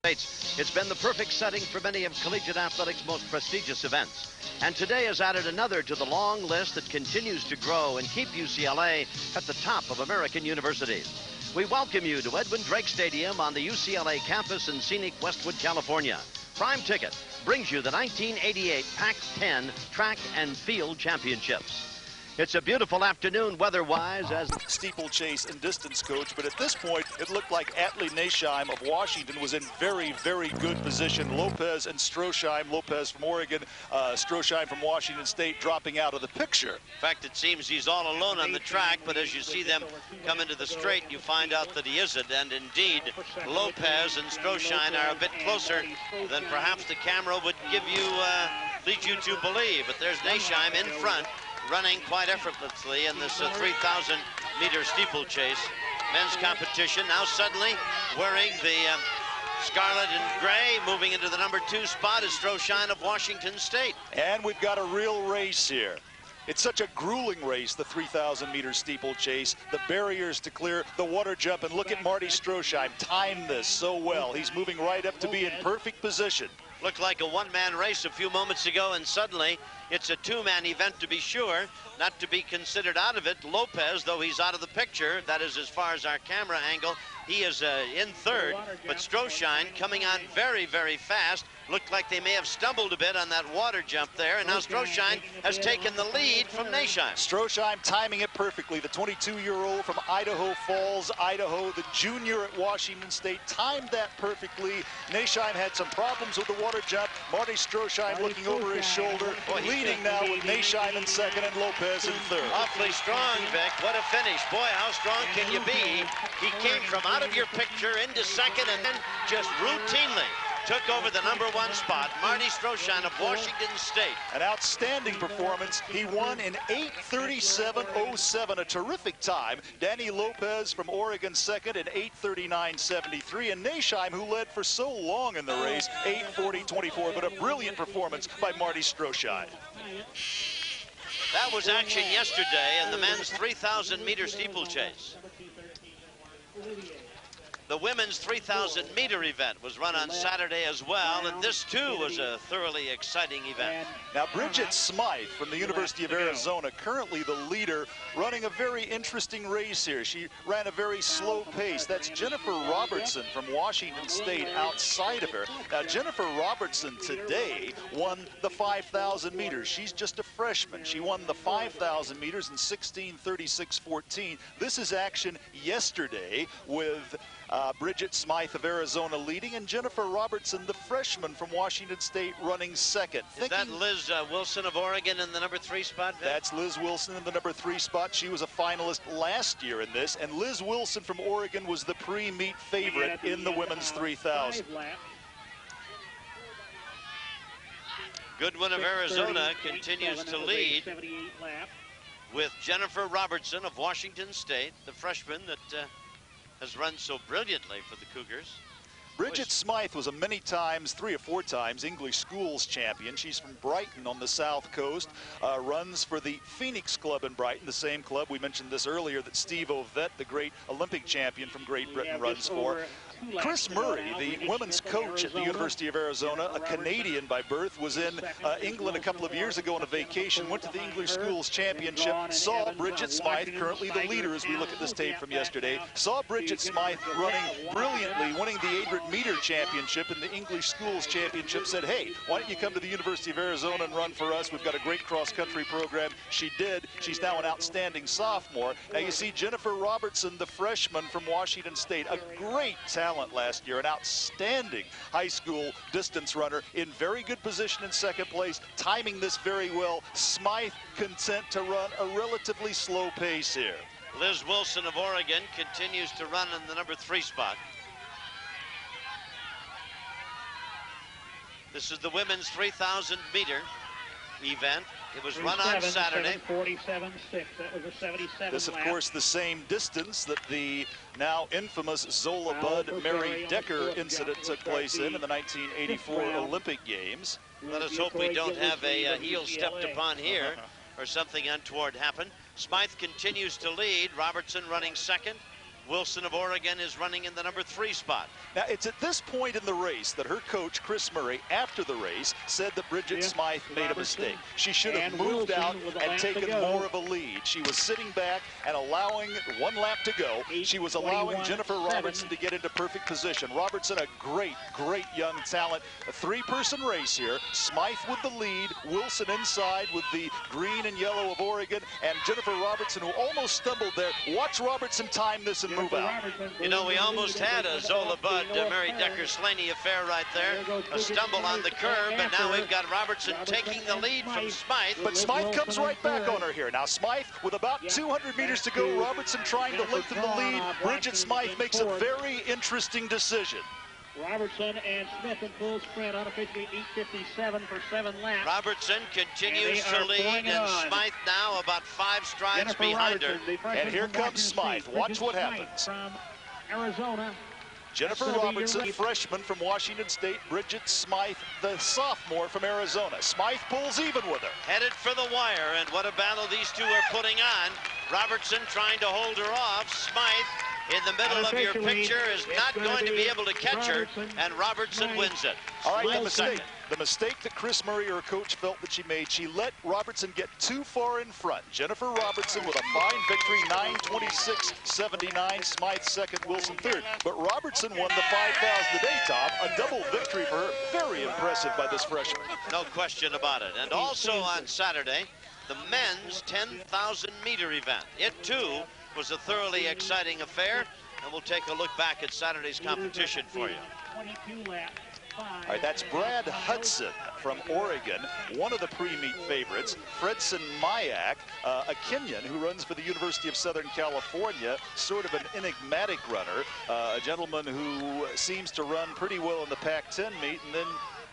It's been the perfect setting for many of collegiate athletics' most prestigious events. And today has added another to the long list that continues to grow and keep UCLA at the top of American universities. We welcome you to Edwin Drake Stadium on the UCLA campus in scenic Westwood, California. Prime Ticket brings you the 1988 Pac-10 Track and Field Championships. It's a beautiful afternoon weather-wise as steeplechase and distance coach, but at this point it looked like Atlee Nasheim of Washington was in very, very good position. Lopez and Stroheim, Lopez from Oregon, Stroheim from Washington State dropping out of the picture. In fact, it seems he's all alone on the track, but as you see them come into the straight, you find out that he isn't, and indeed Lopez and Stroheim are a bit closer than perhaps the camera would give you, lead you to believe. But there's Nasheim in front, running quite effortlessly in this 3,000-meter steeplechase men's competition. Now suddenly wearing the scarlet and gray, moving into the #2 spot is Stroheim of Washington State. And we've got a real race here. It's such a grueling race, the 3,000-meter steeplechase, the barriers to clear, the water jump, and look at Marty Stroheim time this so well. He's moving right up to be in perfect position. Looked like a one-man race a few moments ago, and suddenly it's a two-man event to be sure, not to be considered out of it. Lopez, though he's out of the picture, that is as far as our camera angle, he is in third, but Stroheim coming on very, very fast. Looked like they may have stumbled a bit on that water jump there, and now Stroheim has taken the lead from Nasheim. Stroheim timing it perfectly. The 22-year-old from Idaho Falls, Idaho, the junior at Washington State, timed that perfectly. Nasheim had some problems with the water jump. Marty Stroheim looking over his shoulder, leading now with Nasheim in second and Lopez in third. Awfully strong, Vic. What a finish. Boy, how strong can you be? He came from out of your picture into second and then just routinely took over the #1 spot. Marty Stroheim of Washington State. An outstanding performance. He won in 8:37.07, a terrific time. Danny Lopez from Oregon second in 8:39.73, and Nasheim, who led for so long in the race, 8:40.24, but a brilliant performance by Marty Stroheim. That was action yesterday in the men's 3,000-meter steeplechase. The women's 3,000-meter event was run on Saturday as well, and this too was a thoroughly exciting event. Now Bridget Smythe from the University of Arizona, currently the leader, running a very interesting race here. She ran a very slow pace. That's Jennifer Robertson from Washington State outside of her. Now Jennifer Robertson today won the 5,000 meters. She's just a freshman. She won the 5,000 meters in 16:36.14. This is action yesterday with Bridget Smythe of Arizona leading, and Jennifer Robertson, the freshman from Washington State, running second. Is that Liz Wilson of Oregon in the #3 spot, Vic? That's Liz Wilson in the #3 spot. She was a finalist last year in this, and Liz Wilson from Oregon was the pre-meet favorite in the women's 3,000. Goodwin of Arizona continues to lead with Jennifer Robertson of Washington State, the freshman that has run so brilliantly for the Cougars. Bridget Smythe was a many times, 3 or 4 times, English schools champion. She's from Brighton on the South Coast, runs for the Phoenix Club in Brighton, the same club. We mentioned this earlier that Steve Ovett, the great Olympic champion from Great Britain, runs for. Chris Murray, the women's coach at the University of Arizona, a Canadian by birth, was in England a couple of years ago on a vacation, went to the English Schools Championship, saw Bridget Smythe, currently the leader as we look at this tape from yesterday, saw Bridget Smythe running brilliantly, winning the 800-meter championship in the English Schools Championship, said, hey, why don't you come to the University of Arizona and run for us? We've got a great cross-country program. She did. She's now an outstanding sophomore. Now you see Jennifer Robertson, the freshman from Washington State, a great talent last year, an outstanding high school distance runner, in very good position in second place, timing this very well. Smythe content to run a relatively slow pace here. Liz Wilson of Oregon continues to run in the #3 spot. This is the women's 3,000-meter event. It was run on Saturday. 47.6. That was a 77. This, of course, the same distance that the now infamous Zola Budd Mary Decker incident took place in the 1984 Olympic Games. Let us hope we don't have a heel stepped upon here or something untoward happen. Smythe continues to lead. Robertson running second. Wilson of Oregon is running in the number 3 spot. Now, it's at this point in the race that her coach, Chris Murray, after the race, said that Bridget Smythe made a mistake. She should have moved out and taken more of a lead. She was sitting back and allowing 1 lap to go. She was allowing Jennifer Robertson to get into perfect position. Robertson, a great, great young talent. A 3-person race here. Smythe with the lead, Wilson inside with the green and yellow of Oregon, and Jennifer Robertson, who almost stumbled there. Watch Robertson time this and move out. You know, we almost had a Zola Budd, Mary Decker-Slaney affair right there. A stumble on the curb, and now we've got Robertson taking the lead from Smythe. But Smythe comes right back on her here. Now Smythe, with about 200 meters to go, Robertson trying to lengthen the lead. Bridget Smythe makes a very interesting decision. Robertson and Smith in full sprint, unofficially 8:57 for 7 laps. Robertson continues to lead, and Smythe now about 5 strides behind her. And here comes Smythe. Watch what happens. From Arizona. Jennifer Robertson, freshman from Washington State. Bridget Smythe, the sophomore from Arizona. Smythe pulls even with her. Headed for the wire, and what a battle these two are putting on. Robertson trying to hold her off. Smythe in the middle of your picture is not going to be able to catch her, and Robertson wins it. All right, the mistake that Chris Murray, her coach, felt that she made, she let Robertson get too far in front. Jennifer Robertson with a fine victory, 9:26.79. Smythe second, Wilson third. But Robertson won the 5,000 today, Tom. A double victory for her. Very impressive by this freshman. No question about it. And also on Saturday, the men's 10,000-meter event. It, too, was a thoroughly exciting affair, and we'll take a look back at Saturday's competition for you. 22 laps. All right, that's Brad Hudson from Oregon, one of the pre-meet favorites. Fredson Mayak, a Kenyan who runs for the University of Southern California, sort of an enigmatic runner, a gentleman who seems to run pretty well in the Pac-10 meet, and then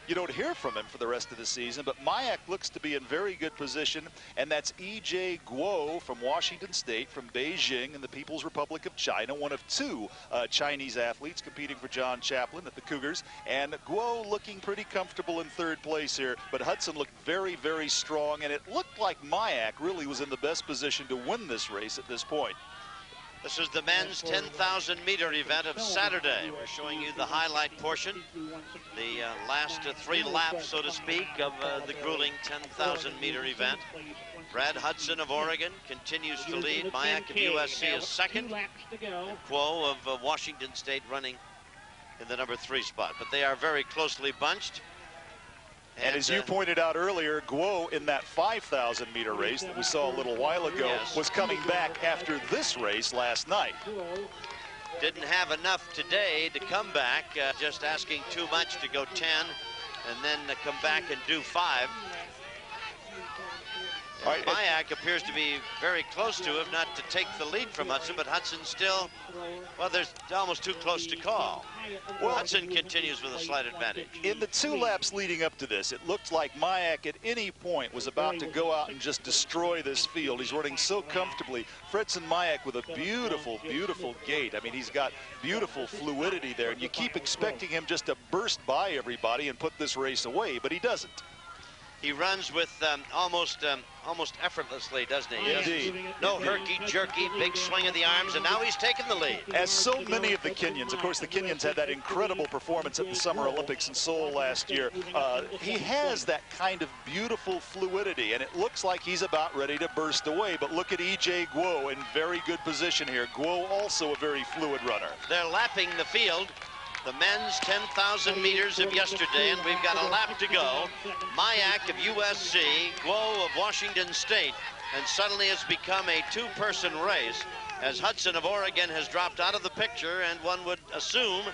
you don't hear from him for the rest of the season. But Mayak looks to be in very good position, and that's E.J. Guo from Washington State, from Beijing in the People's Republic of China, one of 2 Chinese athletes competing for John Chaplin at the Cougars. And Guo looking pretty comfortable in 3rd place here, but Hudson looked very, very strong, and it looked like Mayak really was in the best position to win this race at this point. This is the men's 10,000-meter event of Saturday. We're showing you the highlight portion, the last 3 laps, so to speak, of the grueling 10,000-meter event. Brad Hudson of Oregon continues to lead. Mayak of USC is second. And Quo of Washington State running in the number 3 spot. But they are very closely bunched. And as you pointed out earlier, Guo in that 5,000-meter race that we saw a little while ago was coming back after this race last night. Didn't have enough today to come back, just asking too much to go 10 and then come back and do 5. Right, Mayak appears to be very close to, if not to take the lead from Hudson, but Hudson still, well, there's almost too close to call. Well, Hudson continues with a slight advantage. In the 2 laps leading up to this, it looked like Mayak at any point was about to go out and just destroy this field. He's running so comfortably. Fredson Mayak with a beautiful, beautiful gait. I mean, he's got beautiful fluidity there, and you keep expecting him just to burst by everybody and put this race away, but he doesn't. He runs with almost effortlessly, doesn't he? Indeed. No herky-jerky, big swing of the arms, and now he's taken the lead. As so many of the Kenyans, of course, the Kenyans had that incredible performance at the Summer Olympics in Seoul last year. He has that kind of beautiful fluidity, and it looks like he's about ready to burst away. But look at E.J. Guo in very good position here. Guo also a very fluid runner. They're lapping the field. The men's 10,000 meters of yesterday, and we've got a lap to go. Mayak of USC, Guo of Washington State, and suddenly it's become a 2-person race as Hudson of Oregon has dropped out of the picture and one would assume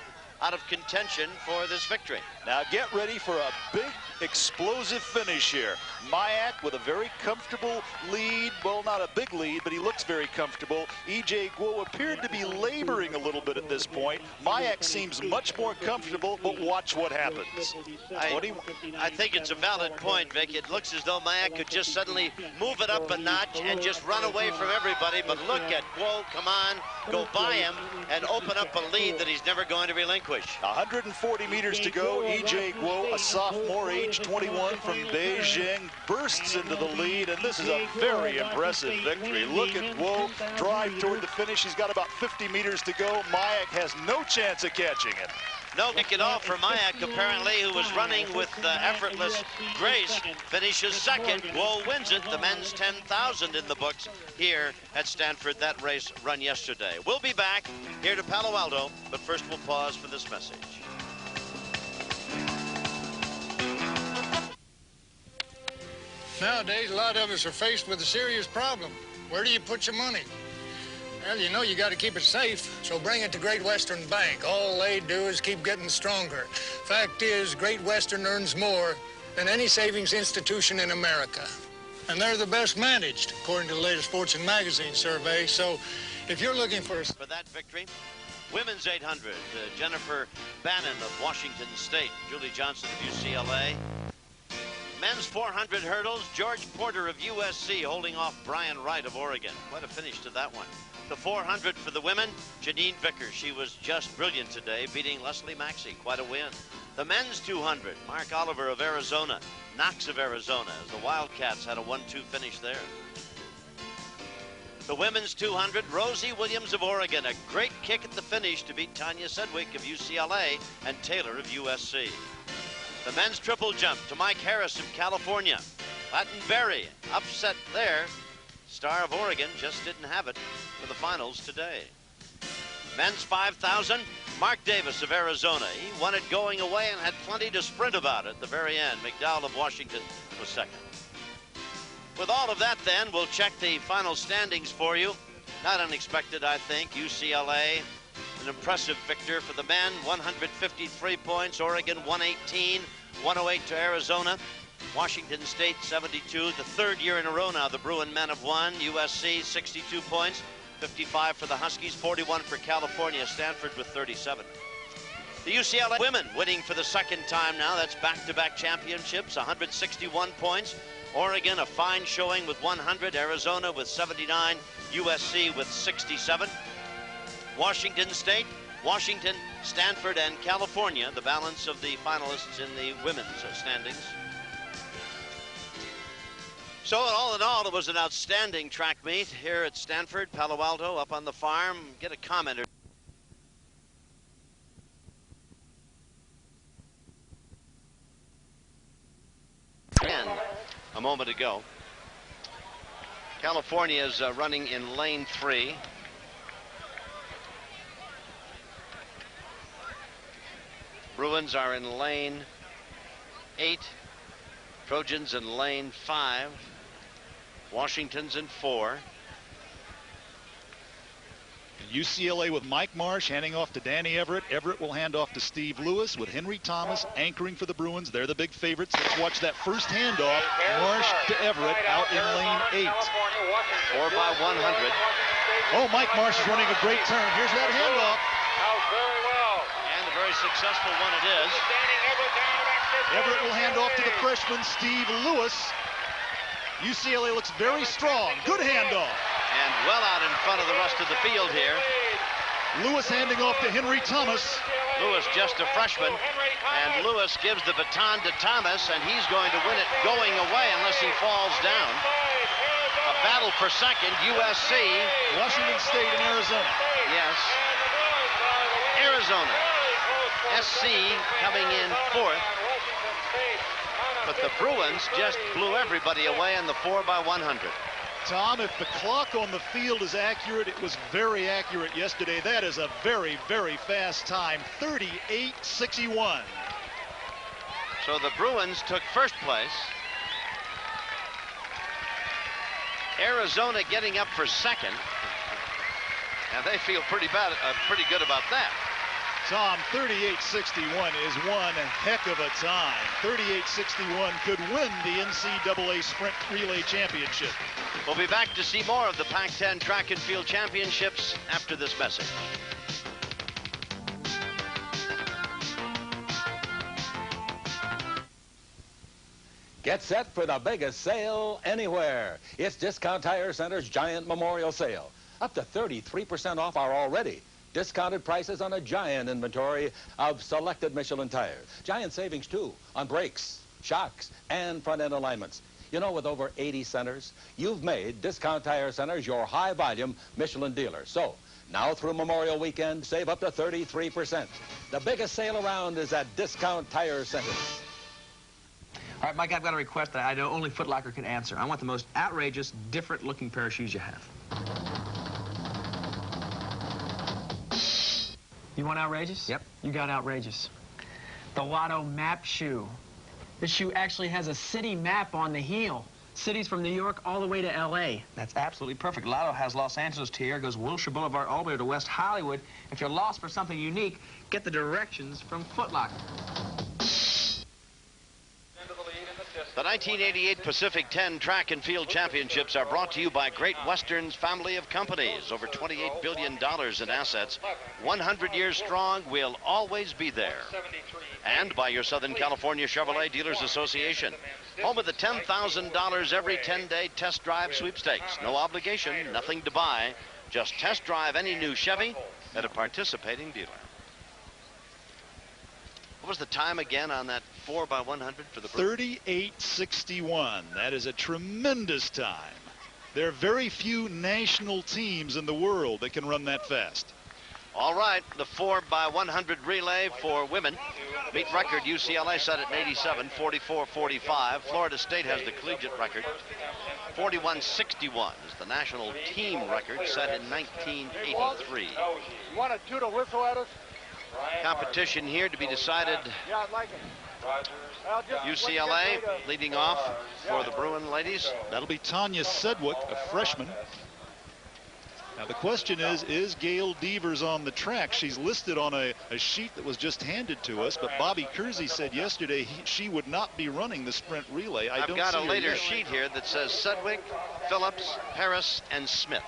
out of contention for this victory. Now get ready for a big explosive finish here. Mayak with a very comfortable lead. Well, not a big lead, but he looks very comfortable. E.J. Guo appeared to be laboring a little bit at this point. Mayak seems much more comfortable, but watch what happens. I think it's a valid point, Vic. It looks as though Mayak could just suddenly move it up a notch and just run away from everybody, but look at Guo, come on, go by him and open up a lead that he's never going to relinquish. vanquish. 140 meters to go. E.J. Guo, a sophomore, age 21 from Beijing, bursts into the lead, and this is a very impressive victory. Look at Guo drive toward the finish. He's got about 50 meters to go. Mayak has no chance of catching it. No kick at all for Mayak, apparently, who was running with effortless grace, finishes second. Guo wins it. The men's 10,000 in the books here at Stanford. That race run yesterday. We'll be back here to Palo Alto, but first we'll pause for this message. Nowadays, a lot of us are faced with a serious problem. Where do you put your money? Well, you know you got to keep it safe, so bring it to Great Western Bank. All they do is keep getting stronger. Fact is, Great Western earns more than any savings institution in America. And they're the best managed, according to the latest Fortune magazine survey. So if you're looking for that victory, women's 800, Jennifer Bannon of Washington State, Julie Johnson of UCLA. Men's 400 hurdles, George Porter of USC holding off Brian Wright of Oregon. Quite a finish to that one. The 400 for the women, Janeene Vickers. She was just brilliant today, beating Leslie Maxey. Quite a win. The men's 200, Mark Oliver of Arizona, Knox of Arizona, as the Wildcats had a 1-2 finish there. The women's 200, Rosie Williams of Oregon. A great kick at the finish to beat Tanya Sedgwick of UCLA and Taylor of USC. The men's triple jump to Mike Harris of California. Lattenberry, upset there. Star of Oregon just didn't have it for the finals today. Men's 5,000, Mark Davis of Arizona. He won it going away and had plenty to sprint about at the very end. McDowell of Washington was second. With all of that then, we'll check the final standings for you. Not unexpected, I think. UCLA, an impressive victor for the men, 153 points. Oregon, 118, 108 to Arizona. Washington State, 72, the third year in a row now the Bruin men have won. USC, 62 points, 55 for the Huskies, 41 for California. Stanford with 37. The UCLA women winning for the second time now. That's back-to-back championships, 161 points. Oregon, a fine showing with 100. Arizona with 79. USC with 67. Washington State, Washington, Stanford, and California, the balance of the finalists in the women's standings. So all in all, it was an outstanding track meet here at Stanford, Palo Alto, up on the farm. Get a commenter. And a moment ago, California is running in lane 3. Bruins are in lane 8. Trojans in lane 5. Washington's in 4. UCLA with Mike Marsh handing off to Danny Everett. Everett will hand off to Steve Lewis with Henry Thomas anchoring for the Bruins. They're the big favorites. Let's watch that first handoff. Marsh to Everett out in lane 8. 4 by 100. Oh, Mike Marsh is running a great turn. Here's that handoff. Very well. And a very successful one it is. Everett will hand off to the freshman Steve Lewis. UCLA looks very strong. Good handoff. And well out in front of the rest of the field here. Lewis handing off to Henry Thomas. Lewis just a freshman. And Lewis gives the baton to Thomas, and he's going to win it going away unless he falls down. A battle for second, USC. Washington State and Arizona. Yes. Arizona. SC coming in 4th. But the Bruins just blew everybody away in the 4 by 100. Tom, if the clock on the field is accurate, it was very accurate yesterday. That is a very, very fast time, 38:61. So the Bruins took first place. Arizona getting up for second. And they feel pretty good about that. Tom, 38:61 is one heck of a time. 38:61 could win the NCAA Sprint Relay Championship. We'll be back to see more of the Pac-10 Track and Field Championships after this message. Get set for the biggest sale anywhere. It's Discount Tire Center's giant memorial sale. Up to 33% off our already discounted prices on a giant inventory of selected Michelin tires. Giant savings, too, on brakes, shocks, and front-end alignments. You know, with over 80 centers, you've made Discount Tire Centers your high-volume Michelin dealer. So, now through Memorial Weekend, save up to 33%. The biggest sale around is at Discount Tire Centers. All right, Mike, I've got a request that I know only Foot Locker can answer. I want the most outrageous, different-looking pair of shoes you have. You want outrageous? Yep. You got outrageous. The Lotto map shoe. This shoe actually has a city map on the heel. Cities from New York all the way to L.A. That's absolutely perfect. Lotto has Los Angeles to here, goes Wilshire Boulevard all the way to West Hollywood. If you're lost for something unique, get the directions from Foot Locker. The 1988 Pacific 10 Track and Field Championships are brought to you by Great Western's family of companies. Over $28 billion in assets, 100 years strong, will always be there. And by your Southern California Chevrolet Dealers Association, home of the $10,000 every 10-day test drive sweepstakes. No obligation, nothing to buy. Just test drive any new Chevy at a participating dealer. What was the time again on that 4x100 for the 38:61. That is a tremendous time. There are very few national teams in the world that can run that fast. All right, the 4x100 relay for women. Meet record UCLA set at 87, 44-45. Florida State has the collegiate record. 41-61 is the national team record set in 1983. You want to toot a whistle at us? Competition here to be decided. UCLA leading off for the Bruin ladies. That'll be Tanya Sedgwick, a freshman. Now the question is Gail Devers on the track? She's listed on a sheet that was just handed to us, but Bobby Kersey said yesterday she would not be running the sprint relay. I've got a later sheet here that says Sedgwick, Phillips, Harris, and Smith.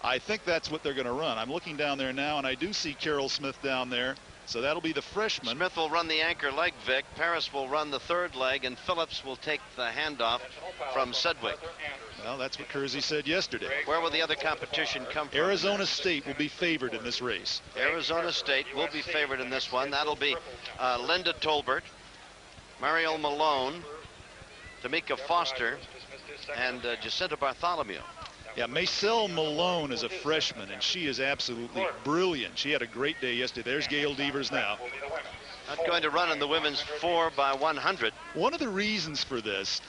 I think that's what they're going to run. I'm looking down there now, and I do see Carol Smith down there. So that'll be the freshman. Smith will run the anchor leg, Vic. Paris will run the third leg, and Phillips will take the handoff from Sedgwick. Well, that's what Kersey said yesterday. Where will the other competition come from? Arizona State will be favored in this race. Arizona State will be favored in this one. That'll be Linda Tolbert, Mariel Malone, Tamika Foster, and Jacinta Bartholomew. Yeah, Maicel Malone is a freshman, and she is absolutely brilliant. She had a great day yesterday. There's Gail Devers now. Not going to run in the women's 4x100. One of the reasons for this,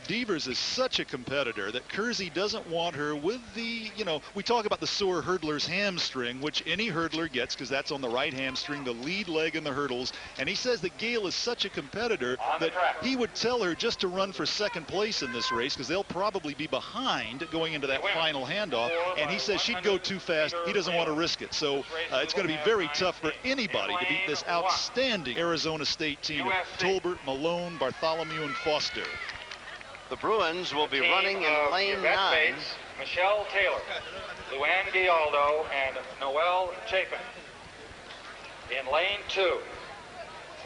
Devers is such a competitor that Kersey doesn't want her with the, we talk about the sore hurdler's hamstring, which any hurdler gets because that's on the right hamstring, the lead leg in the hurdles. And he says that Gail is such a competitor that he would tell her just to run for second place in this race because they'll probably be behind going into that final handoff. And he says she'd go too fast. He doesn't want to risk it. So it's going to be very tough for anybody to beat this outstanding Arizona State team of Tolbert, Malone, Bartholomew, and Foster. The Bruins will be running in lane 9. Michelle Taylor, Luann Gialdo, and Noel Chapin. In lane 2,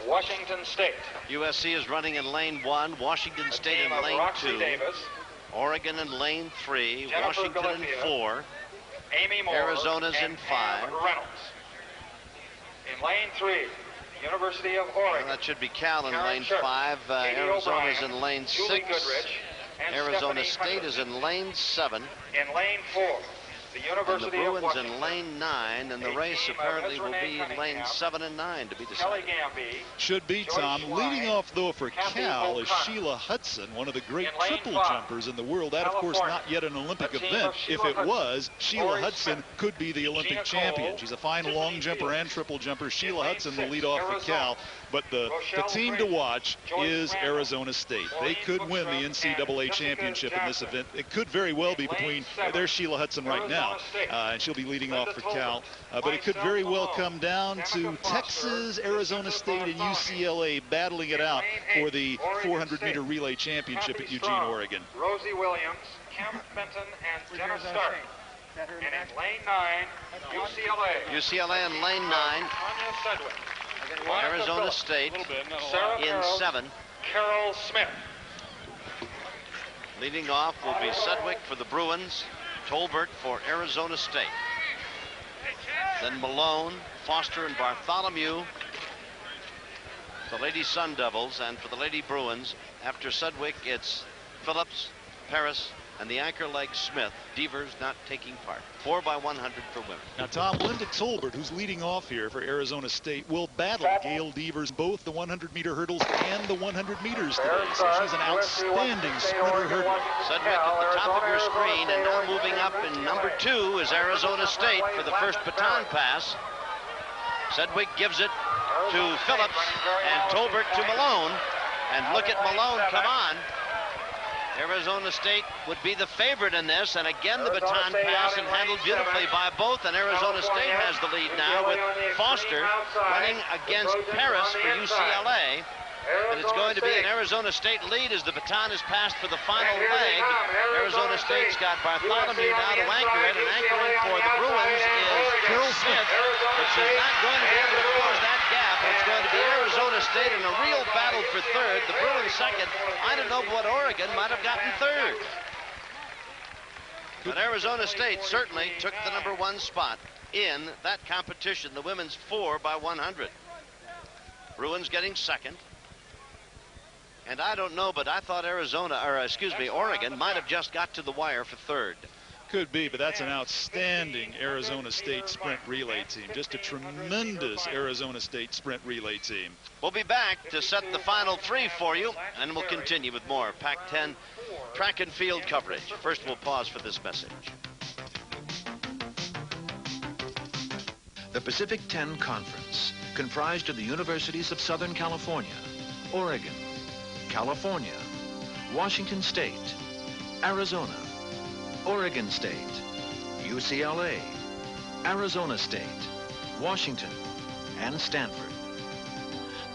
Washington State. USC is running in lane 1, Washington State in lane 2, Davis, Oregon in lane 3, Jennifer Washington Galicia, in 4, Amy Moore, Arizona's and in 5. Pam Reynolds. In lane 3, University of Oregon. Well, that should be Cal in Karen lane Church, 5. Katie Arizona's O'Brien, in lane Julie 6. Goodrich, and Arizona Stephanie State is Hunter. in lane 7. In lane 4, the And the University of Bruins Washington. in lane 9, and the A race team of apparently will Renee be Cunningham, lane 7 and 9 to be Kelly decided. Gamby, Should be, Tom. Joyce Leading Wine, off, though, for Kathy Cal is O'Connor. Sheila Hudson, one of the great In lane triple 5, jumpers in the world. That, of course, California. not yet an Olympic A team event. of If Sheila it Hudson, was, Sheila Lori Hudson Smith, could be the Olympic Gina champion. Cole, She's a fine Tiffany long jumper Fields. and triple jumper. Sheila lane Hudson will 6, lead off for Arizona. Cal. But the Rochelle team to Grady, watch Joyce is Randall, Arizona State. They Maureen could win the Bookstrom, NCAA and championship Jessica in this Johnson. event. It could very well be In lane between, 7, there's Sheila Hudson right now, Arizona State. and she'll be leading Linda off for Tolbert, Cal. But it could very well come down to Tamika Foster, Texas, Arizona State, and UCLA battling it out for the 400-meter relay championship at Eugene, Oregon. Rosie Williams, Kim Fenton, and Jenna Stark. And in lane 9, UCLA. UCLA in lane 9, Tanya Sedgwick. Arizona State Sarah in Carroll, 7. Carol Smith. Leading off will be Sedgwick for the Bruins, Tolbert for Arizona State. then Malone, Foster, and Bartholomew. The Lady Sun Devils, and for the Lady Bruins, after Sedgwick, it's Phillips, Paris, and the anchor leg Smith. Devers not taking part. 4x100 for women. Now, Tom, Linda Tolbert, who's leading off here for Arizona State, will battle Gail Devers both the 100-meter hurdles and the 100 meters today. So she's an outstanding sprinter hurdler. Sedgwick at the top of your screen, and now moving up in number 2 is Arizona State for the first baton pass. Sedgwick gives it to Phillips and Tolbert to Malone. And look at Malone come on. Arizona State would be the favorite in this, and again the baton pass and handled beautifully by both, and Arizona State has the lead now with Foster running against Paris for UCLA. And it's going to be an Arizona State lead as the baton is passed for the final leg. Arizona State's got Bartholomew now to anchor it, and anchoring for the Bruins is Carol Smith, but she's not going to be able to close that gap. It's going to be Arizona State in a real battle for third. The Bruins second. I don't know what Oregon might have gotten third. But Arizona State certainly took the number 1 spot in that competition, the women's 4x100. Bruins getting second. And I don't know, but I thought Oregon might have just got to the wire for third. Could be, but that's an outstanding Arizona State sprint relay team. Just a tremendous Arizona State sprint relay team. We'll be back to set the final 3 for you, and we'll continue with more Pac-10 track and field coverage. First, we'll pause for this message. The Pacific 10 Conference, comprised of the universities of Southern California, Oregon, California, Washington State, Arizona, Oregon State, UCLA, Arizona State, Washington, and Stanford.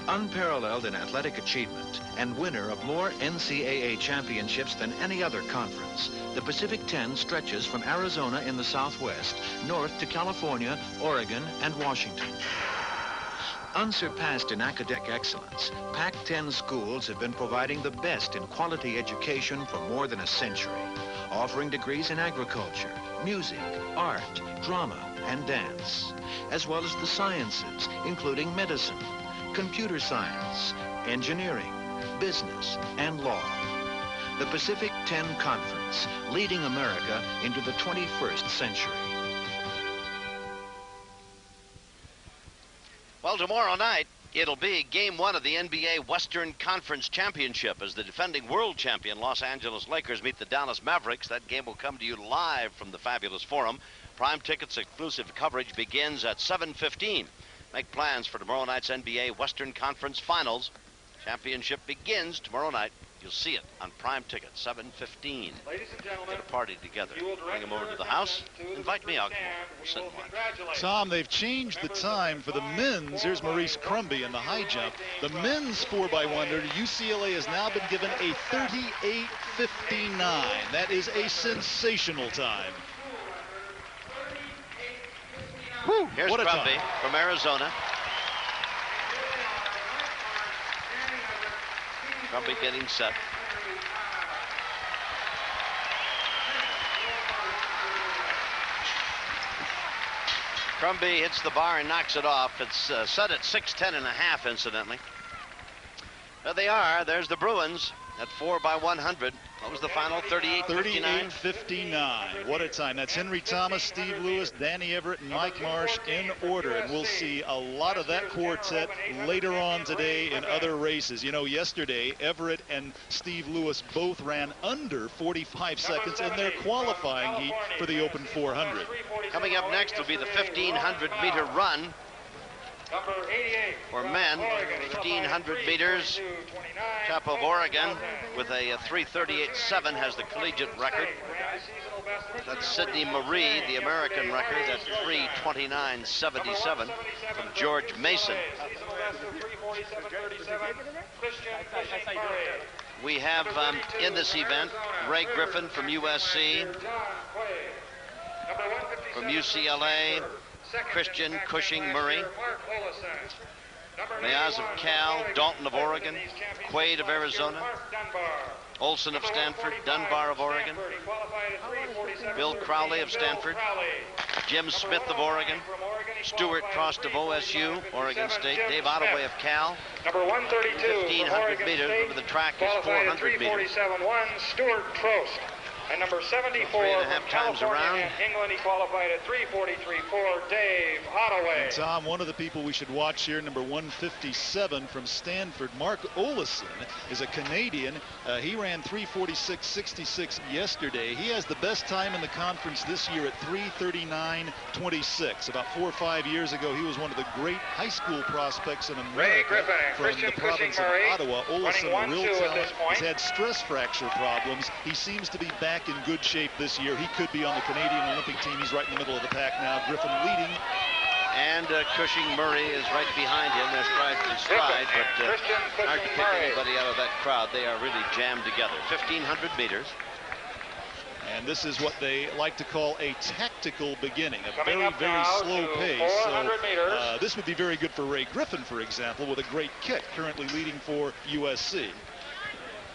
Unparalleled in athletic achievement and winner of more NCAA championships than any other conference, the Pacific 10 stretches from Arizona in the southwest north to California, Oregon, and Washington. Unsurpassed in academic excellence, Pac-10 schools have been providing the best in quality education for more than a century, offering degrees in agriculture, music, art, drama, and dance, as well as the sciences, including medicine, computer science, engineering, business, and law. The Pacific 10 Conference, leading America into the 21st century. Well, tomorrow night, it'll be Game 1 of the NBA Western Conference Championship as the defending world champion Los Angeles Lakers meet the Dallas Mavericks. That game will come to you live from the Fabulous Forum. Prime Tickets exclusive coverage begins at 7:15. Make plans for tomorrow night's NBA Western Conference Finals. Championship begins tomorrow night. You'll see it on Prime Tickets, 7:15. Ladies and gentlemen, get a party together. Bring them over to the house. Invite me out. We'll sit and watch. Tom, they've changed the time for the men's. Here's Maurice Crumby in the high jump. The men's 4x100, UCLA has now been given a 38:59. That is a sensational time. Whew, here's what a Crumby time. from Arizona. Crumby getting set. Crumby hits the bar and knocks it off. It's set at 6:10.5, incidentally. There they are. There's the Bruins at 4x100. What was the final? 38:59. 38:59. What a time. That's Henry Thomas, Steve Lewis, Danny Everett, and Mike Marsh in order. And we'll see a lot of that quartet later on today in other races. You know, yesterday, Everett and Steve Lewis both ran under 45 seconds in their qualifying heat for the Open 400. Coming up next will be the 1,500-meter run. For men, 1,500 meters. Top of Oregon with a 3:38.7 has the collegiate record. That's Sidney Marie, the American record, at 3:29.77 from George Mason. We have in this event Ray Griffin from USC, from UCLA, Christian Cushing-Murray, Mayaz of Cal, Dalton of Oregon, Quaid of Arizona, Olson of Stanford, Dunbar of Oregon, Bill Crowley of Stanford, Jim Smith of Oregon, Stuart Frost of OSU, Oregon State. Dave Ottaway of Cal. Number 132, 1,500 meters. Remember, the track is 400 meters. 347.1, Stuart Trost. And number 74 from California and England, he qualified at 343.4, Dave Ottaway. And Tom, one of the people we should watch here, number 157 from Stanford, Mark Olesen, is a Canadian. He ran 346.66 yesterday. He has the best time in the conference this year at 339.26. About 4 or 5 years ago, he was one of the great high school prospects in America from the province of Ottawa. Olesen, a real talent, has had stress fracture problems. He seems to be back in good shape this year. He could be on the Canadian Olympic team. He's right in the middle of the pack now. Griffin leading. And Cushing-Murray is right behind him. They're stride to stride, but hard to pick anybody out of that crowd. They are really jammed together. 1,500 meters. And this is what they like to call a tactical beginning, a very, very slow pace. So this would be very good for Ray Griffin, for example, with a great kick, currently leading for USC.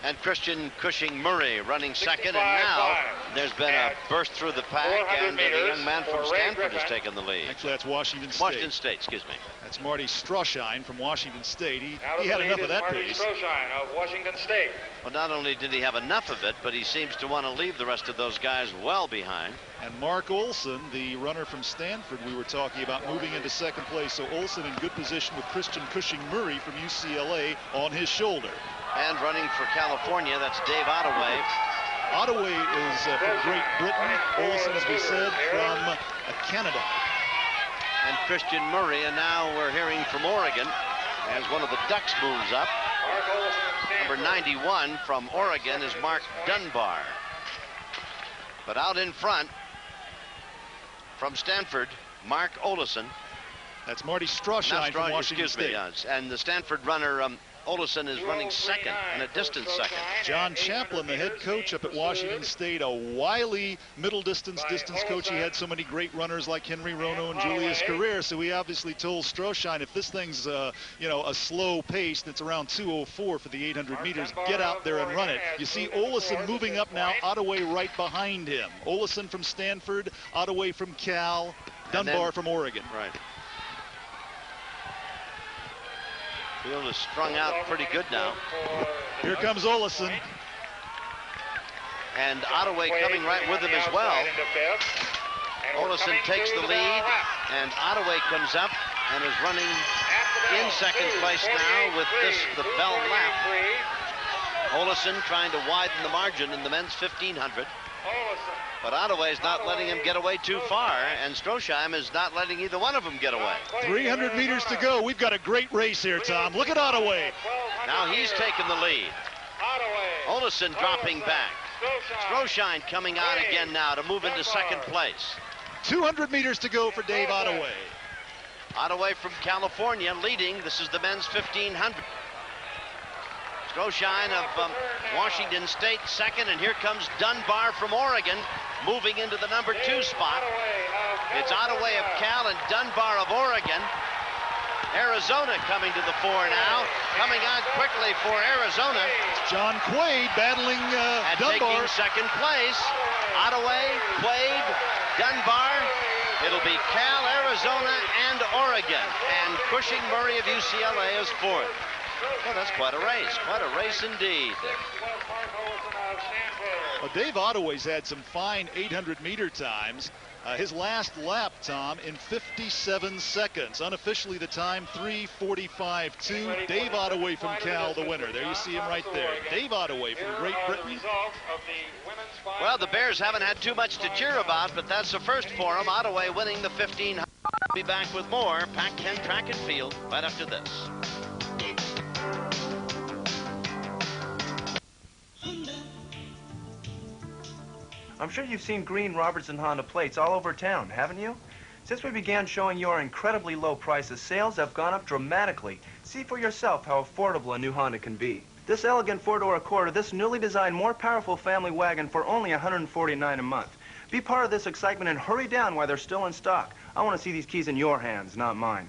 And Christian Cushing-Murray running second, and now there's been a burst through the pack, and the young man from Stanford has taken the lead. Actually, that's Washington State. Washington State, excuse me. That's Marty Stroshine from Washington State. He had enough of that pace. Stroshine of Washington State. Well, not only did he have enough of it, but he seems to want to leave the rest of those guys well behind. And Mark Olsen, the runner from Stanford we were talking about, moving into second place. So Olsen in good position with Christian Cushing-Murray from UCLA on his shoulder. And running for California, that's Dave Ottaway. Ottaway is from Great Britain. Olsen, as we said, from Canada. And Christian Murray, and now we're hearing from Oregon as one of the Ducks moves up. Number 91 from Oregon is Mark Dunbar. But out in front from Stanford, Mark Olesen. That's Marty Stroshine from Washington State. Yes. And the Stanford runner, Olesen, is running second, and a distant second. John Chaplin, the head coach up at Washington State, a wily middle distance coach. He had so many great runners like Henry Rono and Julius Carrere, so he obviously told Stroshine, if this thing's a slow pace that's around 2:04 for the 800 meters, get out there and run it. You see Olesen moving up now, Ottaway right behind him. Olesen from Stanford, Ottaway from Cal, Dunbar from Oregon. Right. Field is strung out pretty good now. Here comes Olesen. And Ottaway coming right with him as well. Olesen takes the lead, and Ottaway comes up and is running in second place now with the bell lap. Olesen trying to widen the margin in the men's 1500. But Ottaway is not letting him get away too far, and Stroshine is not letting either one of them get away. 300 meters to go. We've got a great race here, Tom. Look at Ottaway. Now he's taken the lead. Olesen dropping back. Stroshine coming on again now to move into second place. 200 meters to go for Dave Ottaway. Ottaway from California leading. This is the men's 1500. Stroshine of Washington State second, and here comes Dunbar from Oregon moving into the number 2 spot. It's Ottaway of Cal and Dunbar of Oregon. Arizona coming to the fore now. Coming on quickly for Arizona. John Quaid battling Dunbar. Taking second place. Ottaway, Quaid, Dunbar. It'll be Cal, Arizona, and Oregon. And Cushing-Murray of UCLA is fourth. Well, that's quite a race indeed. Well, Dave Ottaway's had some fine 800-meter times. His last lap, Tom, in 57 seconds. Unofficially, the time 3:45.2. Dave Ottaway from Cal, the winner. There you see him right there. Dave Ottaway from Great Britain. Well, the Bears haven't had too much to cheer about, but that's the first for them. Ottaway winning the 1500. We'll be back with more Pac-10 track and field right after this. I'm sure you've seen green Robertson Honda plates all over town, haven't you? Since we began showing you our incredibly low prices, sales have gone up dramatically. See for yourself how affordable a new Honda can be. This elegant four-door Accord, or this newly designed, more powerful family wagon for only $149 a month. Be part of this excitement and hurry down while they're still in stock. I want to see these keys in your hands, not mine.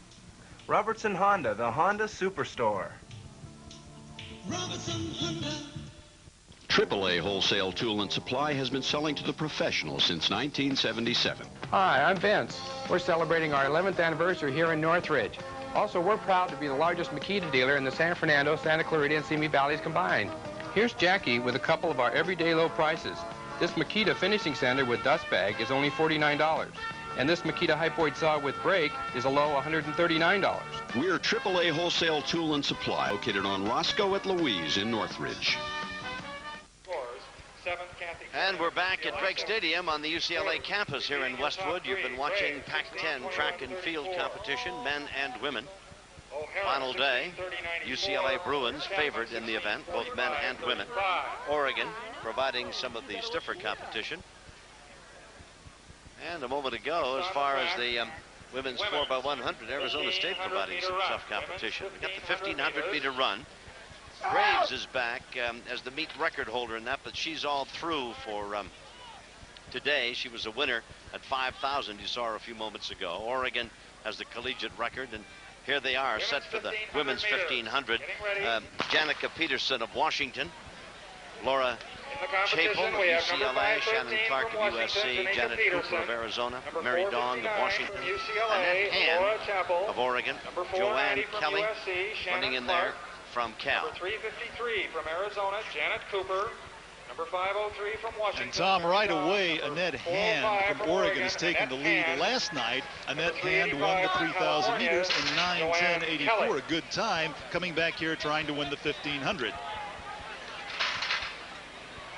Robertson Honda, the Honda Superstore. Robertson Honda. AAA Wholesale Tool and Supply has been selling to the professionals since 1977. Hi, I'm Vince. We're celebrating our 11th anniversary here in Northridge. Also, we're proud to be the largest Makita dealer in the San Fernando, Santa Clarita, and Simi Valleys combined. Here's Jackie with a couple of our everyday low prices. This Makita finishing sander with dust bag is only $49. And this Makita hypoid saw with brake is a low $139. We're AAA Wholesale Tool and Supply, located on Roscoe at Louise in Northridge. And we're back at Drake Stadium on the UCLA campus here in Westwood. You've been watching Pac-10 track and field competition, men and women. Final day, UCLA Bruins favored in the event, both men and women. Oregon providing some of the stiffer competition. And a moment ago, as far as the women's 4x100, Arizona State providing some tough competition. We got the 1,500-meter run. Graves is back as the meet record holder in that, but she's all through for today. She was a winner at 5,000. You saw her a few moments ago. Oregon has the collegiate record, and here they are set for the women's 1,500. Janica Peterson of Washington, Laura Chapel of UCLA, Shannon Clark of USC, Janet Cooper of Arizona, Mary Dong of Washington, Annette Hand of Oregon, Joanne Kelly running in there from Cal. Number 353 from Arizona, Janet Cooper. Number 503 from Washington. And Tom, right away, Annette Hand from Oregon has taken the lead. Last night, Annette Hand won the 3,000 meters in 9:10.84, a good time, coming back here trying to win the 1,500.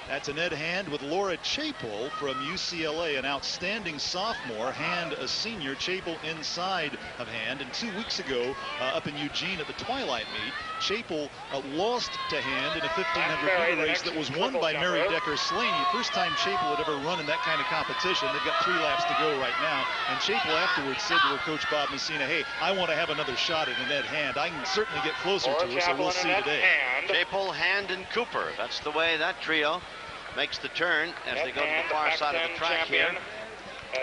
That's Annette Hand with Laura Chapel from UCLA, an outstanding sophomore. Hand a senior, Chapel inside of Hand. And 2 weeks ago, up in Eugene at the Twilight meet, Chapel lost to Hand in a 1,500-meter race that was won by Mary Decker-Slaney. First time Chapel had ever run in that kind of competition. They've got 3 laps to go right now. And Chapel afterwards said to her coach Bob Messina, hey, I want to have another shot at Annette Hand. I can certainly get closer to her, so we'll see today. Chapel, Hand, and Cooper. That's the way that trio makes the turn as they go to the far side of the track here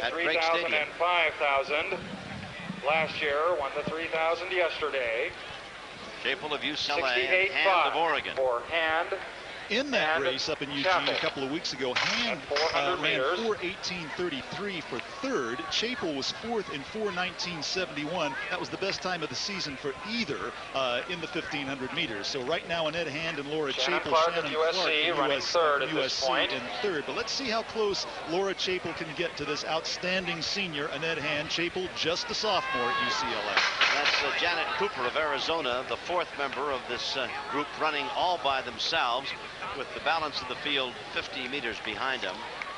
at Drake Stadium. 3,000 and 5,000. Last year, won the 3,000 yesterday. Chapel of UCLA, Hand of Oregon. For Hand. In that race up in Eugene a couple of weeks ago, Hand ran 4:18.33 for third. Chapel was fourth in 4:19.71. That was the best time of the season for either in the 1,500 meters. So right now, Annette Hand and Laura Chapel, Shannon Clark running third at this point. in third. But let's see how close Laura Chapel can get to this outstanding senior, Annette Hand. Chapel, just a sophomore at UCLA. That's Janet Cooper of Arizona, the fourth member of this group, running all by themselves, with the balance of the field 50 meters behind them.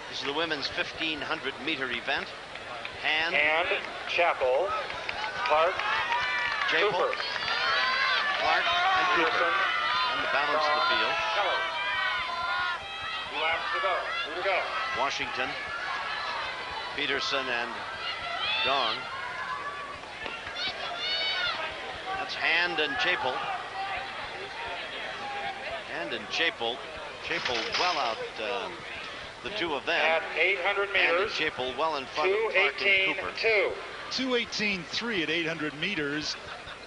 This is the women's 1,500-meter event. Hand, Chapel, Clark, Chapel, Cooper. Clark, and Cooper. And the balance of the field. 2 laps to go. 2 to go. Washington, Peterson, and Dong. That's Hand and Chapel. Hand and Chapel well out the two of them. At 800 meters. Hand and Chapel well in front of Clark and Cooper. 2:18.3 at 800 meters.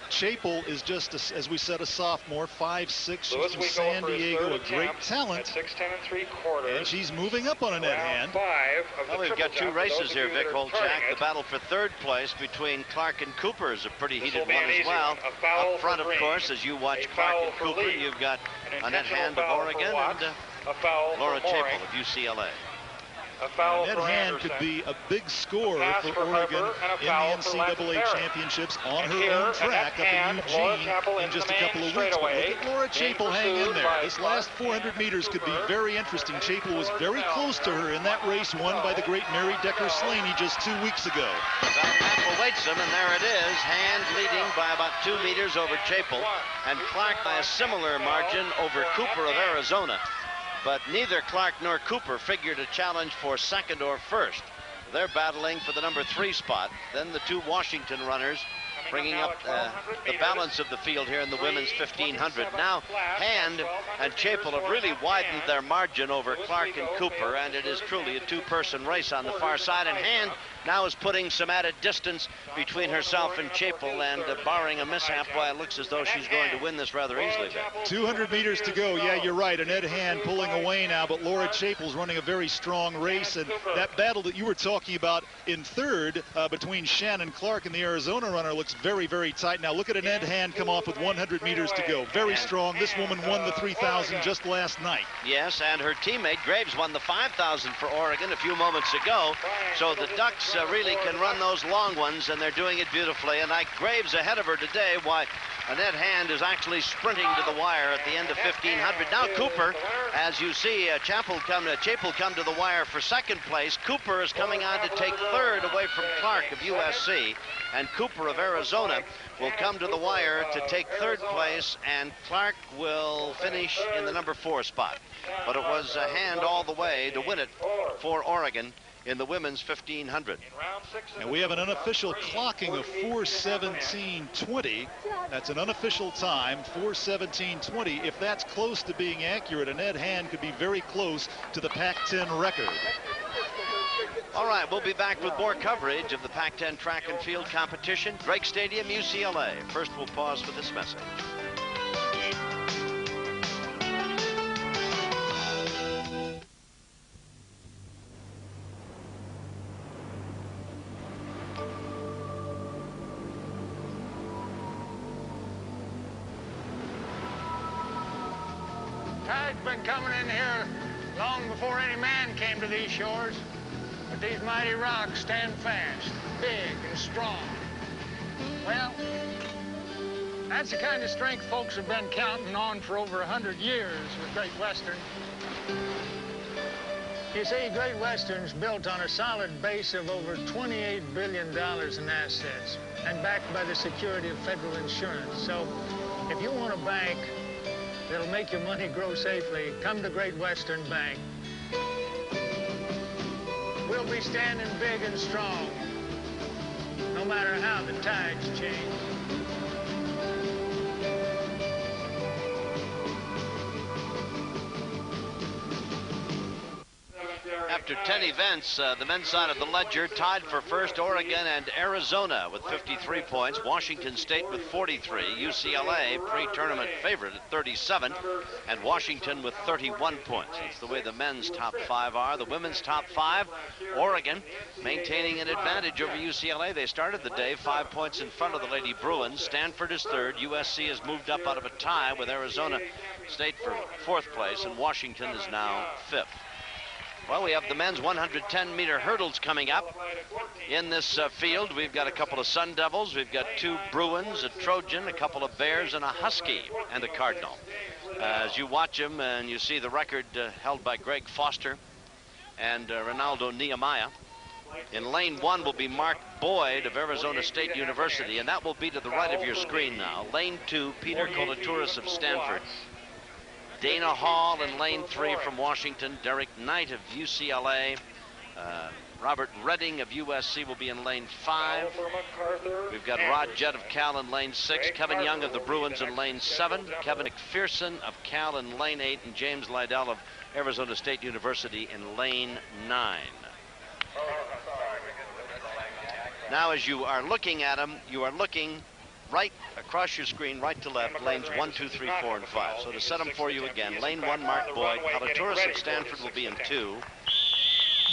Chapel is just, as we said, a sophomore, 5'6". She's from San Diego, a great talent. 6'10 3/4. And she's moving up on Annette Hand. Well, we've got 2 races here, Vic Holchak. The battle for third place between Clark and Cooper is a pretty heated one as well. Up front, of course, as you watch Clark and Cooper, you've got Annette Hand of Oregon and Laura Chapel of UCLA. Annette Hand could be a big scorer for Oregon in the NCAA championships on her own track up in Eugene in just a couple of weeks. But look at Laura Chapel hang in there. This last 400 meters could be very interesting. Chapel was very close to her in that race won by the great Mary Decker-Slaney just 2 weeks ago. Apple waits him, and there it is. Hand leading by about 2 meters over Chapel, and Clark by a similar margin over Cooper of Arizona. But neither Clark nor Cooper figured a challenge for second or first. They're battling for the number 3 spot. Then the 2 Washington runners bringing up the balance of the field here in the women's 1500. Now, Hand and Chapel have really widened their margin over Clark and Cooper, and it is truly a two-person race on the far side, and Hand now is putting some added distance between herself and Chapel, and barring a mishap, why it looks as though she's going to win this rather easily. 200 meters to go. Yeah, you're right. Annette Hand pulling away now, but Laura Chapel's running a very strong race, and that battle that you were talking about in third between Shannon Clark and the Arizona runner looks very, very tight. Now look at Annette Hand come off with 100 meters to go. Very strong. This woman won the 3,000 just last night. Yes, and her teammate Graves won the 5,000 for Oregon a few moments ago. So the Ducks really can run those long ones, and they're doing it beautifully. And like Graves ahead of her today, why Annette Hand is actually sprinting to the wire at the end of 1,500. Now Cooper, as you see, Chapel come to the wire for second place. Cooper is coming on to take third away from Clark of USC, and Cooper of Arizona will come to the wire to take third place, and Clark will finish in the number 4 spot. But it was Hand all the way to win it for Oregon in the women's 1500. And we have an unofficial clocking of 4:17:20. That's an unofficial time, 4:17:20. If that's close to being accurate, Annette Hand could be very close to the Pac-10 record. All right, we'll be back with more coverage of the Pac-10 track and field competition. Drake Stadium, UCLA. First, we'll pause for this message. Tide's been coming in here long before any man came to these shores. But these mighty rocks stand fast, big and strong. Well, that's the kind of strength folks have been counting on for over 100 years with Great Western. You see, Great Western's built on a solid base of over $28 billion in assets and backed by the security of federal insurance. So if you want a bank that'll make your money grow safely, come to Great Western Bank. We'll be standing big and strong, no matter how the tides change. After 10 events, the men's side of the ledger tied for first, Oregon and Arizona with 53 points, Washington State with 43, UCLA pre-tournament favorite at 37, and Washington with 31 points. That's the way the men's top 5 are. The women's top 5, Oregon maintaining an advantage over UCLA. They started the day 5 points in front of the Lady Bruins. Stanford is third. USC has moved up out of a tie with Arizona State for 4th place, and Washington is now 5th. Well, we have the men's 110-meter hurdles coming up in this field. We've got a couple of Sun Devils. We've got 2 Bruins, a Trojan, a couple of Bears, and a Husky, and a Cardinal. As you watch them and you see the record held by Greg Foster and Ronaldo Nehemiah. In lane 1 will be Mark Boyd of Arizona State University, and that will be to the right of your screen now. Lane 2, Peter Kolaturis of Stanford. Dana Hall in lane 3 from Washington. Derek Knight of UCLA. Robert Redding of USC will be in lane 5. We've got Rod Jett of Cal in lane 6. Kevin Young of the Bruins in lane 7. Kevin McPherson of Cal in lane 8. And James Lydell of Arizona State University in lane 9. Now, as you are looking at them, you are looking right across your screen, right to left, lanes 1, 2, 3, 4, and 5. So to set them for you again, lane 1, Mark Boyd. Kolaturis of Stanford will be in 2.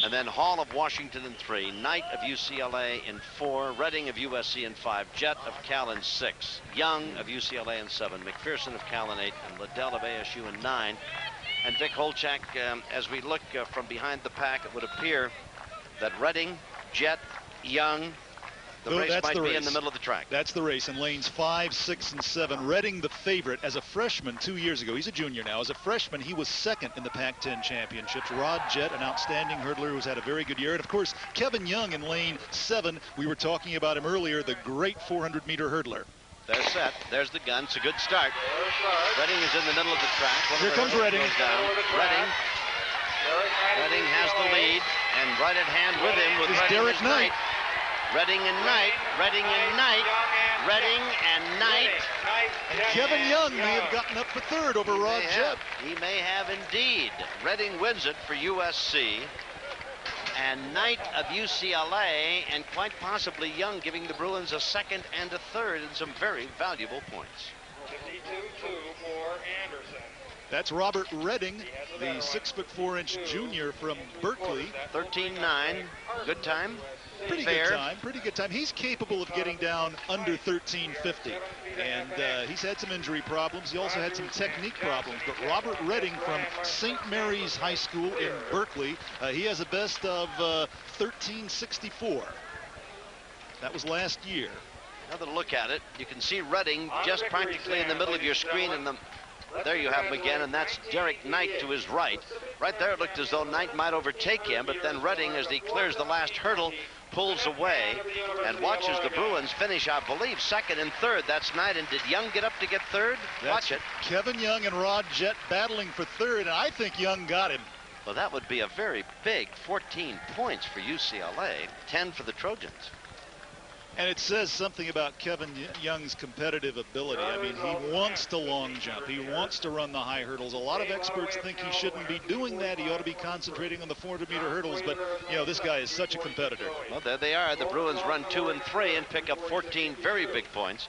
And then Hall of Washington in 3. Knight of UCLA in 4. Redding of USC in 5. Jett of Cal in 6. Young of UCLA in 7. McPherson of Cal in 8. And Liddell of ASU in 9. And Vic Holchak, as we look from behind the pack, it would appear that Redding, Jett, Young, the race might be in the middle of the track. That's the race in lanes 5, 6, and 7. Redding, the favorite, as a freshman 2 years ago. He's a junior now. As a freshman, he was second in the Pac-10 championships. Rod Jett, an outstanding hurdler who's had a very good year. And, of course, Kevin Young in lane 7. We were talking about him earlier, the great 400-meter hurdler. They're set. There's the gun. It's a good start. Redding is in the middle of the track. Here comes Redding. Redding has the lead, and right at hand with him with Derek Knight. Redding and Knight. Redding and Knight. Redding and Knight. And Kevin Young may have gotten up for third over Rod Jett. He may have indeed. Redding wins it for USC. And Knight of UCLA, and quite possibly Young, giving the Bruins a second and a third and some very valuable points. 52-2 for Anderson. That's Robert Redding, the 6'4" junior from Berkeley. 13-9. Good time. Pretty Fair. good time. Pretty good time. He's capable of getting down under 13:50, and he's had some injury problems. He also had some technique problems. But Robert Redding from St. Mary's High School in Berkeley, he has a best of 13:64. That was last year. Another look at it. You can see Redding just practically in the middle of your screen, and there you have him again, and that's Derek Knight to his right. Right there, it looked as though Knight might overtake him, but then Redding, as he clears the last hurdle, pulls away and watches the Bruins finish, I believe, second and third. That's Knight. And did Young get up to get third? Watch it. Kevin Young and Rod Jett battling for third, and I think Young got him. Well, that would be a very big 14 points for UCLA, 10 for the Trojans. And it says something about Kevin Young's competitive ability. I mean, he wants to long jump. He wants to run the high hurdles. A lot of experts think he shouldn't be doing that. He ought to be concentrating on the 400-meter hurdles. But, you know, this guy is such a competitor. Well, there they are. The Bruins run 2 and 3 and pick up 14 very big points.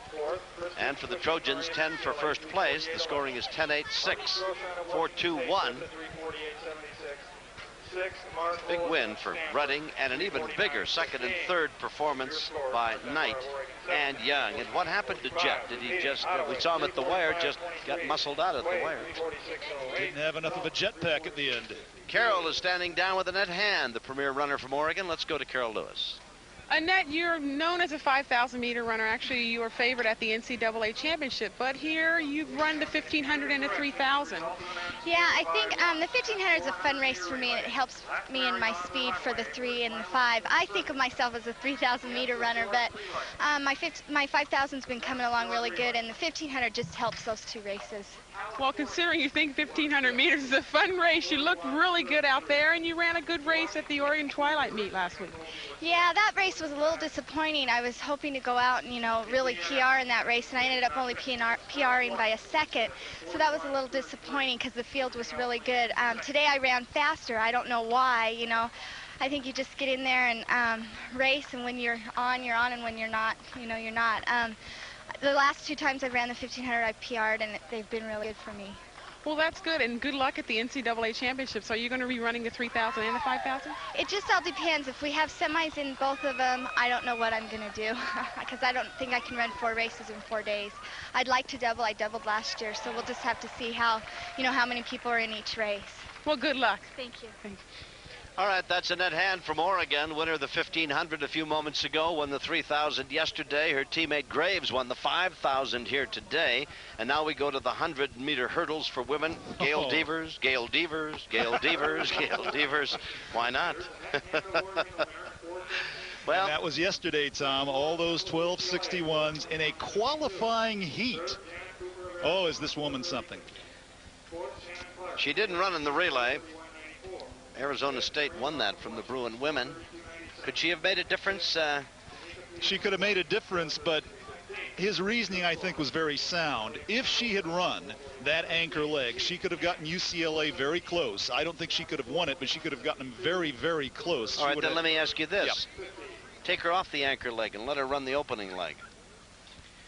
And for the Trojans, 10 for first place. The scoring is 10-8-6, 4-2-1. Big win for Redding, and an even bigger second and third performance by Knight and Young. And what happened to Jett? Did he just, we saw him at the wire, just got muscled out at the wire. Didn't have enough of a jetpack at the end. Carroll is standing down with Annette Hand, the premier runner from Oregon. Let's go to Carroll Lewis. Annette, you're known as a 5,000-meter runner. Actually, you were favored at the NCAA championship, but here you've run the 1,500 and the 3,000. Yeah, I think the 1,500 is a fun race for me, and it helps me in my speed for the 3 and the 5. I think of myself as a 3,000-meter runner, but my 5,000's been coming along really good, and the 1,500 just helps those two races. Well, considering you think 1,500 meters is a fun race, you looked really good out there, and you ran a good race at the Oregon Twilight meet last week. Yeah, that race was a little disappointing. I was hoping to go out and, you know, really PR in that race, and I ended up only PRing by a second. So that was a little disappointing because the field was really good. Today I ran faster. I don't know why, you know. I think you just get in there and race, and when you're on, and when you're not, you know, you're not. The last 2 times I ran the 1,500, I PR'd, and they've been really good for me. Well, that's good, and good luck at the NCAA championships. Are you going to be running the 3,000 and the 5,000? It just all depends. If we have semis in both of them, I don't know what I'm going to do because I don't think I can run 4 races in 4 days. I'd like to double. I doubled last year, so we'll just have to see how, you know, how many people are in each race. Well, good luck. Thank you. Thanks. All right, that's Annette Hand from Oregon, winner of the 1,500 a few moments ago, won the 3,000 yesterday. Her teammate Graves won the 5,000 here today. And now we go to the 100-meter hurdles for women. Gail Devers, Gail Devers, Gail Devers, Gail Devers. Why not? Well, and that was yesterday, Tom. All those 1261s in a qualifying heat. Oh, is this woman something? She didn't run in the relay. Arizona State won that from the Bruin women. Could she have made a difference? She could have made a difference, but his reasoning, I think, was very sound. If she had run that anchor leg, she could have gotten UCLA very close. I don't think she could have won it, but she could have gotten them very, very close. All right, then let me ask you this. Yep. Take her off the anchor leg and let her run the opening leg.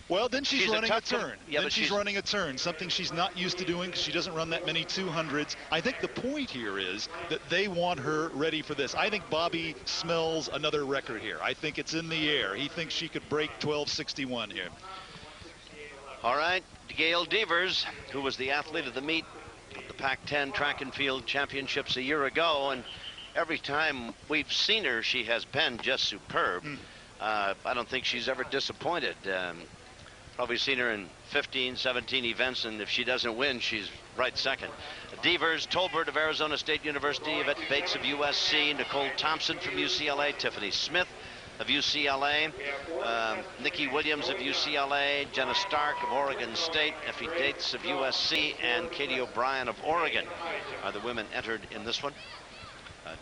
Well, then she's running a turn. Yeah, then she's running a turn, something she's not used to doing because she doesn't run that many 200s. I think the point here is that they want her ready for this. I think Bobby smells another record here. I think it's in the air. He thinks she could break 1261 here. All right, Gail Devers, who was the athlete of the meet at the Pac-10 track and field championships a year ago, and every time we've seen her, she has been just superb. I don't think she's ever disappointed. Probably seen her in 15, 17 events, and if she doesn't win, she's right second. Devers, Tolbert of Arizona State University, Yvette Bates of USC, Nicole Thompson from UCLA, Tiffany Smith of UCLA, Nikki Williams of UCLA, Jenna Stark of Oregon State, Effie Dates of USC, and Katie O'Brien of Oregon are the women entered in this one.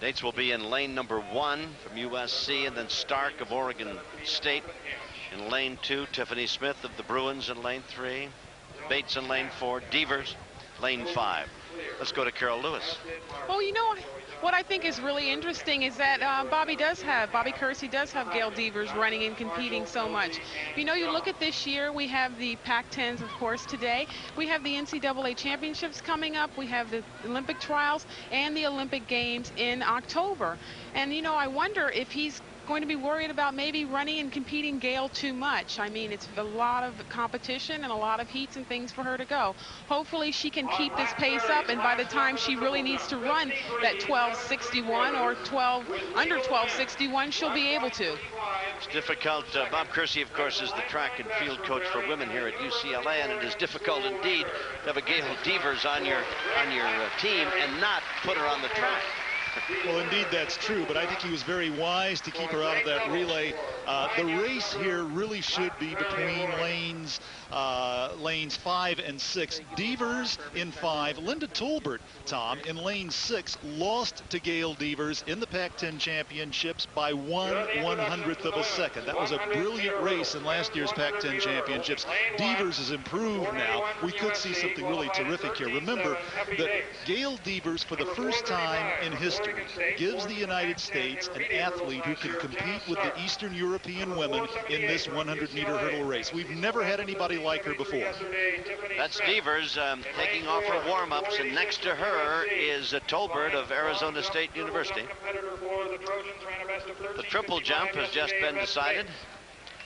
Dates will be in lane number 1 from USC, and then Stark of Oregon State In lane 2, Tiffany Smith of the Bruins in lane 3. Bates in lane 4. Devers, lane 5. Let's go to Carol Lewis. Well, you know, what I think is really interesting is that Bobby Kersey does have Gail Devers running and competing so much. You know, you look at this year, we have the Pac-10s, of course, today. We have the NCAA championships coming up. We have the Olympic trials and the Olympic Games in October. And, you know, I wonder if he's going to be worried about maybe running and competing Gail too much. I mean, it's a lot of competition and a lot of heats and things for her to go. Hopefully she can keep this pace up, and by the time she really needs to run that 12:61 or under 12:61, she'll be able to. It's difficult. Bob Kersey, of course, is the track and field coach for women here at UCLA, and it is difficult indeed to have a Gail Devers on your team and not put her on the track. Well, indeed, that's true, but I think he was very wise to keep her out of that relay. The race here really should be between lanes 5 and 6. Devers in 5. Linda Tolbert, Tom, in lane 6, lost to Gail Devers in the Pac-10 championships by 1/100th of a second. That was a brilliant race in last year's Pac-10 championships. Devers is improved now. We could see something really terrific here. Remember that Gail Devers, for the first time in history, gives the United States an athlete who can compete with the Eastern European women in this 100-meter hurdle race. We've never had anybody like her before. That's Devers taking off her warm-ups, and next to her is Tolbert of Arizona State University. The triple jump has just been decided.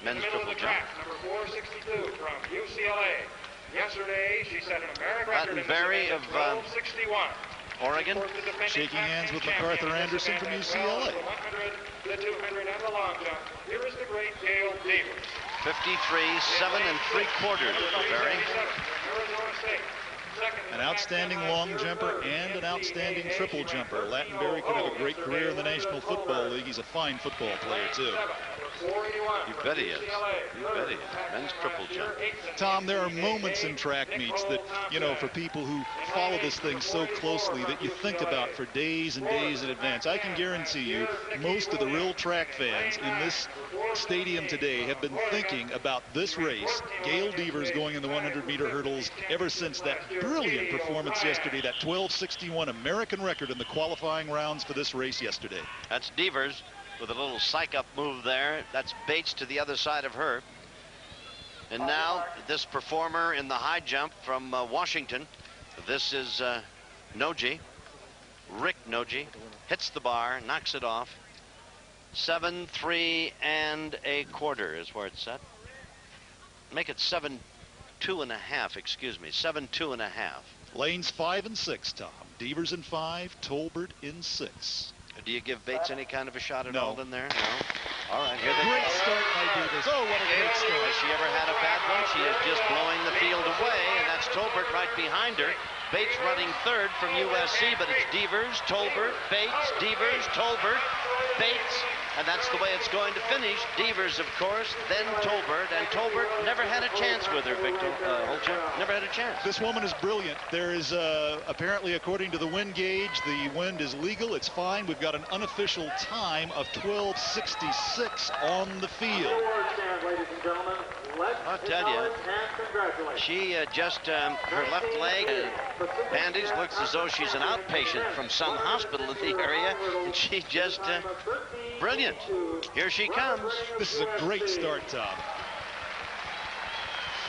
Men's triple jump. Number 462 from UCLA. Yesterday, she set an American record in Berry this of event, 12:61. Oregon. Shaking hands with MacArthur Anderson from UCLA. The 100, the 200, and the long jump. Here is the great Gail Devers. 53, 7 3/4, Berry. An outstanding long jumper and an outstanding triple jumper. Lattenberry could have a great career in the National Football League. He's a fine football player, too. You bet he is. You bet he is. Men's triple jump. Tom, there are moments in track meets that, you know, for people who follow this thing so closely that you think about for days and days in advance. I can guarantee you most of the real track fans in this stadium today have been thinking about this race, Gail Devers going in the 100-meter hurdles, ever since that brilliant performance yesterday, that 12:61 American record in the qualifying rounds for this race yesterday. That's Devers with a little psych-up move there. That's Bates to the other side of her. And now this performer in the high jump from Washington. This is Noji. Rick Noji hits the bar, knocks it off. 7 3 1/4 is where it's set. Make it 7 2 1/2, excuse me, 7 2 1/2. Lanes 5 and 6, Tom. Devers in 5, Tolbert in 6. Do you give Bates any kind of a shot at No. all in there? No. All right, here they Great go. start by Devers. Oh, what a great start. Has she ever had a bad one? She is just blowing the field away, and that's Tolbert right behind her. Bates running third from USC, but it's Devers, Tolbert, Bates, Devers, Tolbert, Bates, and that's the way it's going to finish. Devers, of course, then Tolbert, and Tolbert never had a chance with her, Victor Holcher. Never had a chance. This woman is brilliant. There is, apparently, according to the wind gauge, the wind is legal. It's fine. We've got an unofficial time of 12:66 on the field. Ladies and gentlemen, I'll tell you, she just, her left leg bandage looks as though she's an outpatient from some hospital in the area, and she just, brilliant. Here she comes. This is a great start, Tom.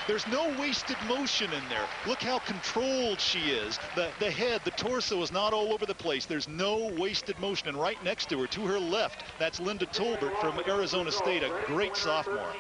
There's no wasted motion in there. Look how controlled she is. The head, the torso is not all over the place. There's no wasted motion. And right next to her, to her left, that's Linda Tolbert from Arizona State, a great sophomore.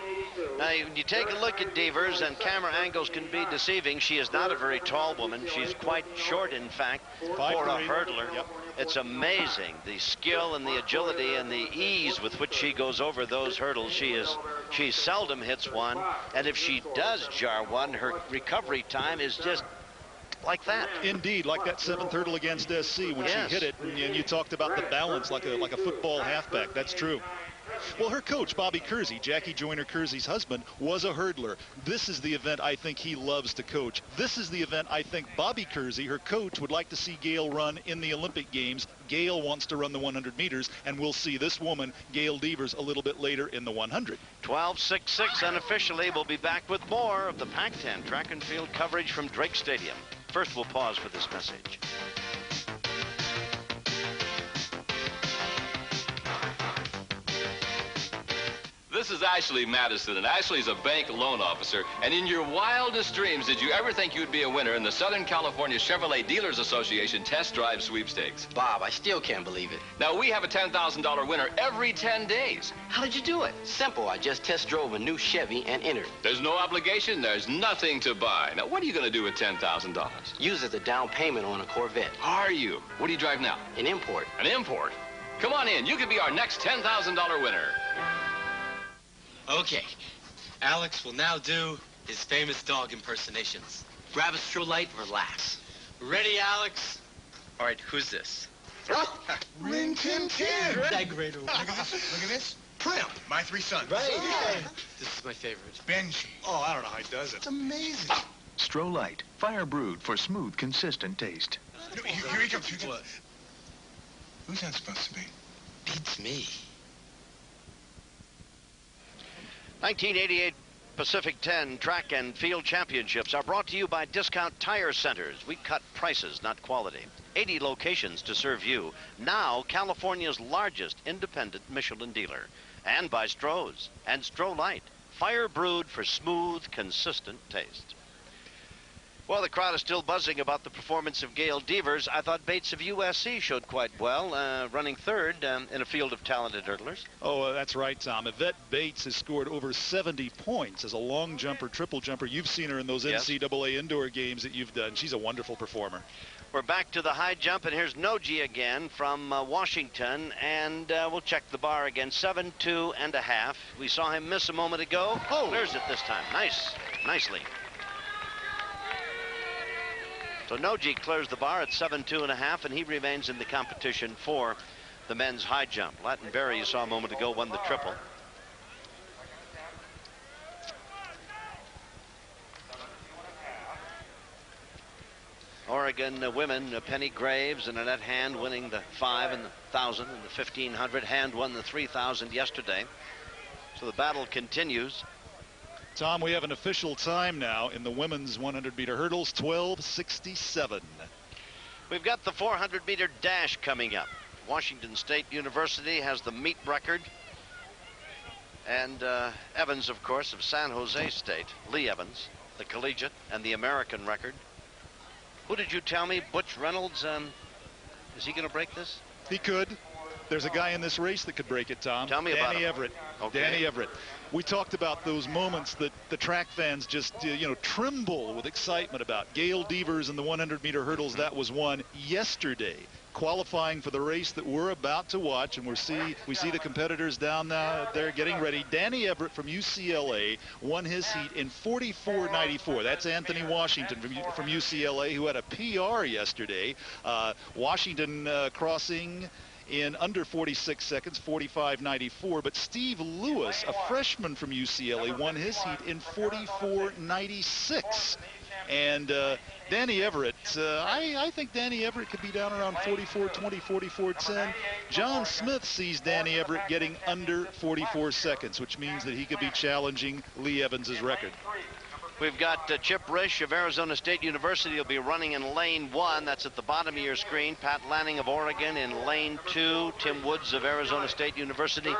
Now, when you take a look at Devers, and camera angles can be deceiving, she is not a very tall woman. She's quite short, in fact, for a hurdler. Yep. It's amazing, the skill and the agility and the ease with which she goes over those hurdles. She seldom hits one, and if she does jar one, her recovery time is just like that. Indeed, like that 7th hurdle against SC when she hit it, and you talked about the balance like a football halfback. That's true. Well, her coach, Bobby Kersey, Jackie Joyner Kersey's husband, was a hurdler. This is the event I think he loves to coach. This is the event I think Bobby Kersey, her coach, would like to see Gail run in the Olympic Games. Gail wants to run the 100 meters, and we'll see this woman, Gail Devers, a little bit later in the 100. 12:66 unofficially. We'll be back with more of the Pac-10 track and field coverage from Drake Stadium. First, we'll pause for this message. This is Ashley Madison, and Ashley's a bank loan officer. And in your wildest dreams, did you ever think you'd be a winner in the Southern California Chevrolet Dealers Association Test Drive Sweepstakes? Bob, I still can't believe it. Now, we have a $10,000 winner every 10 days. How did you do it? Simple. I just test drove a new Chevy and entered. There's no obligation. There's nothing to buy. Now, what are you going to do with $10,000? Use it as a down payment on a Corvette. Are you? What do you drive now? An import. An import? Come on in. You could be our next $10,000 winner. Okay, Alex will now do his famous dog impersonations. Grab a stroll light and relax. Ready, Alex? All right, who's this? Rin Tin Tin. That great old. Look at this. Look at this. Prim, my three sons. Right. Yeah. This is my favorite. Benji. Oh, I don't know how he does it. It's amazing. Stroh-Lite, fire brewed for smooth, consistent taste. Here he comes. What? Who's that supposed to be? Beats me. 1988 Pacific 10 Track and Field Championships are brought to you by Discount Tire Centers. We cut prices, not quality. 80 locations to serve you. Now, California's largest independent Michelin dealer. And by Stroh's and Stroh-Lite, fire brewed for smooth, consistent taste. Well, the crowd is still buzzing about the performance of Gail Devers. I thought Bates of USC showed quite well, running third in a field of talented hurdlers. Oh, that's right, Tom. Yvette Bates has scored over 70 points as a long jumper, triple jumper. You've seen her in those NCAA indoor games that you've done. She's a wonderful performer. We're back to the high jump, and here's Noji again from Washington, and we'll check the bar again. 7.2.5. We saw him miss a moment ago. Oh, clears it this time. Nicely. So Noji clears the bar at 7.2.5, and he remains in the competition for the men's high jump. Lattenberry, you saw a moment ago, won the triple. Oregon women, Penny Graves and Annette Hand winning the 5 and the 1,000 and the 1,500. Hand won the 3,000 yesterday. So the battle continues. Tom, we have an official time now in the women's 100-meter hurdles, 12:67. We've got the 400-meter dash coming up. Washington State University has the meet record. And Evans, of course, of San Jose State, Lee Evans, the collegiate and the American record. Who did you tell me? Butch Reynolds, is he going to break this? He could. There's a guy in this race that could break it, Tom. Tell me about him. Danny Everett. Okay. Danny Everett. We talked about those moments that the track fans just, tremble with excitement about. Gail Devers in the 100-meter hurdles, that was won yesterday, qualifying for the race that we're about to watch, and we see the competitors down there getting ready. Danny Everett from UCLA won his heat in 44.94. That's Anthony Washington from UCLA, who had a PR yesterday. Washington crossing in under 46 seconds, 45.94. But Steve Lewis, a freshman from UCLA, won his heat in 44.96. And Danny Everett, I think Danny Everett could be down around 44.20, 44.10. John Smith sees Danny Everett getting under 44 seconds, which means that he could be challenging Lee Evans's record. We've got Chip Risch of Arizona State University will be running in lane 1. That's at the bottom of your screen. Pat Lanning of Oregon in lane 2. Tim Woods of Arizona State University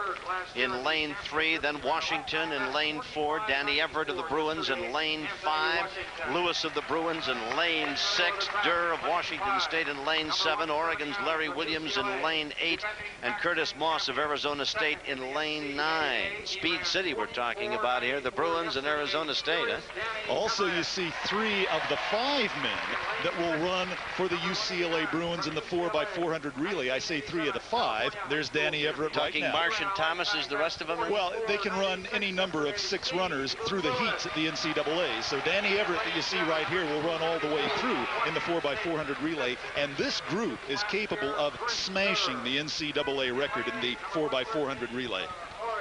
in lane 3. Then Washington in lane 4. Danny Everett of the Bruins in lane 5. Lewis of the Bruins in lane 6. Durr of Washington State in lane 7. Oregon's Larry Williams in lane 8. And Curtis Moss of Arizona State in lane 9. Speed City we're talking about here. The Bruins and Arizona State, huh? Also, you see 3 of the 5 men that will run for the UCLA Bruins in the 4x400 relay. I say 3 of the 5. There's Danny Everett right now. Talking Marsh and Thomas, is the rest of them? Well, they can run any number of 6 runners through the heats at the NCAA. So Danny Everett that you see right here will run all the way through in the 4x400 relay. And this group is capable of smashing the NCAA record in the 4x400 relay.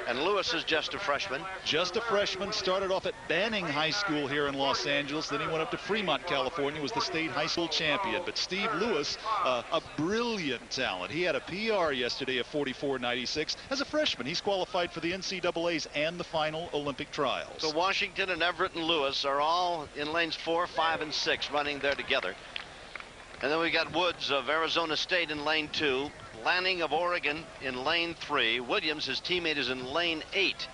And Lewis is just a freshman. Just a freshman, started off at Banning High School here in Los Angeles. Then he went up to Fremont, California, was the state high school champion. But Steve Lewis, a brilliant talent. He had a PR yesterday of 44.96. As a freshman, he's qualified for the NCAAs and the final Olympic trials. So Washington and Everett and Lewis are all in lanes 4, 5, and 6 running there together. And then we got Woods of Arizona State in lane 2. Lanning of Oregon in lane 3. Williams, his teammate, is in lane 8.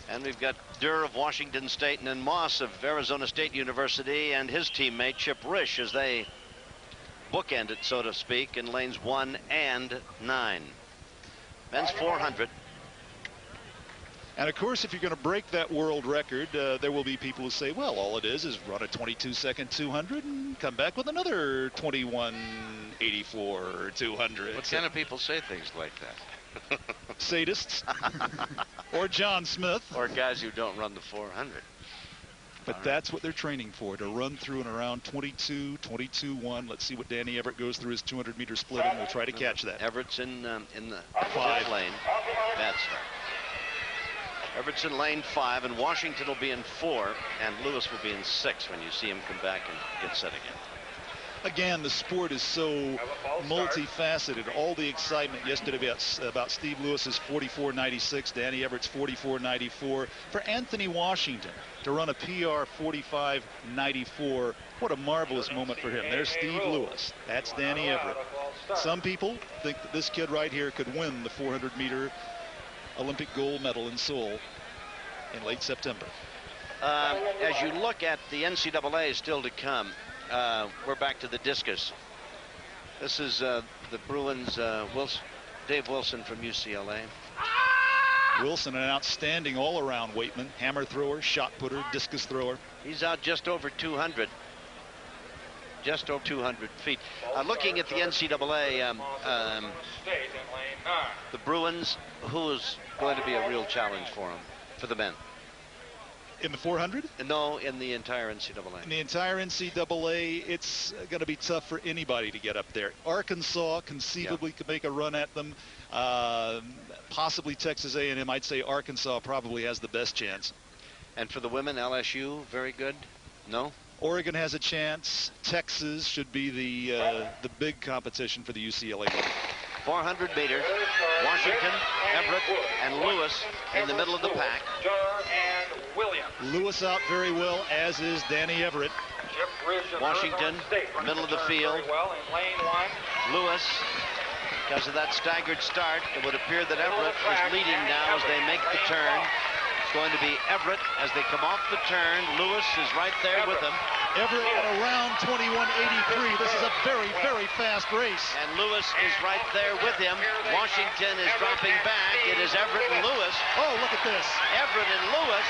And we've got Durr of Washington State and then Moss of Arizona State University and his teammate Chip Risch as they bookend it, so to speak, in lanes 1 and 9. Men's 400. And of course, if you're going to break that world record, there will be people who say, well, all it is run a 22-second 200 and come back with another 21.84 or 200. What kind of people say things like that? Sadists. Or John Smith. Or guys who don't run the 400. But that's what they're training for, to run through and around 22.1. Let's see what Danny Everett goes through his 200-meter split, and we'll try to catch that. Everett's in the 5th lane. Bad start. Everett's in lane 5, and Washington will be in 4, and Lewis will be in 6 when you see him come back and get set again. Again, the sport is so multifaceted. All the excitement yesterday about Steve Lewis's 44.96, Danny Everett's 44.94. For Anthony Washington to run a PR 45.94, what a marvelous moment for him. There's Steve Lewis. That's Danny Everett. Some people think that this kid right here could win the 400-meter Olympic gold medal in Seoul in late September. As you look at the NCAA still to come, we're back to the discus. This is the Bruins' Dave Wilson from UCLA. Wilson, an outstanding all-around weightman, hammer thrower, shot putter, discus thrower. He's out just over 200. Just over 200 feet. Looking at the NCAA, the Bruins, who is going to be a real challenge for them, for the men? In the 400? No, in the entire NCAA. In the entire NCAA, it's going to be tough for anybody to get up there. Arkansas conceivably could make a run at them. Possibly Texas A&M. I'd say Arkansas probably has the best chance. And for the women, LSU, very good? No? Oregon has a chance. Texas should be the big competition for the UCLA women. 400 meters. Washington, Everett, and Lewis in the middle of the pack. Lewis out very well, as is Danny Everett. Washington, middle of the field. Lewis, because of that staggered start, it would appear that Everett is leading now as they make the turn. It's going to be Everett as they come off the turn. Lewis is right there with them. Everett around 21.83. This is a very, very fast race. And Lewis is right there with him. Washington is dropping back. It is Everett and Lewis. Oh, look at this. Everett and Lewis.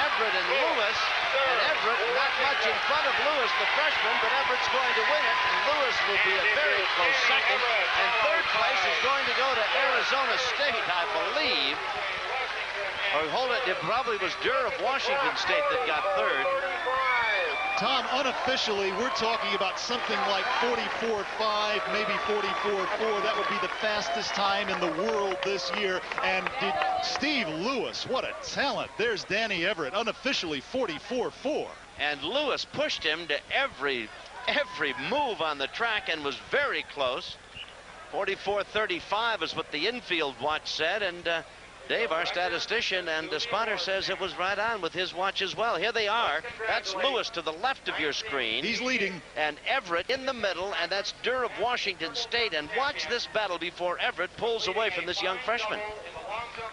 Everett and Lewis. And Everett not much in front of Lewis, the freshman, but Everett's going to win it. And Lewis will be a very close second. And third place is going to go to Arizona State, I believe. Or hold it, it probably was Durr of Washington State that got third. Tom, unofficially, we're talking about something like 44.5, maybe 44.4. That would be the fastest time in the world this year. And did Steve Lewis, what a talent. There's Danny Everett, unofficially 44.4. And Lewis pushed him to every move on the track and was very close. 44.35 is what the infield watch said, and Dave, our statistician and spotter, says it was right on with his watch as well. Here they are. That's Lewis to the left of your screen. He's leading. And Everett in the middle, and that's Durr of Washington State. And watch this battle before Everett pulls away from this young freshman.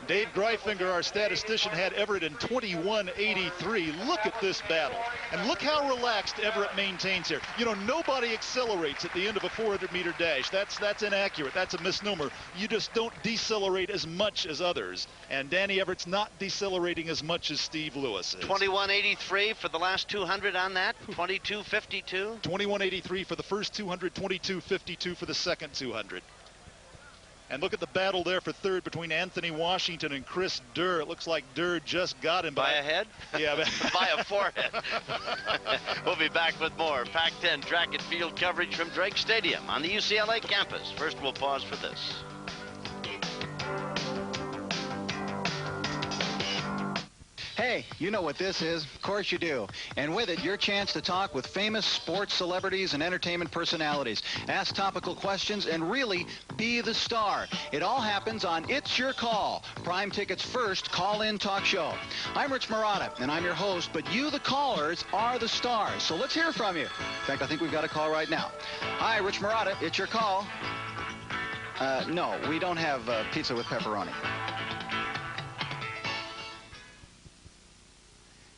Dave Greifinger, our statistician, had Everett in 21.83. Look at this battle. And look how relaxed Everett maintains here. You know, nobody accelerates at the end of a 400-meter dash. That's inaccurate. That's a misnomer. You just don't decelerate as much as others. And Danny Everett's not decelerating as much as Steve Lewis is. 21.83 for the last 200 on that. 22.52. 21.83 for the first 200, 22.52 for the second 200. And look at the battle there for third between Anthony Washington and Chris Durr. It looks like Durr just got him by a head? Yeah. By a forehead. We'll be back with more Pac-10 track and field coverage from Drake Stadium on the UCLA campus. First, we'll pause for this. Hey, you know what this is. Of course you do. And with it, your chance to talk with famous sports celebrities and entertainment personalities. Ask topical questions and really be the star. It all happens on It's Your Call, Prime Ticket's first call-in talk show. I'm Rich Marotta, and I'm your host, but you, the callers, are the stars. So let's hear from you. In fact, I think we've got a call right now. Hi, Rich Marotta. It's your call. No, we don't have pizza with pepperoni.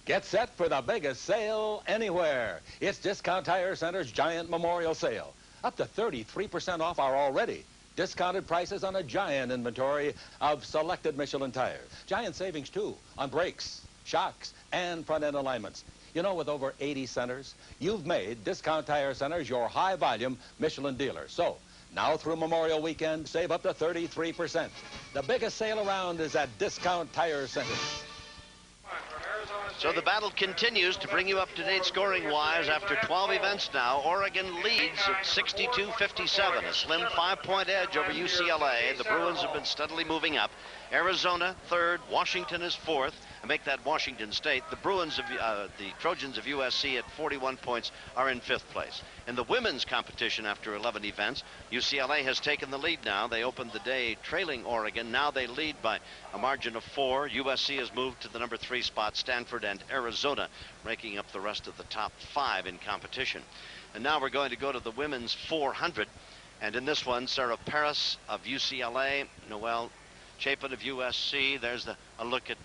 Get set for the biggest sale anywhere. It's Discount Tire Center's giant memorial sale. Up to 33% off our already discounted prices on a giant inventory of selected Michelin tires. Giant savings, too, on brakes, shocks, and front-end alignments. You know, with over 80 centers, you've made Discount Tire Centers your high-volume Michelin dealer. So, now through Memorial Weekend, save up to 33%. The biggest sale around is at Discount Tire Centers. So the battle continues to bring you up to date scoring-wise. After 12 events now, Oregon leads at 62-57, a slim 5-point edge over UCLA. The Bruins have been steadily moving up. Arizona third, Washington is fourth. And make that Washington State. The Bruins of the Trojans of USC at 41 points are in fifth place. In the women's competition after 11 events, UCLA has taken the lead now. They opened the day trailing Oregon. Now they lead by a margin of 4. USC has moved to the number 3 spot. Stanford and Arizona making up the rest of the top 5 in competition. And now we're going to go to the women's 400. And in this one, Sarah Paris of UCLA, Noel Chapin of USC. There's a look at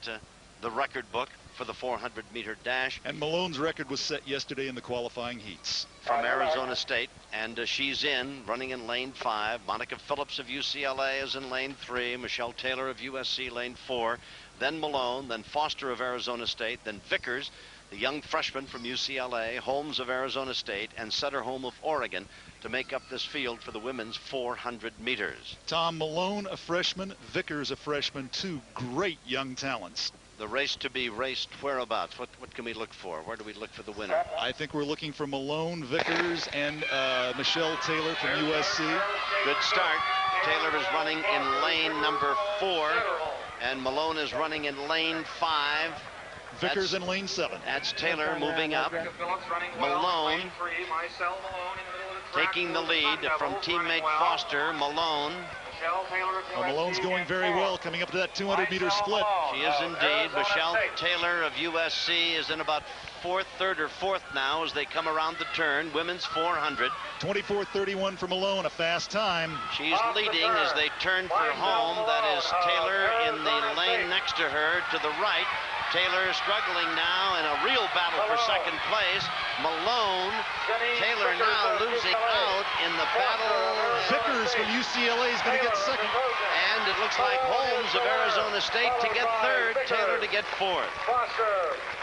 the record book for the 400-meter dash. And Malone's record was set yesterday in the qualifying heats. From Arizona State, and she's running in lane 5. Monica Phillips of UCLA is in lane 3. Michelle Taylor of USC, lane 4. Then Malone, then Foster of Arizona State, then Vickers, the young freshman from UCLA, Holmes of Arizona State, and Sutterholm of Oregon to make up this field for the women's 400 meters. Tom Malone, a freshman, Vickers, a freshman, 2 great young talents. The race to be raced whereabouts? What can we look for? Where do we look for the winner? I think we're looking for Malone, Vickers, and Michelle Taylor from USC. Good start. Taylor is running in lane number 4, and Malone is running in lane 5. Vickers in lane 7. That's Taylor moving up. Malone taking the lead from teammate Foster. Malone. Malone's going very well, coming up to that 200-meter split. She is indeed. Michelle Taylor of USC is in about third or fourth now as they come around the turn. Women's 400. 24:31 for Malone, a fast time. She's leading as they turn for home. That is Taylor in the lane next to her to the right. Taylor struggling now in a real battle for second place. Malone, Taylor now losing out in the battle. Vickers from UCLA is going to get second. And it looks like Holmes of Arizona State to get third, Taylor to get fourth.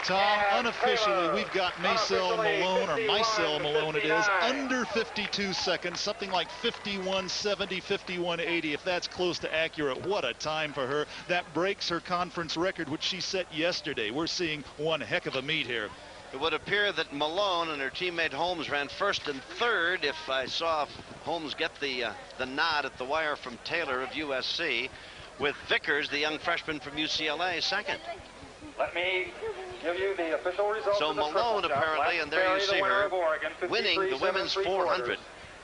Tom, unofficially, we've got Maicel Malone it is, under 52 seconds, something like 51:70, 51:80. If that's close to accurate, what a time for her. That breaks her conference record, which she set yesterday. We're seeing one heck of a meet here. It would appear that Malone and her teammate Holmes ran first and third. If I saw Holmes get the nod at the wire from Taylor of USC, with Vickers, the young freshman from UCLA, second. Let me give you the official results. So Malone apparently, and there you see her, winning the women's 400.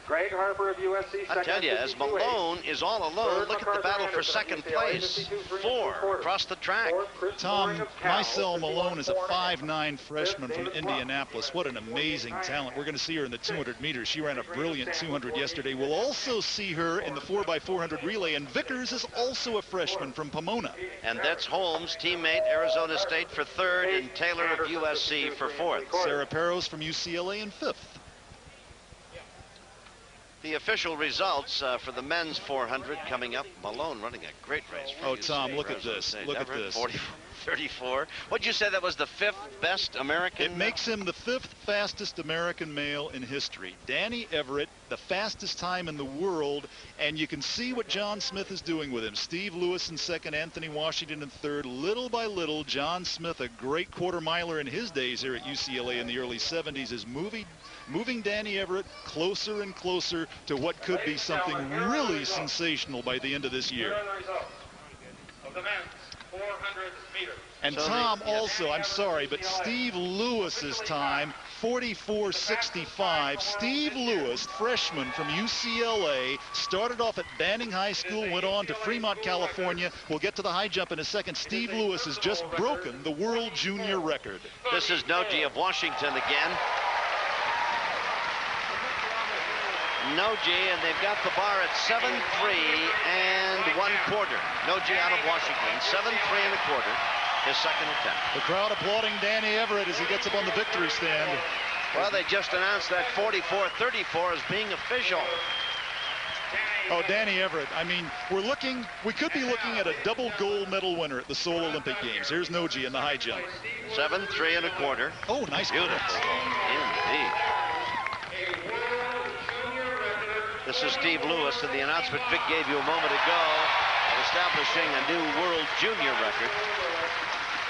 Greg Harper of USC. I tell you, as Malone is all alone, look at the battle for second place. 4 across the track. Tom, Maicel Malone is a 5'9" freshman from Indianapolis. What an amazing talent. We're going to see her in the 200 meters. She ran a brilliant 200 yesterday. We'll also see her in the 4x400 relay. And Vickers is also a freshman from Pomona. And that's Holmes' teammate, Arizona State, for third, and Taylor of USC for fourth. Sarah Paris from UCLA in fifth. The official results for the men's 400 coming up. Malone running a great race. Oh, Tom, look at this. Look at this. 34. What'd you say that was the 5th best American? It makes him the 5th fastest American male in history. Danny Everett, the fastest time in the world, and you can see what John Smith is doing with him. Steve Lewis in second, Anthony Washington in third. Little by little, John Smith, a great quarter miler in his days here at UCLA in the early 70s, is moving Danny Everett closer and closer to what could be something really sensational by the end of this year. 400 meters. And Tom also, I'm sorry, but Steve Lewis's time, 44.65. Steve Lewis, freshman from UCLA, started off at Banning High School, went on to Fremont, California. We'll get to the high jump in a second. Steve Lewis has just broken the world junior record. This is Noji of Washington again. Noji, and they've got the bar at 7.3 1/4. Noji out of Washington, 7.3 1/4. His second attempt. The crowd applauding Danny Everett as he gets up on the victory stand. Well, they just announced that 44-34 as being official. Oh, Danny Everett. I mean, we could be looking at a double gold medal winner at the Seoul Olympic Games. Here's Noji in the high jump. 7.3 1/4. Oh, nice. Beautiful. Indeed. This is Steve Lewis, and the announcement Vic gave you a moment ago of establishing a new world junior record.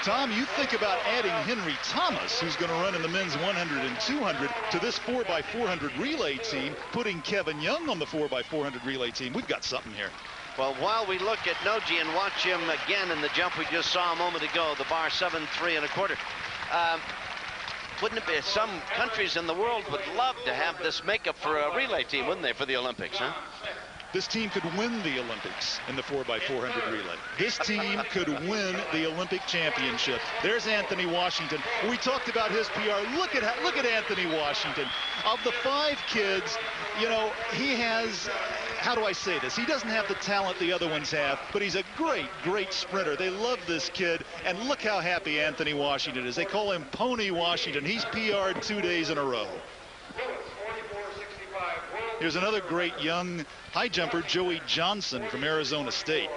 Tom, you think about adding Henry Thomas, who's going to run in the men's 100 and 200, to this 4x400 relay team, putting Kevin Young on the 4x400 relay team. We've got something here. Well, while we look at Noji and watch him again in the jump we just saw a moment ago, the bar 7.3 1/4. Wouldn't it be, some countries in the world would love to have this makeup for a relay team, wouldn't they, for the Olympics, huh? This team could win the Olympics in the 4x400 relay. This team could win the Olympic championship. There's Anthony Washington. We talked about his PR. Look at Anthony Washington. Of the 5 kids, you know, he has, how do I say this? He doesn't have the talent the other ones have, but he's a great, great sprinter. They love this kid, and look how happy Anthony Washington is. They call him Pony Washington. He's PR'd 2 days in a row. Here's another great young high jumper, Joey Johnson from Arizona State.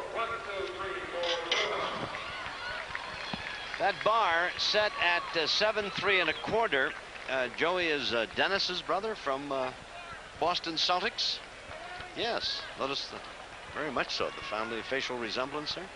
That bar set at 7.3 1/4. Joey is Dennis's brother from Boston Celtics. Yes, notice very much so, the family facial resemblance there.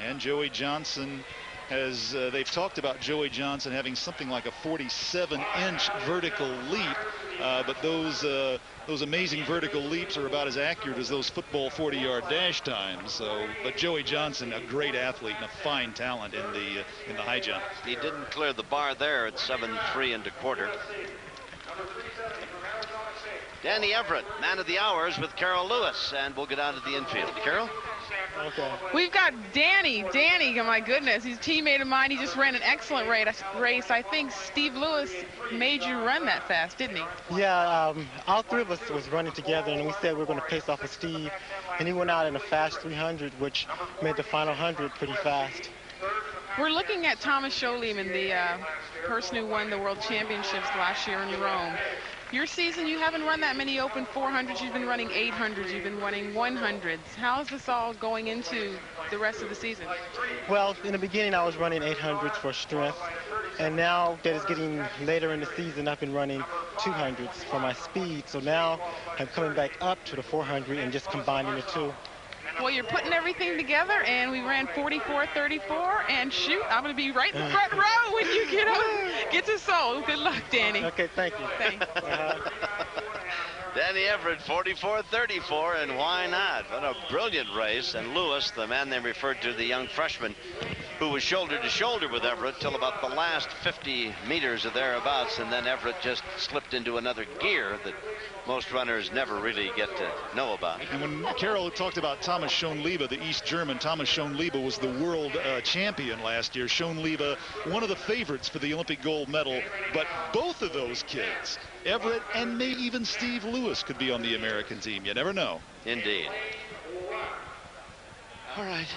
And Joey Johnson has, they've talked about Joey Johnson having something like a 47-inch vertical leap, but those amazing vertical leaps are about as accurate as those football 40-yard dash times. So, but Joey Johnson, a great athlete and a fine talent in the high jump. He didn't clear the bar there at 7.3 1/4. Danny Everett, man of the hours with Carol Lewis, and we'll get out of the infield. Carol? Okay. We've got Danny. Danny, oh my goodness, he's a teammate of mine. He just ran an excellent race. I think Steve Lewis made you run that fast, didn't he? Yeah, all 3 of us was running together, and we said we were going to pace off of Steve, and he went out in a fast 300, which made the final 100 pretty fast. We're looking at Thomas Scholiemann, the person who won the World Championships last year in Rome. Your season, you haven't run that many open 400s. You've been running 800s. You've been running 100s. How is this all going into the rest of the season? Well, in the beginning, I was running 800s for strength. And now that it's getting later in the season, I've been running 200s for my speed. So now I'm coming back up to the 400 and just combining the 2. Well, you're putting everything together, and we ran 44-34, and shoot, I'm going to be right in the front row when you get to Seoul. Good luck, Danny. Okay, thank you. Thanks. Danny Everett, 44-34, and why not? What a brilliant race. And Lewis, the man they referred to, the young freshman, who was shoulder to shoulder with Everett till about the last 50 meters or thereabouts, and then Everett just slipped into another gear that most runners never really get to know about. And when Carol talked about Thomas Schoenliebe, the East German, Thomas Schoenliebe was the world champion last year. Schoenliebe, one of the favorites for the Olympic gold medal, but both of those kids, Everett and maybe even Steve Lewis, could be on the American team. You never know. Indeed. All right.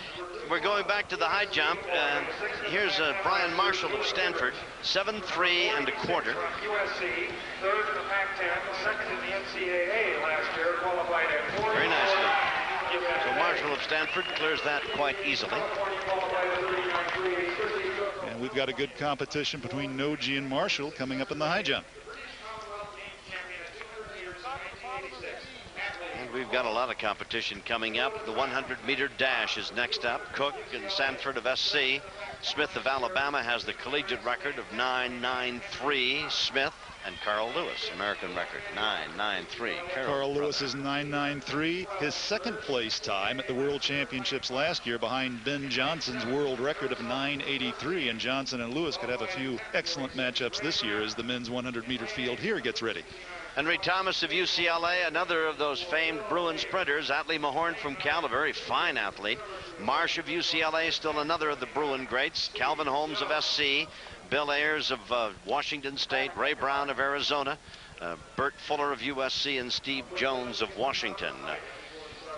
We're going back to the high jump, and here's Brian Marshall of Stanford, 7.3 1/4. USC, third in the Pac-10, second in the NCAA last year, qualified at 4. Very nicely. So Marshall of Stanford clears that quite easily. And we've got a good competition between Noji and Marshall coming up in the high jump. And we've got a lot of competition coming up. The 100-meter dash is next up. Cook and Sanford of SC. Smith of Alabama has the collegiate record of 9.93. Smith and Carl Lewis, American record, 9.93. Carl Lewis is 9.93. His second place time at the World Championships last year behind Ben Johnson's world record of 9.83. And Johnson and Lewis could have a few excellent matchups this year as the men's 100-meter field here gets ready. Henry Thomas of UCLA, another of those famed Bruin sprinters. Atlee Mahorn from Cal, a very fine athlete. Marsh of UCLA, still another of the Bruin greats. Calvin Holmes of SC. Bill Ayers of Washington State. Ray Brown of Arizona. Bert Fuller of USC, and Steve Jones of Washington.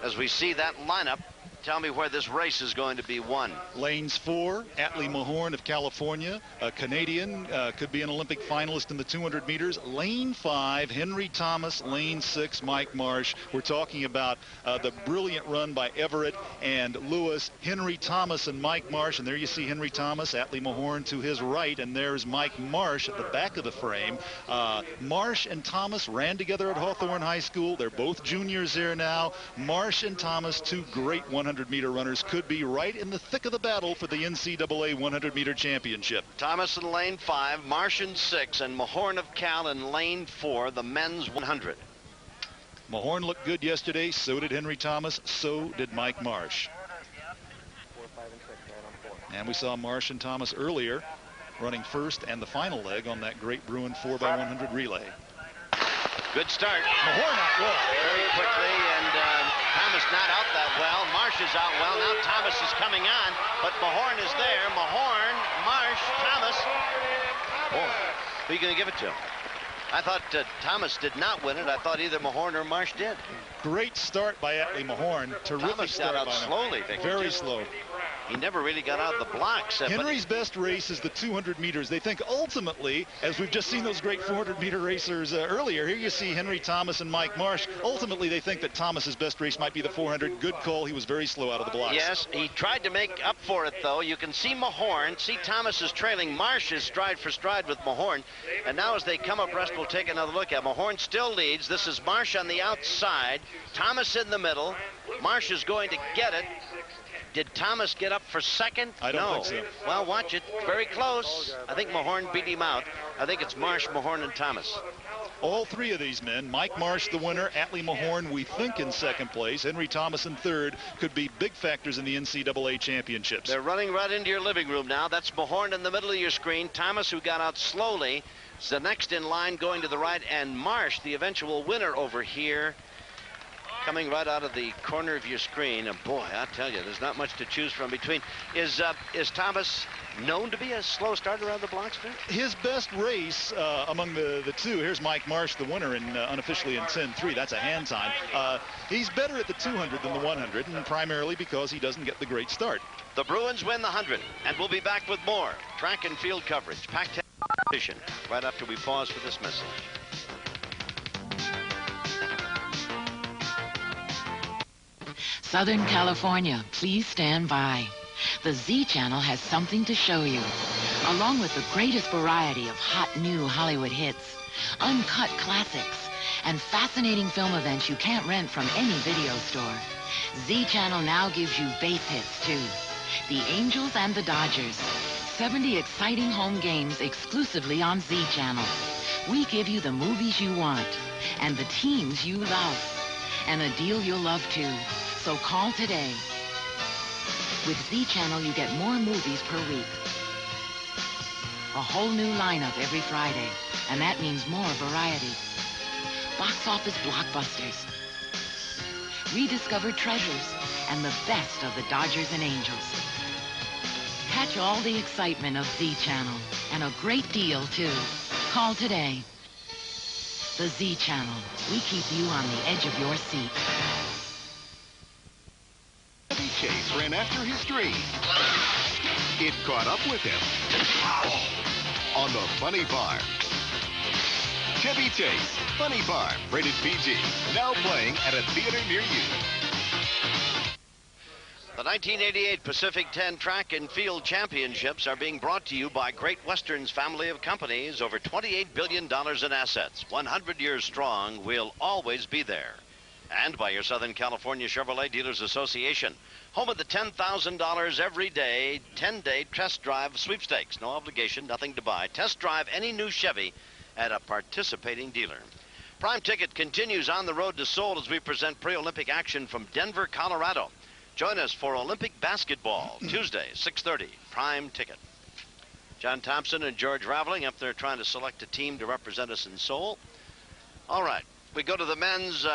As we see that lineup, tell me where this race is going to be won. Lanes 4, Atlee Mahorn of California, a Canadian, could be an Olympic finalist in the 200 meters. Lane 5, Henry Thomas. Lane 6, Mike Marsh. We're talking about the brilliant run by Everett and Lewis. Henry Thomas and Mike Marsh, and there you see Henry Thomas, Atlee Mahorn to his right, and there's Mike Marsh at the back of the frame. Marsh and Thomas ran together at Hawthorne High School. They're both juniors here now. Marsh and Thomas, two great 100-meter runners, could be right in the thick of the battle for the NCAA 100-meter championship. Thomas in lane 5, Marsh in 6, and Mahorn of Cal in lane 4, the men's 100. Mahorn looked good yesterday. So did Henry Thomas. So did Mike Marsh. And we saw Marsh and Thomas earlier running first and the final leg on that great Bruin 4x100 relay. Good start. Mahorn out well. Very quickly, and Thomas not out that well. Marsh is out well. Now Thomas is coming on, but Mahorn is there. Mahorn, Marsh, Thomas. Boy, who are you going to give it to? I thought Thomas did not win it. I thought either Mahorn or Marsh did. Great start by Atlee Mahorn. Terrific Thomas start got out by him. slowly. Very slow. He never really got out of the blocks. Henry's best race is the 200 meters. They think ultimately, as we've just seen those great 400-meter racers earlier, here you see Henry Thomas and Mike Marsh. Ultimately, they think that Thomas's best race might be the 400. Good call. He was very slow out of the blocks. Yes, he tried to make up for it, though. You can see Mahorn. See Thomas is trailing. Marsh is stride for stride with Mahorn. And now as they come abreast, we'll take another look at Mahorn still leads. This is Marsh on the outside. Thomas in the middle. Marsh is going to get it. Did Thomas get up for second? I don't think so. Well, watch it. Very close. I think Mahorn beat him out. I think it's Marsh, Mahorn, and Thomas. All three of these men, Mike Marsh the winner, Atlee Mahorn we think in second place, Henry Thomas in third, could be big factors in the NCAA championships. They're running right into your living room now. That's Mahorn in the middle of your screen. Thomas, who got out slowly, is the next in line going to the right, and Marsh, the eventual winner over here, coming right out of the corner of your screen. And boy, I tell you, there's not much to choose from between. Is Thomas known to be a slow starter around the blocks, Vic? His best race among the two, here's Mike Marsh, the winner, in unofficially in 10.3. That's a hand time. He's better at the 200 than the 100, and primarily because he doesn't get the great start. The Bruins win the 100, and we'll be back with more track and field coverage. Pac-10 competition right after we pause for this message. Southern California, please stand by. The Z Channel has something to show you. Along with the greatest variety of hot new Hollywood hits, uncut classics, and fascinating film events you can't rent from any video store, Z Channel now gives you base hits too. The Angels and the Dodgers. 70 exciting home games exclusively on Z Channel. We give you the movies you want and the teams you love. And a deal you'll love too. So call today. With Z Channel, you get more movies per week. A whole new lineup every Friday, and that means more variety. Box office blockbusters, rediscovered treasures, and the best of the Dodgers and Angels. Catch all the excitement of Z Channel, and a great deal, too. Call today. The Z Channel. We keep you on the edge of your seat. Chase ran after his dream. It caught up with him on the Funny Farm. Chevy Chase, Funny Farm, rated PG, now playing at a theater near you. The 1988 Pacific 10 Track and Field Championships are being brought to you by Great Western's family of companies, over $28 billion in assets. 100 years strong, we'll always be there. And by your Southern California Chevrolet Dealers Association. Home of the $10,000 every day, 10-day test drive sweepstakes. No obligation, nothing to buy. Test drive any new Chevy at a participating dealer. Prime Ticket continues on the road to Seoul as we present pre-Olympic action from Denver, Colorado. Join us for Olympic basketball, Tuesday, 6:30, Prime Ticket. John Thompson and George Raveling up there trying to select a team to represent us in Seoul. All right, we go to the men's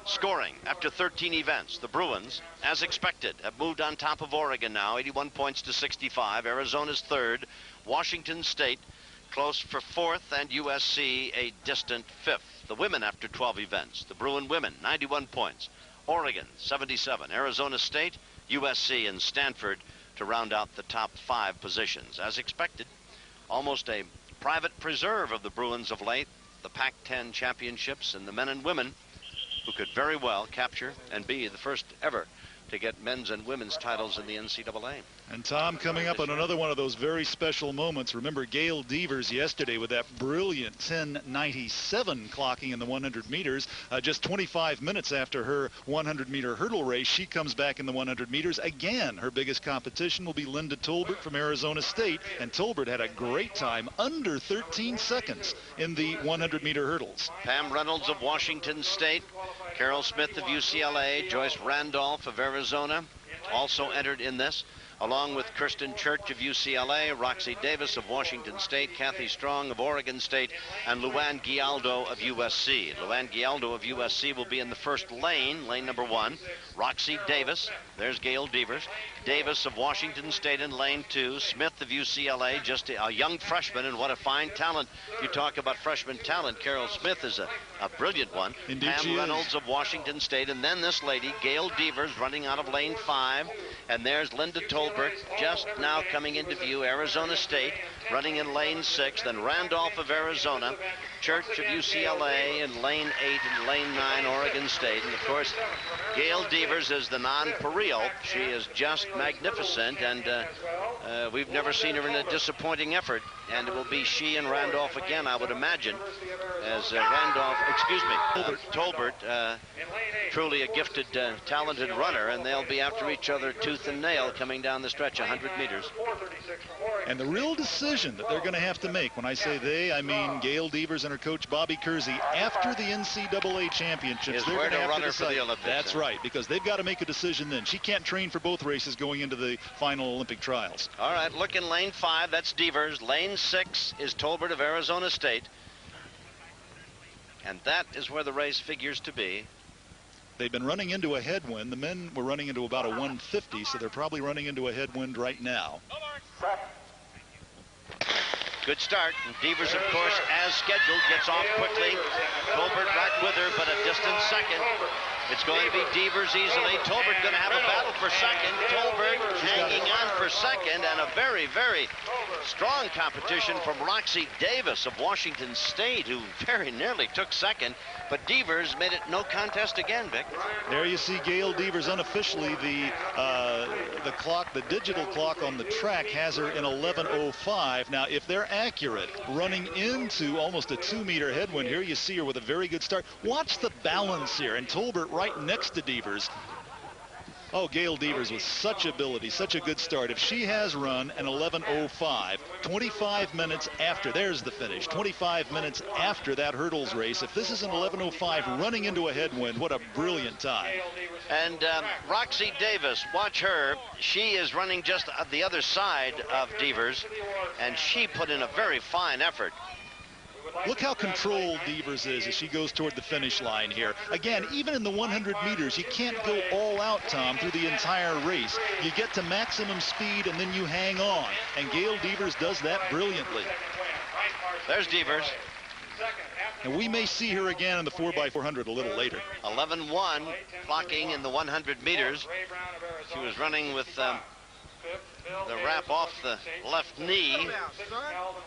scoring after 13 events. The Bruins, as expected, have moved on top of Oregon now, 81 points to 65. Arizona's third. Washington State close for fourth, and USC a distant fifth. The women after 12 events. The Bruin women, 91 points. Oregon, 77. Arizona State, USC, and Stanford to round out the top 5 positions. As expected, almost a private preserve of the Bruins of late. The Pac-10 championships and the men and women who could very well capture and be the first ever to get men's and women's titles in the NCAA. And Tom, coming up on another one of those very special moments. Remember Gail Devers yesterday with that brilliant 10:97 clocking in the 100 meters. Just 25 minutes after her 100-meter hurdle race, she comes back in the 100 meters. Again, her biggest competition will be Linda Tolbert from Arizona State. And Tolbert had a great time, under 13 seconds in the 100-meter hurdles. Pam Reynolds of Washington State, Carol Smith of UCLA, Joyce Randolph of Arizona also entered in this, along with Kirsten Church of UCLA, Roxy Davis of Washington State, Kathy Strong of Oregon State, and Luann Gialdo of USC. Luann Gialdo of USC will be in the first lane, lane number 1. Roxy Davis, there's Gail Devers. Davis of Washington State in lane 2. Smith of UCLA, just a young freshman, and what a fine talent. You talk about freshman talent. Carol Smith is a brilliant one. Indeed, Pam Reynolds of Washington State, and then this lady, Gail Devers, running out of lane 5. And there's Linda Tolbert, just now coming into view. Arizona State running in lane 6. Then Randolph of Arizona, Church of UCLA in lane 8, and lane 9, Oregon State. And of course, Gail Devers is the non-pareil. She is just magnificent, and we've never seen her in a disappointing effort. And it will be she and Randolph again, I would imagine, as Tolbert, truly a gifted, talented runner, and they'll be after each other tooth and nail coming down the stretch, 100 meters. And the real decision that they're going to have to make, when I say they, I mean Gail Devers and her coach Bobby Kersey, after the NCAA championships, they're going to have to decide. For the Olympics. That's right, because they've got to make a decision then. She can't train for both races going into the final Olympic trials. All right, look in lane 5, that's Devers. Lane 6 is Tolbert of Arizona State. And that is where the race figures to be. They've been running into a headwind. The men were running into about a 150, so they're probably running into a headwind right now. Good start. And Devers, of course, as scheduled, gets off quickly. Tolbert right with her, but a distant second. It's going to be Devers easily. Tolbert going to have a battle for second. Tolbert hanging on for second, and a very, very strong competition from Roxy Davis of Washington State, who very nearly took second. But Devers made it no contest again, Vic. There you see Gail Devers unofficially. The clock, the digital clock on the track has her in 11:05. Now, if they're accurate, running into almost a 2-meter headwind, here you see her with a very good start. Watch the balance here, and Tolbert right next to Devers. Oh, Gail Devers with such ability, such a good start. If she has run an 11:05, 25 minutes after, there's the finish, 25 minutes after that hurdles race, if this is an 11:05 running into a headwind, what a brilliant time. And Roxy Davis, watch her. She is running just the other side of Devers, and she put in a very fine effort. Look how controlled Devers is as she goes toward the finish line here. Again, even in the 100 meters, you can't go all out, Tom, through the entire race. You get to maximum speed, and then you hang on. And Gail Devers does that brilliantly. There's Devers. And we may see her again in the 4x400 a little later. 11:1 clocking in the 100 meters. She was running with the wrap off the left knee.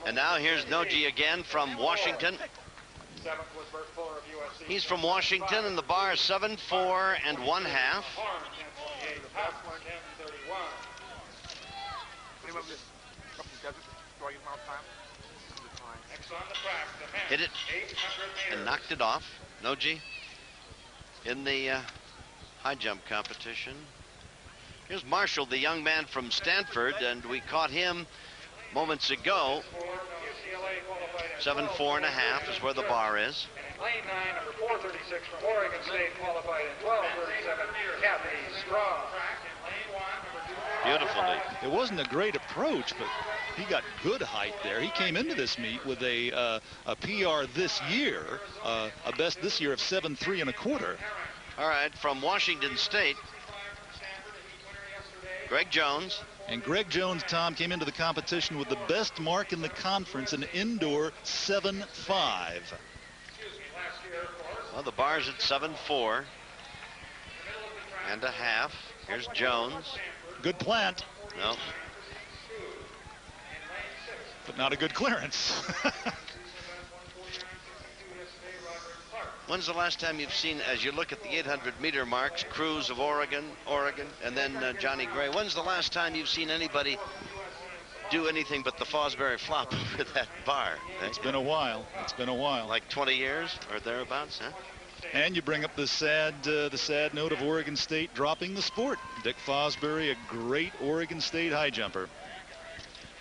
And now here's Noji again from Washington. He's from Washington, and the bar is 7.4 1/2. Hit it and knocked it off. Noji in the high jump competition. Here's Marshall, the young man from Stanford, and we caught him moments ago. 7'4.5" is where the bar is. And in lane 9, number 436 from Oregon State, qualified in 12:37, Kathy Straw. Beautifully. It wasn't a great approach, but he got good height there. He came into this meet with a PR this year, a best this year of 7'3¼ All right, from Washington State, Greg Jones. And Greg Jones, Tom, came into the competition with the best mark in the conference, an indoor 7'5". Well, the bar's at 7'4.5". Here's Jones. Good plant. No. But not a good clearance. When's the last time you've seen, as you look at the 800-meter marks, Cruz of Oregon, and then Johnny Gray, when's the last time you've seen anybody do anything but the Fosbury flop with that bar? It's been a while. It's been a while. Like 20 years or thereabouts, huh? And you bring up the sad note of Oregon State dropping the sport. Dick Fosbury, a great Oregon State high jumper.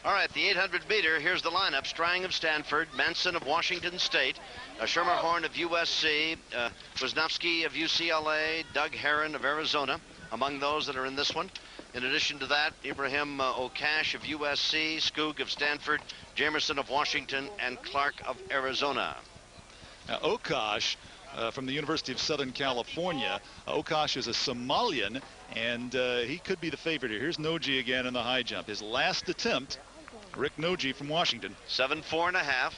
All right, the 800-meter, here's the lineup. Strang of Stanford, Manson of Washington State, Schermerhorn of USC, Wisnowski of UCLA, Doug Heron of Arizona, among those that are in this one. In addition to that, Ibrahim Okash of USC, Skoog of Stanford, Jamerson of Washington, and Clark of Arizona. Now, Okash from the University of Southern California. Okash is a Somalian, and he could be the favorite here. Here's Noji again in the high jump. His last attempt, Rick Noji from Washington. 7'4.5".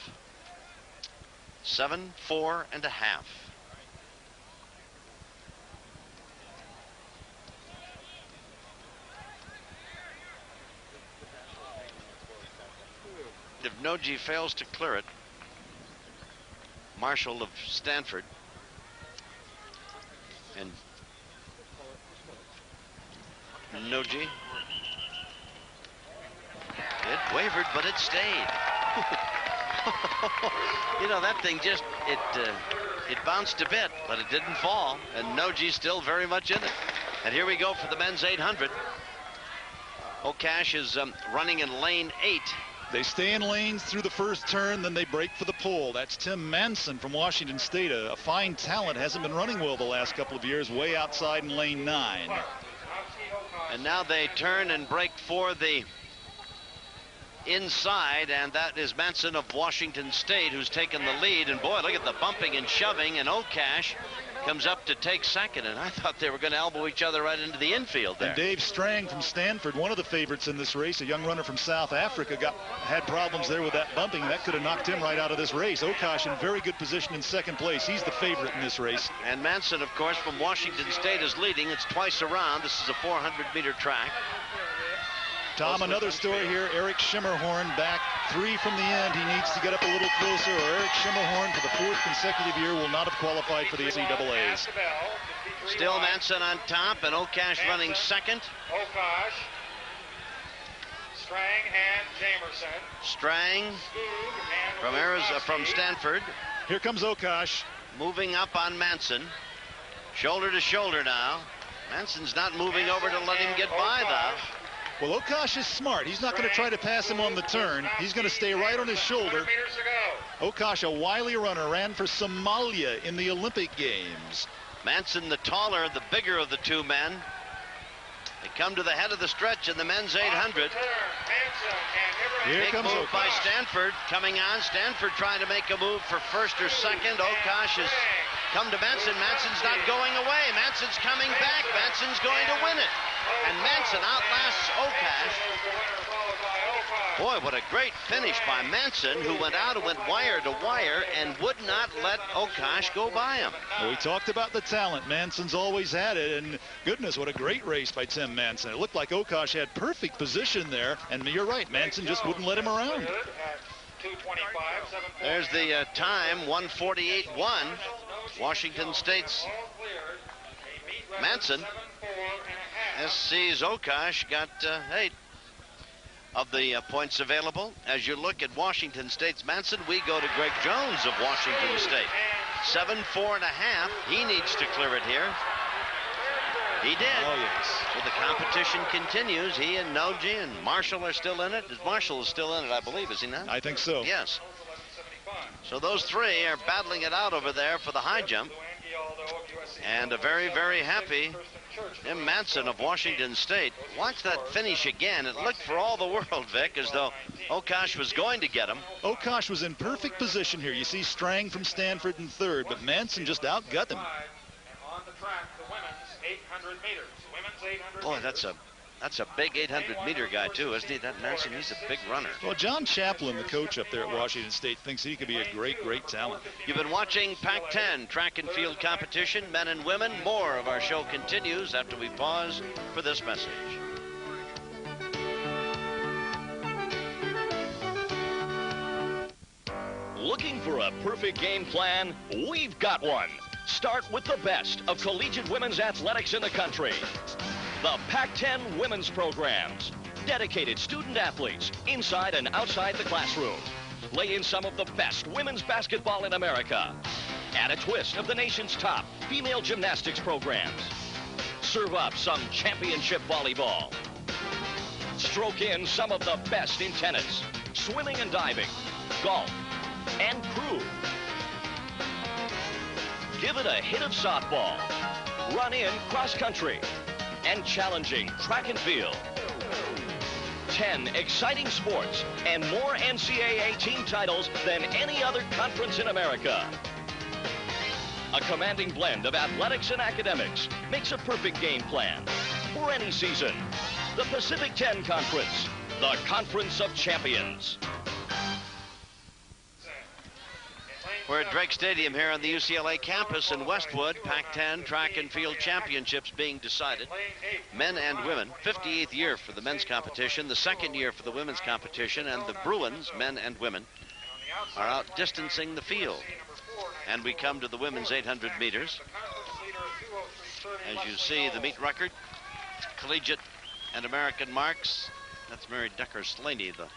7'4.5". If Noji fails to clear it, Marshall of Stanford and Noji. It wavered, but it stayed. You know, that thing just, it bounced a bit, but it didn't fall. And Noji's still very much in it. And here we go for the men's 800. Okash is running in lane 8. They stay in lanes through the first turn, then they break for the pole. That's Tim Manson from Washington State, a fine talent. Hasn't been running well the last couple of years, way outside in lane 9. And now they turn and break for the inside, and that is Manson of Washington State who's taken the lead. And boy, look at the bumping and shoving, and Okash comes up to take second, and I thought they were going to elbow each other right into the infield there. And Dave Strang from Stanford, one of the favorites in this race, a young runner from South Africa, had problems there with that bumping. That could have knocked him right out of this race. Okash in very good position in second place. He's the favorite in this race. And Manson, of course, from Washington State is leading. It's twice around. This is a 400-meter track. Tom, another story here. Eric Schermerhorn back 3 from the end. He needs to get up a little closer, or Eric Schermerhorn for the 4th consecutive year will not have qualified for the NCAAs. Still Manson on top, and Okash running second. Okash, Strang, and Jamerson. Strang from Stanford. Here comes Okash. Moving up on Manson. Shoulder to shoulder now. Manson's not moving over to let him get by, though. Well, Okash is smart. He's not going to try to pass him on the turn. He's going to stay right on his shoulder. Okash, a wily runner, ran for Somalia in the Olympic Games. Manson, the taller, the bigger of the two men. They come to the head of the stretch in the men's 800. Here Big comes move Okash. by Stanford coming on. Stanford trying to make a move for first or second. Okash has come to Manson. Manson's not going away. Manson's coming back. Manson's going to win it. And Manson outlasts Okash. Boy, what a great finish by Manson, who went out and went wire to wire and would not let Okash go by him. Well, we talked about the talent. Manson's always had it, and goodness, what a great race by Tim Manson. It looked like Okash had perfect position there, and you're right, Manson just wouldn't let him around. There's the time, 1:48.1. Washington State's Manson. SC's Okash got 8 of the points available. As you look at Washington State's Manson, we go to Greg Jones of Washington State. 7.4 1/2. He needs to clear it here. He did. Oh, yes. So the competition continues. He and Noji and Marshall are still in it. Marshall is still in it, I believe, is he not? I think so. Yes. So those three are battling it out over there for the high jump. And a very, very happy Jim Manson of Washington State. Watch that finish again. It looked for all the world, Vic, as though Okosh was going to get him. Okosh was in perfect position here. You see Strang from Stanford in third, but Manson just outgut him. Boy, that's a big 800-meter guy, too, isn't he? That Manson, he's a big runner. Well, John Chaplin, the coach up there at Washington State, thinks he could be a great, great talent. You've been watching Pac-10 track and field competition, men and women. More of our show continues after we pause for this message. Looking for a perfect game plan? We've got one. Start with the best of collegiate women's athletics in the country. The Pac-10 women's programs. Dedicated student athletes inside and outside the classroom. Lay in some of the best women's basketball in America. Add a twist of the nation's top female gymnastics programs. Serve up some championship volleyball. Stroke in some of the best in tennis, swimming and diving, golf, and crew. Give it a hit of softball. Run in cross country. And challenging track and field. 10 exciting sports and more NCAA team titles than any other conference in America. A commanding blend of athletics and academics makes a perfect game plan for any season. The Pacific 10 Conference, the Conference of Champions. We're at Drake Stadium here on the UCLA campus in Westwood. Pac-10 track and field championships being decided. Men and women, 58th year for the men's competition, the second year for the women's competition, and the Bruins, men and women, are out distancing the field. And we come to the women's 800 meters. As you see, the meet record, collegiate and American marks. That's Mary Decker-Slaney, the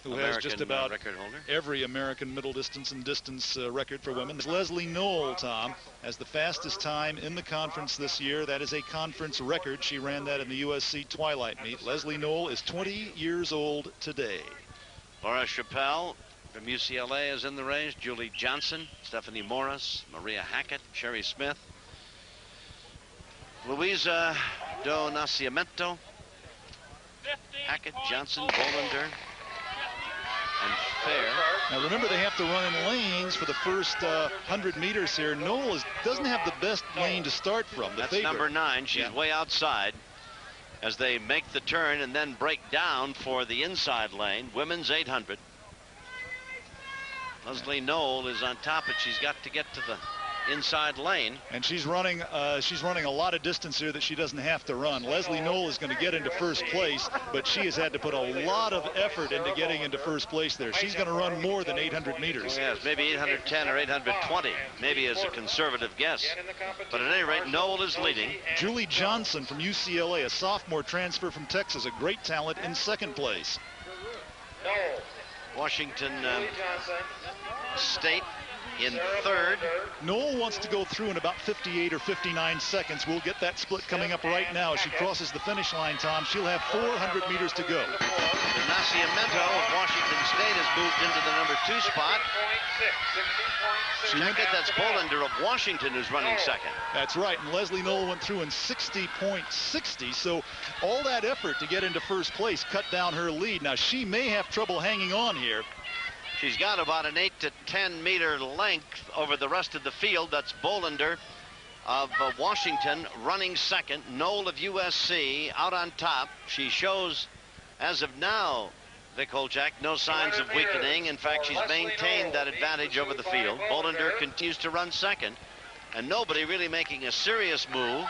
who American has just about record holder. Every American middle distance and distance record for women. Leslie Noll, Tom, has the fastest time in the conference this year. That is a conference record. She ran that in the USC Twilight meet. Leslie Noll is 20 years old today. Laura Chappelle from UCLA is in the race. Julie Johnson, Stephanie Morris, Maria Hackett, Sherry Smith, Luisa Do Nascimento, Hackett, Johnson, Bolander, and Fair. Now remember, they have to run in lanes for the first 100 meters here. Noll doesn't have the best lane to start from. That's number 9. She's way outside as they make the turn and then break down for the inside lane. Women's 800. Leslie Noll is on top, but she's got to get to the inside lane. And she's running a lot of distance here that she doesn't have to run. Leslie Noll is going to get into first place, but she has had to put a lot of effort into getting into first place there. She's going to run more than 800 meters. Yes, maybe 810 or 820, maybe as a conservative guess. But at any rate, Noll is leading. Julie Johnson from UCLA, a sophomore transfer from Texas, a great talent, in second place. Washington State in third. Noll wants to go through in about 58 or 59 seconds. We'll get that split coming up right now. As she crosses the finish line, Tom, she'll have 400 meters to go. Nascimento of Washington State has moved into the number 2 spot. Check it, that's Bolander of Washington who's running second. That's right, and Leslie Noll went through in 60.60, so all that effort to get into first place cut down her lead. Now, she may have trouble hanging on here. She's got about an 8 to 10 meter length over the rest of the field. That's Bolander of Washington running second. Noll of USC out on top. She shows, as of now, Vic Holjack, no signs of weakening. In fact, she's maintained that advantage over the field. Bolander continues to run second, and nobody really making a serious move.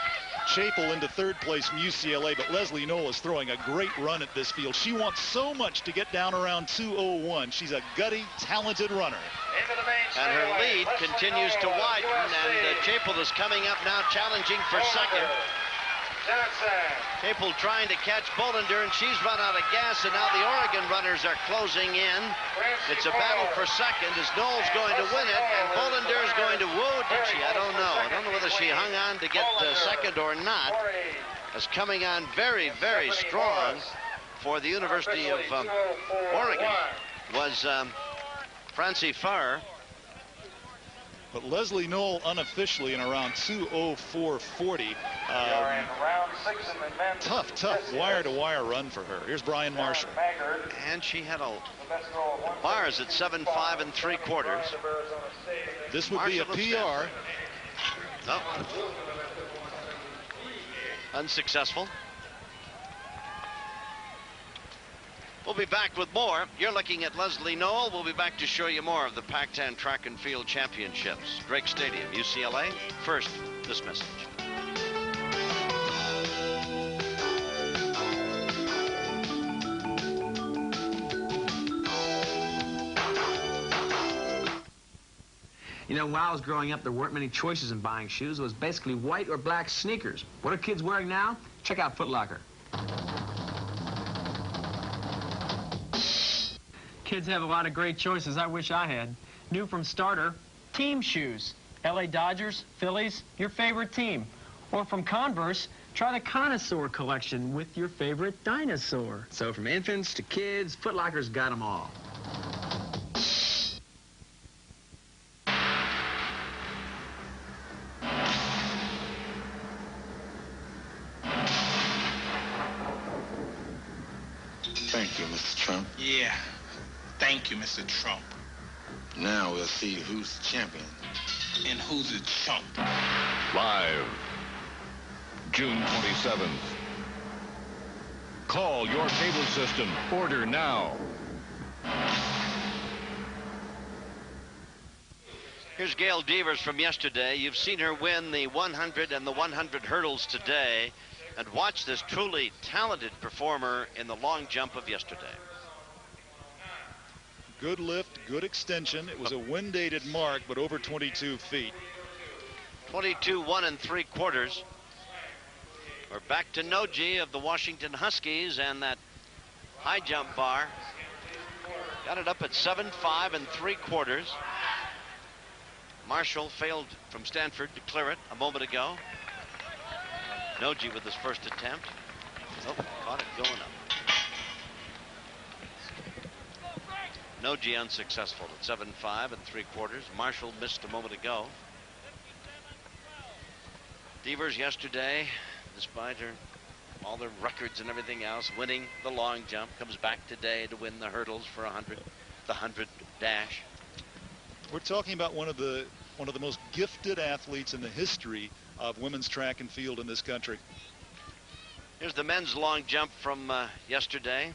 Chapel into third place from UCLA, but Leslie Noll is throwing a great run at this field. She wants so much to get down around 2:01. She's a gutty, talented runner. And her lead continues to widen, and Chapel is coming up now, challenging for second. Capel trying to catch Bollinger, and she's run out of gas, and now the Oregon runners are closing in. It's a battle for second as Noll's going to win it, and Bollinger is going to woo. Did she? I don't know. I don't know whether she hung on to get second or not. As coming on very, very strong for the University of Oregon was Francie Farr. But Leslie Noll unofficially in around 2:04:40. Tough wire-to-wire run for her. Here's Brian Marshall. And she had bars at 7.5 3/4. This would be a PR. No. Unsuccessful. We'll be back with more. You're looking at Leslie Noll. We'll be back to show you more of the Pac-10 Track and Field Championships. Drake Stadium, UCLA. First, this message. You know, when I was growing up, there weren't many choices in buying shoes. It was basically white or black sneakers. What are kids wearing now? Check out Foot Locker. Kids have a lot of great choices I wish I had. New from Starter, team shoes. LA Dodgers, Phillies, your favorite team. Or from Converse, try the Connoisseur collection with your favorite dinosaur. So from infants to kids, Foot Locker's got them all. Thank you, Mr. Trump. Yeah. Thank you, Mr. Trump. Now we'll see who's the champion. And who's a chump. Live, June 27th. Call your cable system. Order now. Here's Gail Devers from yesterday. You've seen her win the 100 and the 100 hurdles today. And watch this truly talented performer in the long jump of yesterday. Good lift, good extension. It was a wind-aided mark, but over 22 feet. 22 1 3/4. We're back to Noji of the Washington Huskies and that high jump bar. Got it up at 7.5 3/4. Marshall failed from Stanford to clear it a moment ago. Noji with his first attempt. Oh, caught it going up. Noji unsuccessful at 7.5 3/4. Marshall missed a moment ago. Devers yesterday, despite all their records and everything else, winning the long jump, comes back today to win the hurdles for 100, the 100 dash. We're talking about one of the most gifted athletes in the history of women's track and field in this country. Here's the men's long jump from yesterday.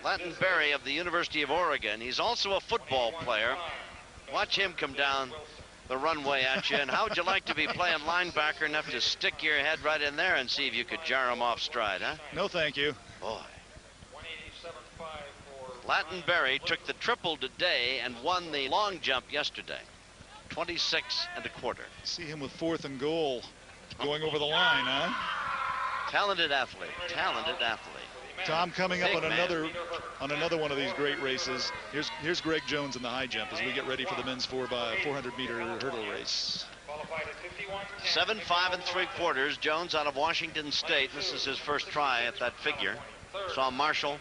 Lattenberry of the University of Oregon. He's also a football player. Watch him come down the runway at you. And how would you like to be playing linebacker enough to stick your head right in there and see if you could jar him off stride, huh? No, thank you. Boy. Lattenberry took the triple today and won the long jump yesterday. 26 1/4. See him with 4th and goal going over the line, huh? Talented athlete. Talented athlete. Tom coming up Big on man. another one of these great races. Here's Greg Jones in the high jump as we get ready for the men's 400-meter hurdle race. 7.5 3/4. Jones out of Washington State. This is his first try at that figure. Saw Marshall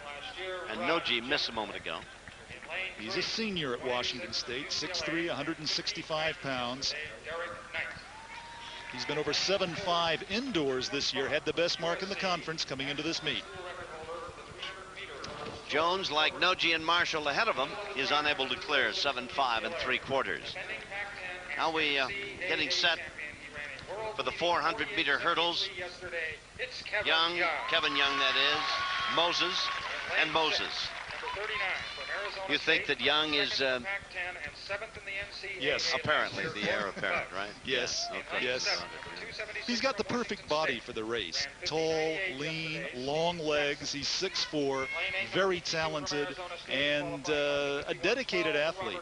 and Noji miss a moment ago. He's a senior at Washington State, 6'3", 165 pounds. He's been over 7.5 indoors this year, had the best mark in the conference coming into this meet. Jones, like Noji and Marshall ahead of him, is unable to clear 7.5 3/4. Now we getting set for the 400-meter hurdles. Young, Kevin Young that is, Moses, and Moses. You think that Young is... yes. Apparently, the heir apparent, right? Yes, Yeah, no yes. He's got the perfect body for the race. Tall, lean, long legs. He's 6'4", very talented, and a dedicated athlete.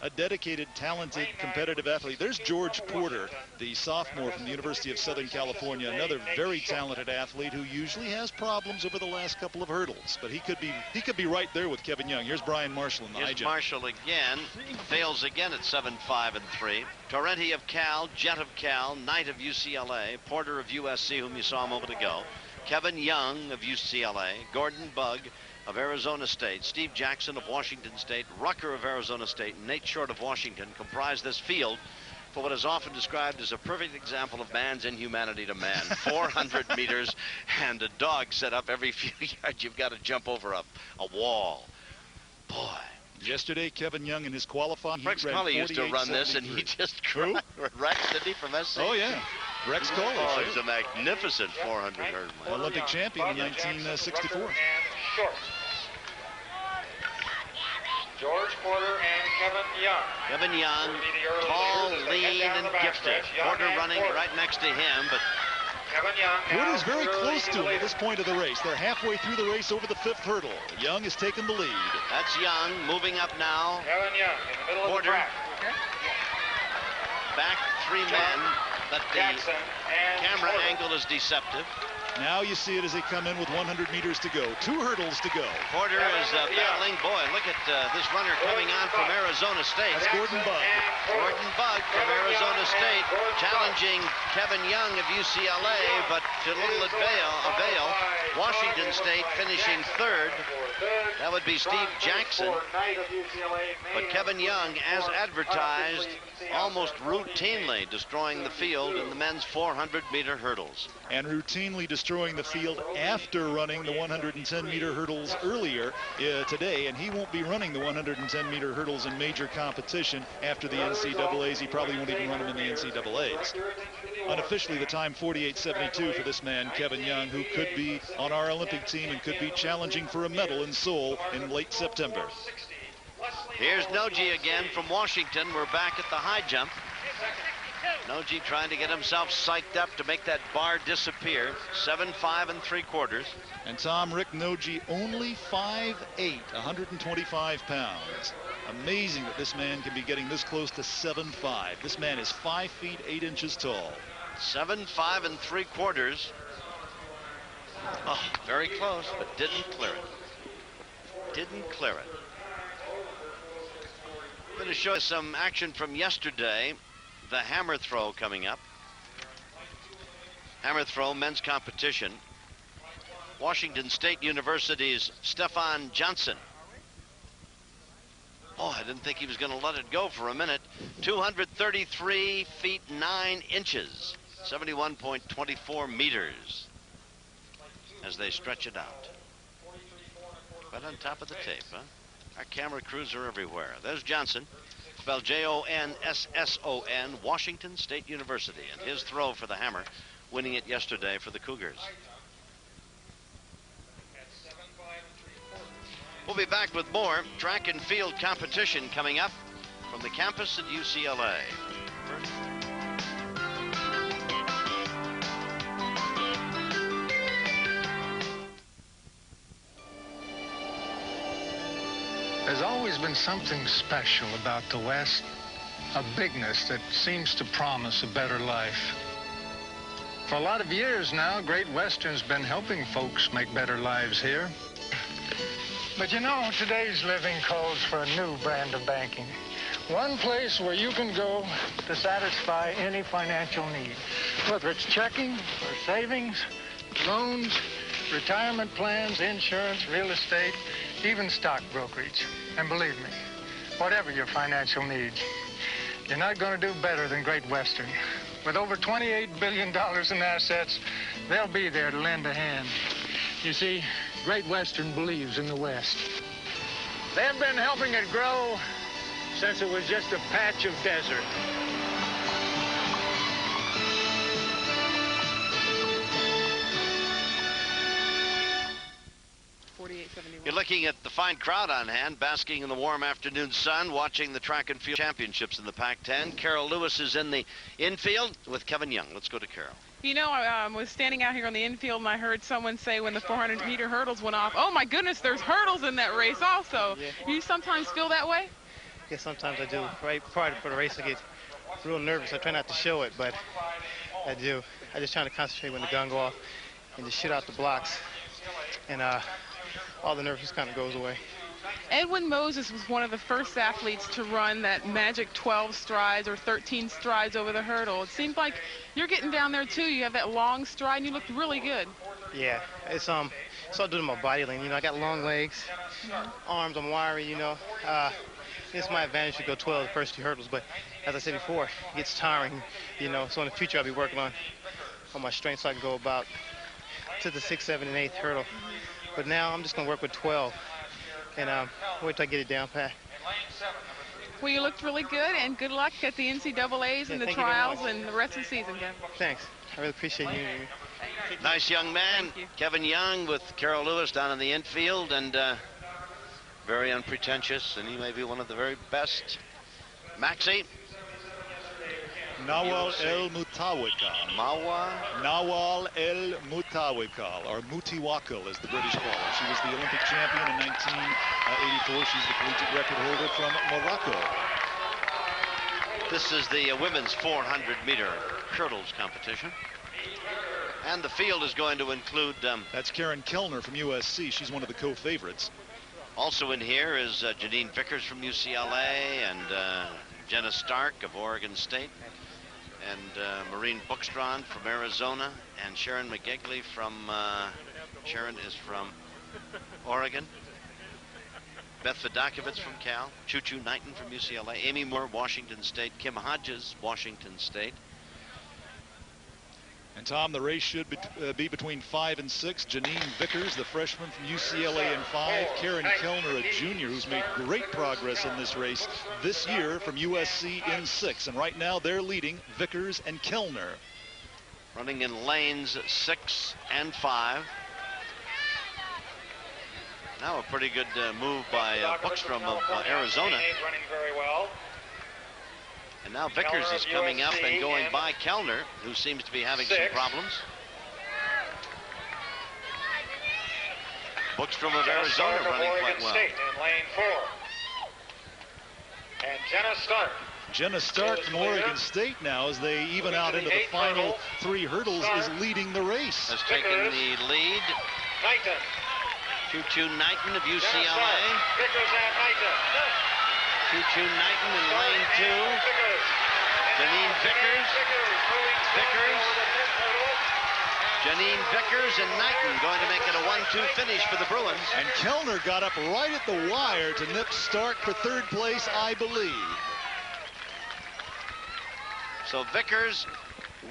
a dedicated, talented, competitive athlete. There's George Porter, the sophomore from the University of Southern California, another very talented athlete who usually has problems over the last couple of hurdles, but he could be right there with Kevin Young. Here's Brian Marshall in the high Here's jump. Marshall again, fails again at 7.5 and 3. Torrenti of Cal, Jett of Cal, Knight of UCLA, Porter of USC, whom you saw a moment ago, Kevin Young of UCLA, Gordon Bugg of Arizona State, Steve Jackson of Washington State, Rucker of Arizona State, and Nate Short of Washington comprise this field for what is often described as a perfect example of man's inhumanity to man. 400 meters and a dog set up every few yards. You've got to jump over a wall. Boy. Yesterday, Kevin Young in his qualifying. Rex Cully used to run this, and he just grew. Rex, did he, from SC? Oh, yeah. Rex Cully. Oh, he's a magnificent 400 hurdler. Olympic champion in 1964. George Porter and Kevin Young. Kevin Young, tall, lean, and gifted. Porter running right next to him, but Porter's very close to him at this point of the race. They're halfway through the race over the 5th hurdle. Young has taken the lead. That's Young moving up now. Kevin Young in the middle Porter. of the track. Back 3 men, but the camera angle is deceptive. Now you see it as they come in with 100 meters to go. 2 hurdles to go. Porter is battling. Boy, look at this runner coming on from Arizona State. That's Gordon Bugg. Gordon Bugg from Arizona State challenging Kevin Young of UCLA, but to little avail. Washington State finishing 3rd. That would be Steve Jackson. But Kevin Young, as advertised, almost routinely destroying the field in the men's 400-meter hurdles. And routinely destroying the field after running the 110-meter hurdles earlier today, and he won't be running the 110-meter hurdles in major competition after the NCAAs. He probably won't even run them in the NCAAs. Unofficially, the time 48.72 for this man, Kevin Young, who could be on our Olympic team and could be challenging for a medal in Seoul in late September. Here's Noji again from Washington. We're back at the high jump. Noji trying to get himself psyched up to make that bar disappear. 7.5 3/4. And Tom, Rick Noji only 5'8", 125 pounds. Amazing that this man can be getting this close to 7'5". This man is 5 feet 8 inches tall. 7.5 3/4. Oh, very close, but didn't clear it. Didn't clear it. I'm going to show you some action from yesterday. The hammer throw coming up. Hammer throw men's competition. Washington State University's Stefan Johnson. Oh, I didn't think he was going to let it go for a minute. 233 feet 9 inches. 71.24 meters as they stretch it out. Right on top of the tape, huh? Our camera crews are everywhere. There's Johnson, spelled J-O-N-S-S-O-N, Washington State University, and his throw for the hammer, winning it yesterday for the Cougars. We'll be back with more track and field competition coming up from the campus at UCLA. There's always been something special about the West, a bigness that seems to promise a better life. For a lot of years now, Great Western's been helping folks make better lives here. But you know, today's living calls for a new brand of banking. One place where you can go to satisfy any financial need, whether it's checking or savings, loans, retirement plans, insurance, real estate, even stock brokerage. And believe me, whatever your financial needs, you're not going to do better than Great Western. With over $28 billion in assets, they'll be there to lend a hand. You see, Great Western believes in the West. They've been helping it grow since it was just a patch of desert. You're looking at the fine crowd on hand, basking in the warm afternoon sun, watching the track and field championships in the Pac-10. Carol Lewis is in the infield with Kevin Young. Let's go to Carol. You know, I was standing out here on the infield, and I heard someone say when the 400-meter hurdles went off, oh, my goodness, there's hurdles in that race also. Yeah. You sometimes feel that way? guess sometimes I do. Right prior to the race, I get real nervous. I try not to show it, but I do. I just try to concentrate when the gun go off and just shoot out the blocks, and all the nervousness kind of goes away. Edwin Moses was one of the first athletes to run that magic 12 strides or 13 strides over the hurdle. It seems like you're getting down there too. You have that long stride and you looked really good. Yeah, it's all due to my body length. You know, I got long legs, arms, I'm wiry, you know. It's my advantage to go 12 the first 2 hurdles, but as I said before, it gets tiring, you know. So in the future I'll be working on my strength so I can go about to the 6th, 7th, and 8th hurdle. But now I'm just gonna work with 12. And wait till I get it down pat. Well, you looked really good, and good luck at the NCAAs and the trials and the rest of the season, Kevin. Thanks. I really appreciate you. Nice young man, Kevin Young with Carol Lewis down in the infield, and very unpretentious, and he may be one of the very best. Maxie. Nawal El Mutawakal. Nawal El Mutawakal, or Mutiwakal as the British call her. She was the Olympic champion in 1984. She's the collegiate record holder from Morocco. This is the women's 400-meter hurdles competition. And the field is going to include... That's Karen Kellner from USC. She's one of the co-favorites. Also in here is Janeene Vickers from UCLA and Jenna Stark of Oregon State. And Maureen Bookstrand from Arizona, and Sharon McGegley from, Sharon is from Oregon. Beth Vidakovitz from Cal, Choo-Choo Knighton from UCLA, Amy Moore, Washington State, Kim Hodges, Washington State. And Tom, the race should be between 5 and 6. Janeene Vickers, the freshman from UCLA, in 5. Karen Kellner, a junior who's made great progress in this race this year, from USC, in 6. And right now they're leading, Vickers and Kellner. Running in lanes 6 and 5. Now a pretty good move by Bookstrom of Arizona. Running very well. And now Vickers is coming up and going by Kellner, who seems to be having some problems. Bookstrom of Arizona running quite well. State in lane 4. And Jenna Stark. Jenna Stark from Oregon State now, as they even out into the final 3 hurdles, is leading the race. Has taken the lead. Knighton. Choo-Choo Knighton of UCLA. Vickers and Knighton. Choo-Choo Knighton in lane 2. Janeene Vickers. Janeene Vickers and Knighton going to make it a 1-2 finish for the Bruins. And Kellner got up right at the wire to nip Stark for 3rd place, I believe. So Vickers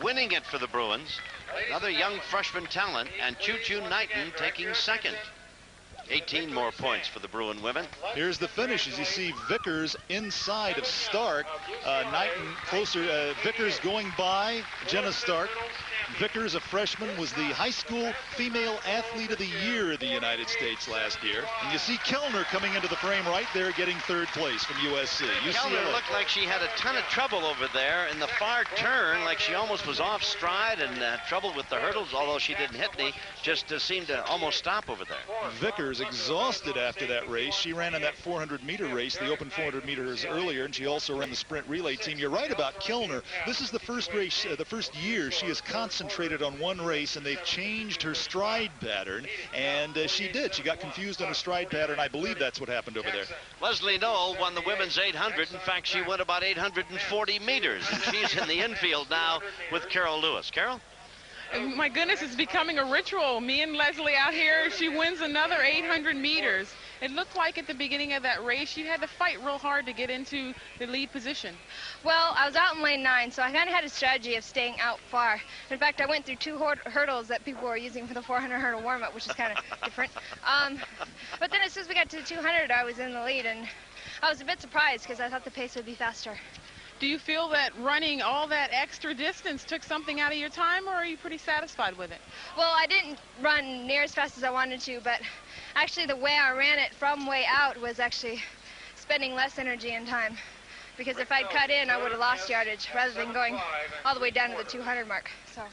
winning it for the Bruins. Another young freshman talent, and Choo-Choo Knighton taking 2nd. 18 more points for the Bruin women. Here's the finish. As you see, Vickers inside of Stark. Knighton closer. Vickers going by Jenna Stark. Vickers, a freshman, was the high school female athlete of the year in the United States last year. And you see Kellner coming into the frame right there, getting 3rd place from USC. Kellner looked like she had a ton of trouble over there in the far turn, like she almost was off stride and had trouble with the hurdles, although she didn't hit any, just seemed to almost stop over there. Vickers exhausted after that race. She ran in that 400-meter race, the open 400 meters earlier, and she also ran the sprint relay team. You're right about Kellner. This is the first race, the first year she has concentrated on one race, and they've changed her stride pattern, and she did. She got confused on her stride pattern. I believe that's what happened over there. Leslie Noll won the women's 800. In fact, she went about 840 meters, and she's in the infield now with Carol Lewis. Carol? My goodness, it's becoming a ritual. Me and Leslie out here, she wins another 800 meters. It looked like at the beginning of that race, she had to fight real hard to get into the lead position. Well, I was out in lane 9, so I kind of had a strategy of staying out far. In fact, I went through 2 hurdles that people were using for the 400 hurdle warm-up, which is kind of different. But then as soon as we got to the 200, I was in the lead, and I was a bit surprised because I thought the pace would be faster. Do you feel that running all that extra distance took something out of your time, or are you pretty satisfied with it? Well, I didn't run near as fast as I wanted to, but actually the way I ran it from way out was actually spending less energy and time. Because if I'd cut in, I would have lost yardage rather than going all the way down to the 200 mark. So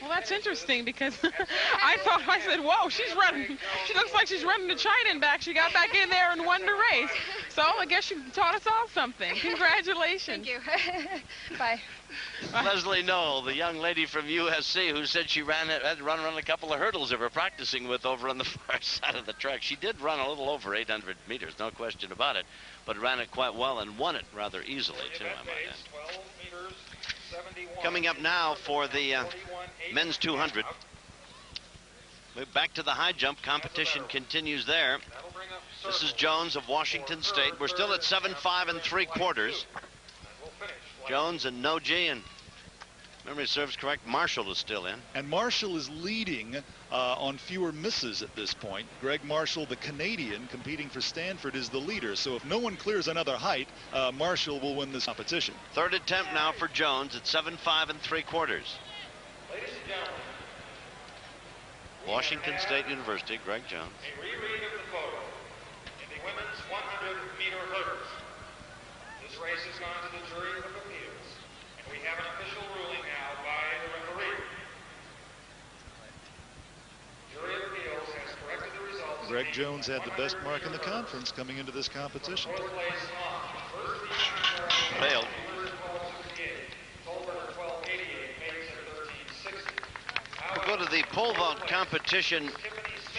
Well, that's interesting because I said, whoa, she's running. She looks like she's running to China and back. She got back in there and won the race. So I guess you taught us all something. Congratulations. Thank you. Bye. Leslie Noll, the young lady from USC who said she had to run around a couple of hurdles they were practicing with over on the far side of the track. She did run a little over 800 meters, no question about it, but ran it quite well and won it rather easily, too, I might add. Coming up now for the men's 200. We're back to the high jump. Competition continues there. This is Jones of Washington State. We're still at 7.5 3/4. Jones and Noji, and memory serves correct, Marshall is still in. And Marshall is leading on fewer misses at this point. Greg Marshall, the Canadian, competing for Stanford, is the leader. So if no one clears another height, Marshall will win this competition. Third attempt now for Jones at 7.5 3/4. Washington State University, Greg Jones. A reread of the photo in the women's 100-meter hurdles. This race has gone to the jury of appeals, and we have an official ruling now by the referee. Jury of appeals has corrected the results. Greg Jones had the best mark in the conference coming into this competition. Failed. We'll go to the pole vault competition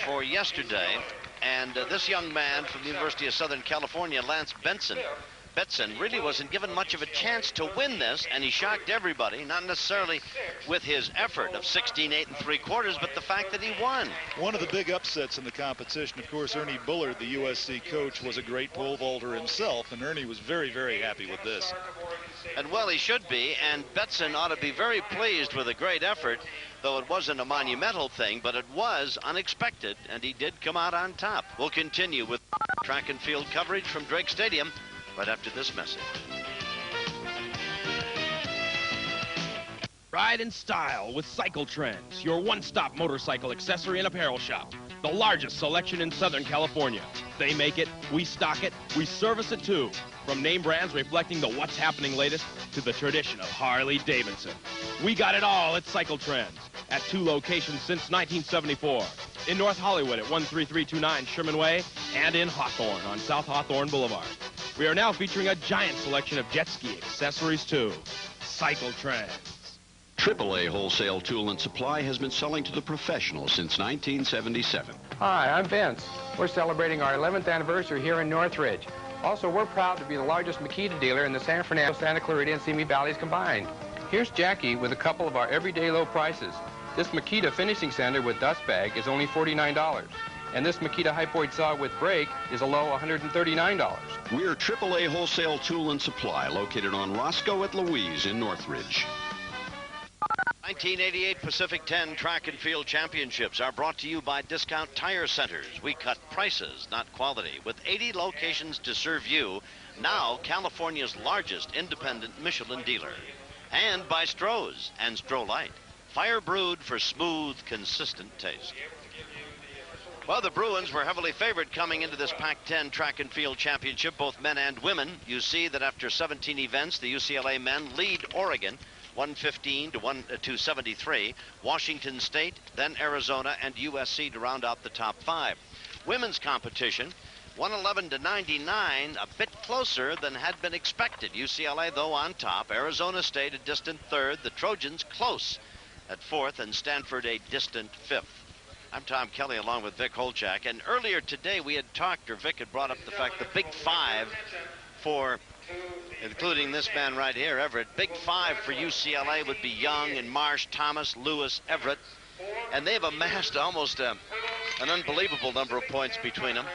for yesterday, and this young man from the University of Southern California, Lance Betson, really wasn't given much of a chance to win this, and he shocked everybody, not necessarily with his effort of 16.8 3/4, but the fact that he won. One of the big upsets in the competition, of course, Ernie Bullard, the USC coach, was a great pole vaulter himself, and Ernie was very, very happy with this. And well, he should be, and Betson ought to be very pleased with a great effort, though it wasn't a monumental thing, but it was unexpected, and he did come out on top. We'll continue with track and field coverage from Drake Stadium right after this message. Ride in style with Cycle Trends, your one-stop motorcycle accessory and apparel shop. The largest selection in Southern California. They make it, we stock it, we service it too. From name brands reflecting the what's happening latest to the tradition of Harley-Davidson. We got it all at Cycle Trends at 2 locations since 1974. In North Hollywood at 13329 Sherman Way and in Hawthorne on South Hawthorne Boulevard. We are now featuring a giant selection of jet ski accessories too. Cycle Trends. AAA Wholesale Tool and Supply has been selling to the professionals since 1977. Hi, I'm Vince. We're celebrating our 11th anniversary here in Northridge. Also, we're proud to be the largest Makita dealer in the San Fernando, Santa Clarita, and Simi Valleys combined. Here's Jackie with a couple of our everyday low prices. This Makita finishing sander with dust bag is only $49. And this Makita hypoid saw with brake is a low $139. We're AAA Wholesale Tool and Supply, located on Roscoe at Louise in Northridge. 1988 Pacific 10 Track and Field Championships are brought to you by Discount Tire Centers. We cut prices, not quality. With 80 locations to serve you, now California's largest independent Michelin dealer. And by Stroh's and Stroh Light. Fire brewed for smooth, consistent taste. Well, the Bruins were heavily favored coming into this Pac-10 Track and Field Championship, both men and women. You see that after 17 events, the UCLA men lead Oregon 115 to 273. Washington State, then Arizona, and USC to round out the top 5. Women's competition, 111 to 99, a bit closer than had been expected. UCLA, though, on top. Arizona State a distant 3rd. The Trojans close at 4th, and Stanford a distant 5th. I'm Tom Kelly along with Vic Holchak, and earlier today we had talked, or Vic had brought up the fact the Big 5 for, including this man right here, Everett, Big 5 for UCLA would be Young and Marsh, Thomas, Lewis, Everett, and they've amassed almost an unbelievable number of points between them.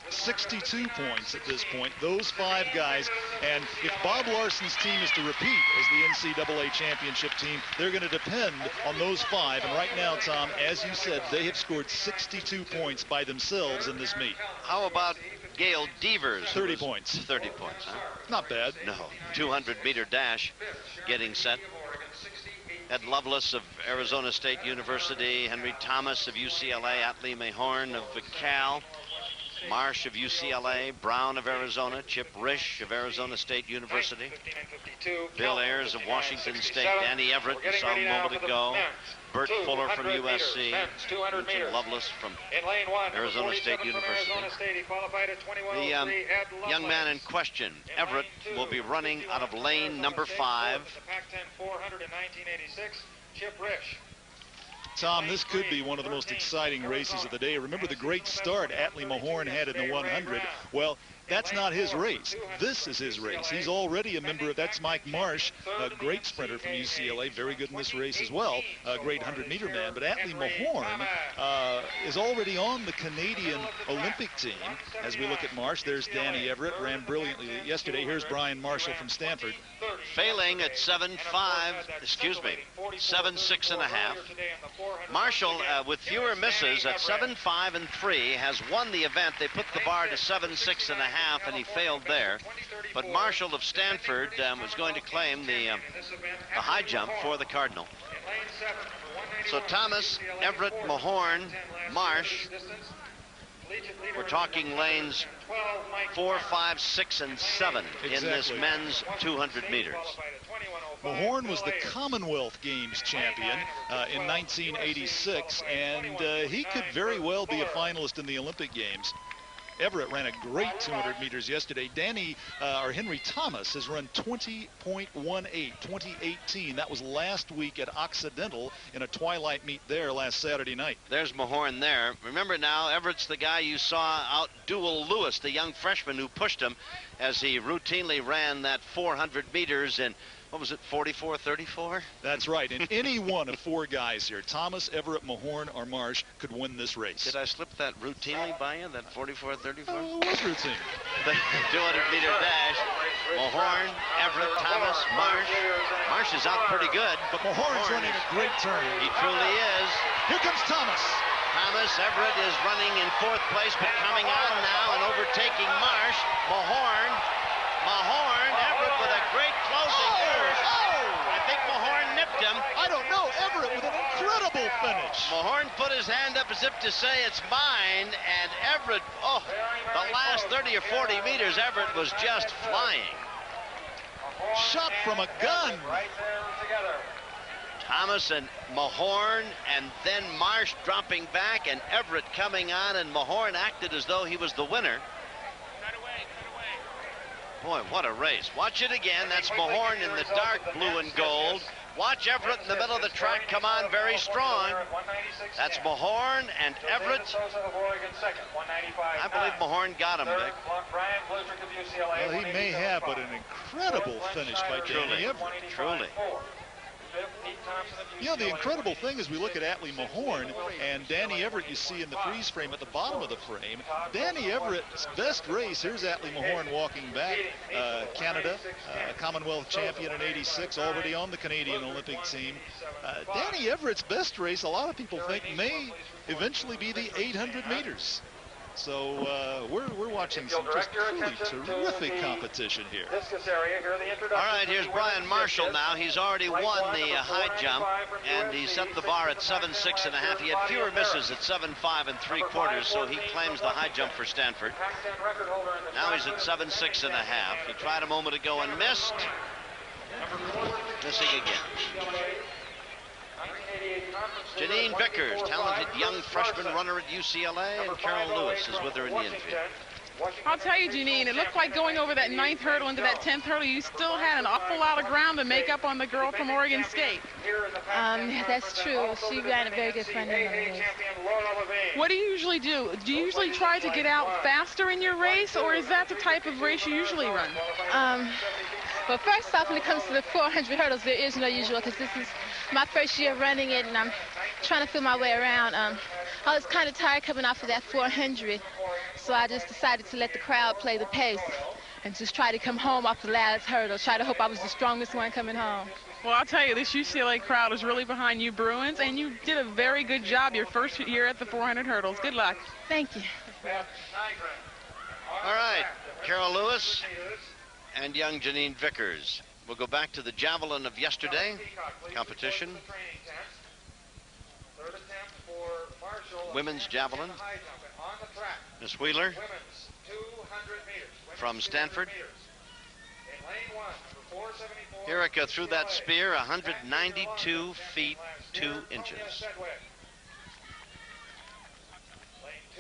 62 points at this point, those 5 guys. And if Bob Larson's team is to repeat as the NCAA championship team, they're going to depend on those 5. And right now, Tom, as you said, they have scored 62 points by themselves in this meet. How about Gail Devers? 30 points. 30 points, huh? Not bad. No. 200-meter dash getting set. Ed Lovelace of Arizona State University, Henry Thomas of UCLA, Atlee Mahorn of Cal. Marsh of UCLA, Brown of Arizona, Chip Risch of Arizona State University, Bill Ayers of Washington State, Danny Everett, you saw him a moment ago, Bert Fuller from USC, Richard Lovelace from Arizona State University. The young man in question, Everett, will be running out of lane number 5. Chip Risch. Tom, this could be one of the most exciting races of the day. Remember the great start Atlee Mahorn had in the 100? Well, that's not his race. This is his race. He's already a member of, that's Mike Marsh, a great sprinter from UCLA, very good in this race as well, a great 100-meter man. But Atlee Mahorn is already on the Canadian Olympic team. As we look at Marsh, there's Danny Everett, ran brilliantly yesterday. Here's Brian Marshall from Stanford. Failing at 7.6 and a half. Marshall, with fewer misses at 7.5 and 3, has won the event. They put the bar to 7.6 and a half, and he failed there. But Marshall of Stanford was going to claim the high jump for the Cardinal. So Thomas, Everett, Mahorn, Marsh. We're talking lanes 4, 5, 6, and 7 in this men's 200 meters. Mahorn was the Commonwealth Games champion in 1986, and he could very well be a finalist in the Olympic Games. Everett ran a great 200 meters yesterday. Henry Thomas has run 20.18, 2018. That was last week at Occidental in a twilight meet there last Saturday night. There's Mahorn there. Remember now, Everett's the guy you saw outduel Lewis, the young freshman who pushed him as he routinely ran that 400 meters in, what was it, 44-34? That's right. And any one of 4 guys here, Thomas, Everett, Mahorn, or Marsh, could win this race. Did I slip that routinely by you, that 44-34? Oh, it was routine. The 200-meter dash. Mahorn, Everett, Thomas, Marsh. Marsh is out pretty good. But Mahorn's running a great turn. He truly is. Here comes Thomas. Thomas Everett is running in 4th place, but coming on now and overtaking Marsh. Mahorn, Everett with a great closing. I think Mahorn nipped him. I don't know. Everett with an incredible finish. Mahorn put his hand up as if to say it's mine, and Everett, the last 30 or 40 meters, Everett was just flying. Shot from a gun. Thomas and Mahorn, and then Marsh dropping back, and Everett coming on, and Mahorn acted as though he was the winner. Boy, what a race. Watch it again. That's Mahorn in the dark blue and gold. Watch Everett in the middle of the track come on very strong. That's Mahorn and Everett. I believe Mahorn got him, Vic. Well, he may have, but an incredible finish by Danny Everett. Truly. You know, the incredible thing is we look at Atlee Mahorn and Danny Everett you see in the freeze frame at the bottom of the frame. Danny Everett's best race, here's Atlee Mahorn walking back, Canada, Commonwealth champion in '86, already on the Canadian Olympic team. Danny Everett's best race, a lot of people think, may eventually be the 800 meters. So we're watching some just truly terrific competition here. All right, here's Brian Marshall now. He's already won the high jump, and he set the bar at 7.6 and a half. He had fewer misses at 7.5 3/4, so he claims the high jump for Stanford. Now he's at 7.6 and a half. He tried a moment ago and missed. Missing again. Janeene Vickers, talented young freshman runner at UCLA, and Carol Lewis is with her in the infield. I'll tell you, Janeene, it looked like going over that 9th hurdle into that 10th hurdle, you still had an awful lot of ground to make up on the girl from Oregon State. That's true. She ran a very good front end on the race. What do you usually do? Do you usually try to get out faster in your race, or is that the type of race you usually run? Well, first off, when it comes to the 400 hurdles, there is no usual, because this is my first year running it, and I'm trying to feel my way around. I was kind of tired coming off of that 400, so I just decided to let the crowd play the pace and just try to come home off the last hurdle, try to hope I was the strongest one coming home. Well, I'll tell you, this UCLA crowd is really behind you Bruins, and you did a very good job your first year at the 400 hurdles. Good luck. Thank you. All right, Carol Lewis and young Janeene Vickers. We'll go back to the javelin of yesterday competition. Third attempt for women's javelin. Miss Wheeler from Stanford. Erica threw that spear 192 feet 2 inches.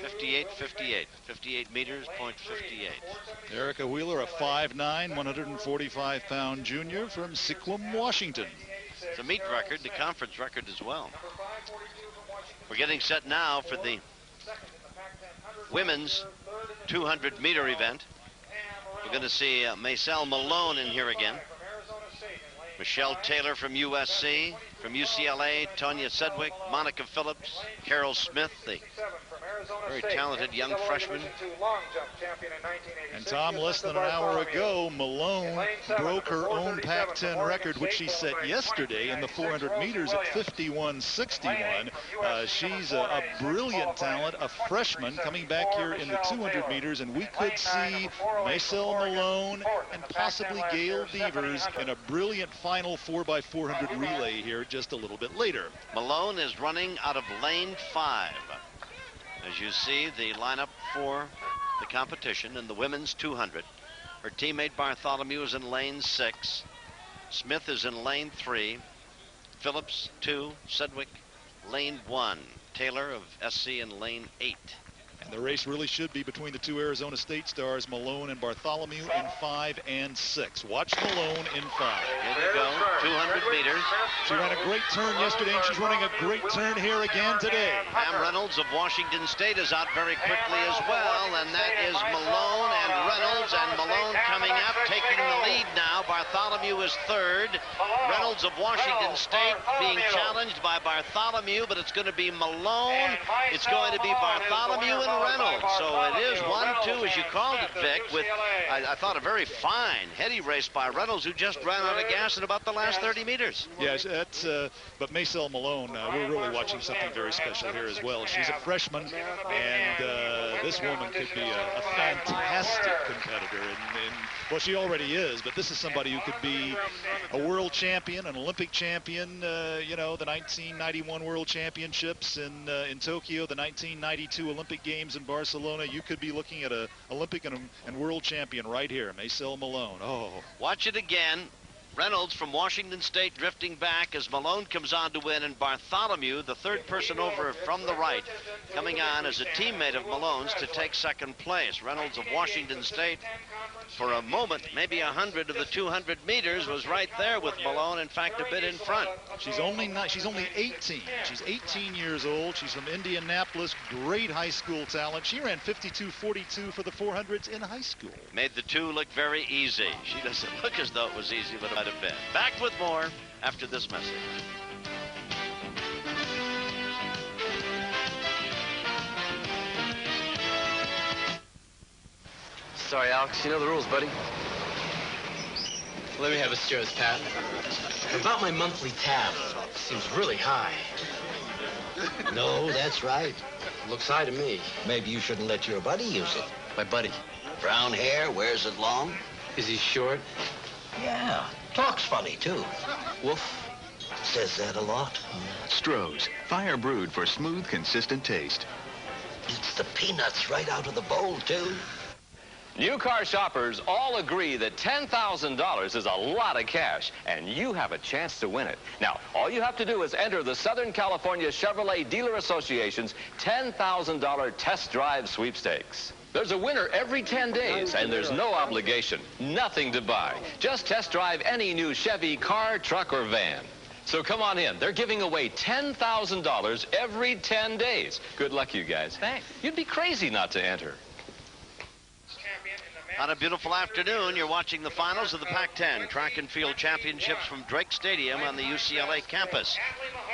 58.58, 58 meters, .58. Erica Wheeler, a 5'9", 145-pound junior from Sequim, Washington. It's a meet record, the conference record as well. We're getting set now for the women's 200-meter event. We're going to see Maicel Malone in here again. Michelle Taylor from USC, from UCLA, Tonya Sedgwick, Monica Phillips, Carol Smith, the very talented young freshman. And Tom, less than an hour ago, Malone broke her own Pac-10 record, which she set yesterday in the 400 meters at 51.61. She's a brilliant talent, a freshman coming back here in the 200 meters, and we could see Maicel Malone and possibly Gail Devers in a brilliant final 4x400 relay here just a little bit later. Malone is running out of lane 5. As you see, the lineup for the competition in the women's 200. Her teammate Bartholomew is in lane 6. Smith is in lane 3. Phillips 2. Sedgwick lane 1. Taylor of SC in lane 8. And the race really should be between the two Arizona State stars, Malone and Bartholomew, in 5 and 6. Watch Malone in 5. Here we go, 200 meters. She ran a great turn yesterday, and she's running a great turn here again today. Pam Reynolds of Washington State is out very quickly as well, and that is Malone and Reynolds, and Malone coming up, taking the lead now. Bartholomew is 3rd. Reynolds of Washington State being challenged by Bartholomew, but it's going to be Malone. It's going to be Bartholomew and Reynolds. So it is 1-2, as you called it, Vic, with, I thought, a very fine, heady race by Reynolds, who just ran out of gas in about the last 30 meters. Yes, that's, but Maicel Malone, we're really watching something very special here as well. She's a freshman, and this woman could be a fantastic competitor. And, well, she already is, but this is somebody who could be a world champion, an Olympic champion, you know, the 1991 World Championships in Tokyo, the 1992 Olympic Games in Barcelona. You could be looking at an Olympic and world champion right here, Maicel Malone. Oh. Watch it again. Reynolds from Washington State drifting back as Malone comes on to win, and Bartholomew, the 3rd person over from the right, coming on as a teammate of Malone's to take 2nd place. Reynolds of Washington State, for a moment, maybe 100 of the 200 meters, was right there with Malone, in fact, a bit in front. She's only 18. She's 18 years old. She's from Indianapolis, great high school talent. She ran 52.42 for the 400s in high school. Made the 2 look very easy. She doesn't look as though it was easy, but it might have been. Back with more after this message. Sorry, Alex. You know the rules, buddy. Let me have a steer, Pat. About my monthly tab. Seems really high. No, that's right. Looks high to me. Maybe you shouldn't let your buddy use it. My buddy. Brown hair, wears it long. Is he short? Yeah. Talks funny, too. Woof. Says that a lot. Stroh's, fire brewed for smooth, consistent taste. It's the peanuts right out of the bowl, too. New car shoppers all agree that $10,000 is a lot of cash, and you have a chance to win it. Now, all you have to do is enter the Southern California Chevrolet Dealer Association's $10,000 test drive sweepstakes. There's a winner every 10 days, and there's no obligation, nothing to buy. Just test drive any new Chevy car, truck, or van. So come on in. They're giving away $10,000 every 10 days. Good luck, you guys. Thanks. You'd be crazy not to enter. On a beautiful afternoon, you're watching the finals of the Pac-10 Track and Field Championships from Drake Stadium on the UCLA campus.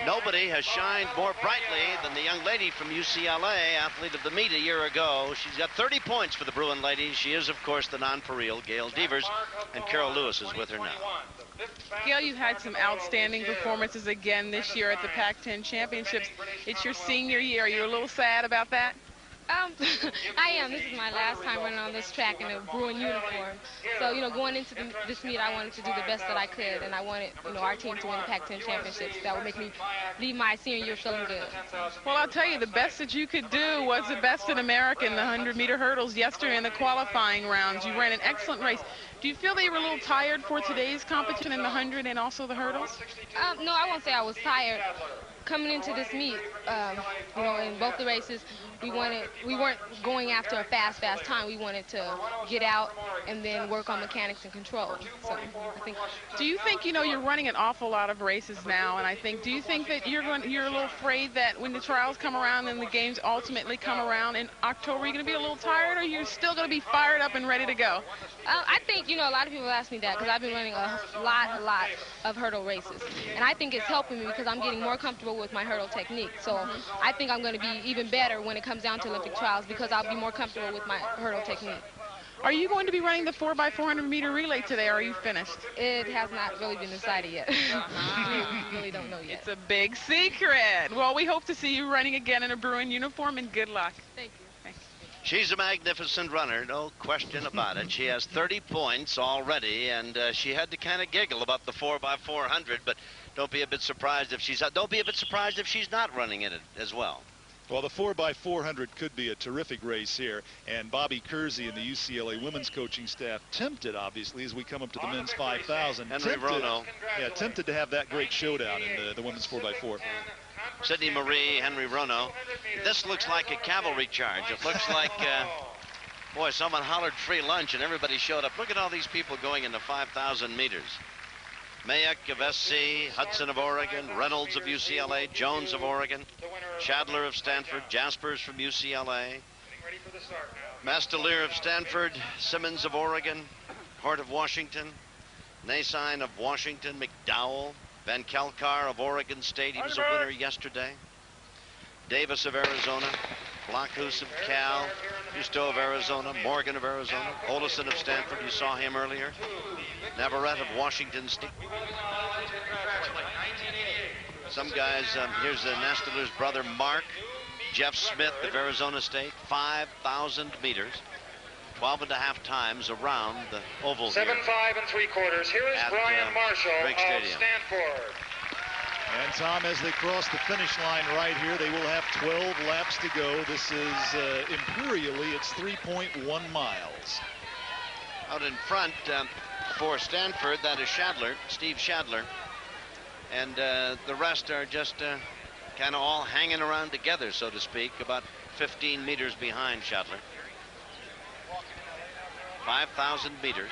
Nobody has shined more brightly than the young lady from UCLA, athlete of the meet a year ago. She's got 30 points for the Bruin ladies. She is, of course, the nonpareil Gail Devers, and Carol Lewis is with her now. Gail, you've had some outstanding performances again this year at the Pac-10 Championships. It's your senior year. Are you a little sad about that? I am. This is my last time running on this track in a Bruin uniform. So, going into this meet, I wanted to do the best that I could, and I wanted, our team to win the Pac-10 championships. That would make me leave my senior year feeling good. Well, I'll tell you, the best that you could do was the best in America in the 100-meter hurdles yesterday in the qualifying rounds. You ran an excellent race. Do you feel that you were a little tired for today's competition in the 100 and also the hurdles? No, I won't say I was tired. Coming into this meet, in both the races, we weren't going after a fast time. We wanted to get out and then work on mechanics and control. So I think. Do you think you're running an awful lot of races now? And do you think that you're a little afraid that when the trials come around and the games ultimately come around in October, you're going to be a little tired, or you're still going to be fired up and ready to go? I think a lot of people ask me that because I've been running a lot of hurdle races, and I think it's helping me because I'm getting more comfortable with my hurdle technique. So I think I'm going to be even better when it comes down to Olympic trials because I'll be more comfortable with my hurdle technique. Are you going to be running the 4x400 meter relay today, or are you finished? It has not really been decided yet. We really don't know yet. It's a big secret. Well, we hope to see you running again in a Bruin uniform, and good luck. Thank you. She's a magnificent runner, no question about it. She has 30 points already, and she had to kind of giggle about the 4x400, but don't be a bit surprised if she's not running in it as well. Well, the 4x400 could be a terrific race here, and Bobby Kersey and the UCLA women's coaching staff tempted, obviously, as we come up to the men's 5,000. Tempted to have that great showdown in the women's 4x4. Sidney Marie, Henry Rono. This looks like a cavalry charge. It looks like, boy, someone hollered free lunch and everybody showed up. Look at all these people going into 5,000 meters. Mayak of SC, Hudson of Oregon, Reynolds of UCLA, Jones of Oregon, Shadler of Stanford, Jaspers from UCLA, Mastelier of Stanford, Simmons of Oregon, Hort of Washington, Nasine of Washington, McDowell, Van Kelkar of Oregon State, he was a winner yesterday. Davis of Arizona, Blockhus of Cal, Cousteau of Arizona, Morgan of Arizona, Olison of Stanford, you saw him earlier. Navarrete of Washington State. Some guys, here's Nastelier's brother, Mark. Jeff Smith of Arizona State, 5,000 meters. 12.5 times around the oval 7.5 3/4. Here is Brian Marshall of Stanford. And Tom, as they cross the finish line right here, they will have 12 laps to go. This is imperially, it's 3.1 miles. Out in front for Stanford, that is Shadler, Steve Shadler. And the rest are just kind of all hanging around together, so to speak, about 15 meters behind Shadler. 5,000 meters.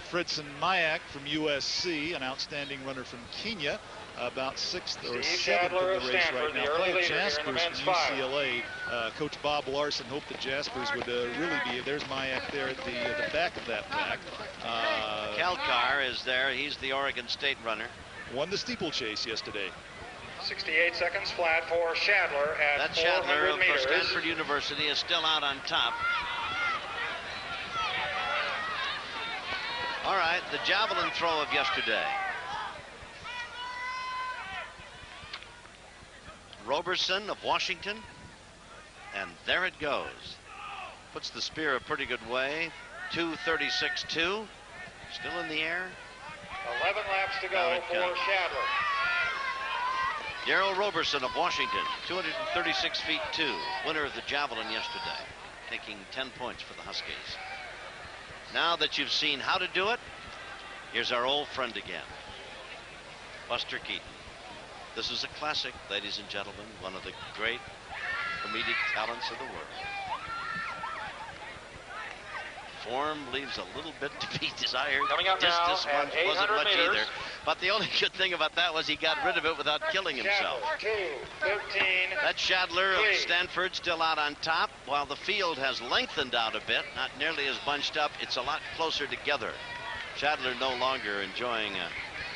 Fritzen Mayak from USC, an outstanding runner from Kenya, about 6th or 7th in the race right now. Paul Jaspers from UCLA. Coach Bob Larson hoped that Jaspers would really be. There's Mayak there at the back of that pack. Kelkar is there. He's the Oregon State runner. Won the steeplechase yesterday. 68 seconds flat for Shadler at that 400 Shadler meters. of Stanford University is still out on top. All right, the javelin throw of yesterday. Roberson of Washington, and there it goes. Puts the spear a pretty good way. 2:36.2, still in the air. 11 laps to go for Shadler. Darrell Roberson of Washington, 236 feet 2, winner of the javelin yesterday, taking 10 points for the Huskies. Now that you've seen how to do it, here's our old friend again, Buster Keaton. This is a classic, ladies and gentlemen, one of the great comedic talents of the world. Form leaves a little bit to be desired. Distance wasn't much either. But the only good thing about that was he got rid of it without killing himself. That Shadler of Stanford still out on top, while the field has lengthened out a bit, not nearly as bunched up. It's a lot closer together. Shadler no longer enjoying a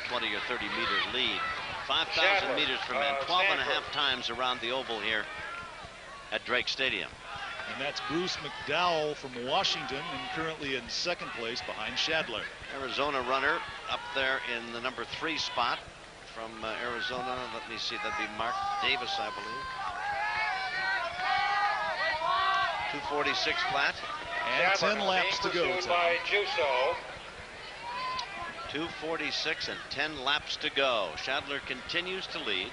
20 or 30 meter lead. 5,000 meters for men, 12.5 times around the oval here at Drake Stadium. And that's Bruce McDowell from Washington, and currently in 2nd place behind Shadler. Arizona runner up there in the number 3 spot from Arizona. Let me see, that'd be Mark Davis, I believe. 2:46 flat. And 10 laps to go, Tom. 2:46 and 10 laps to go. Shadler continues to lead.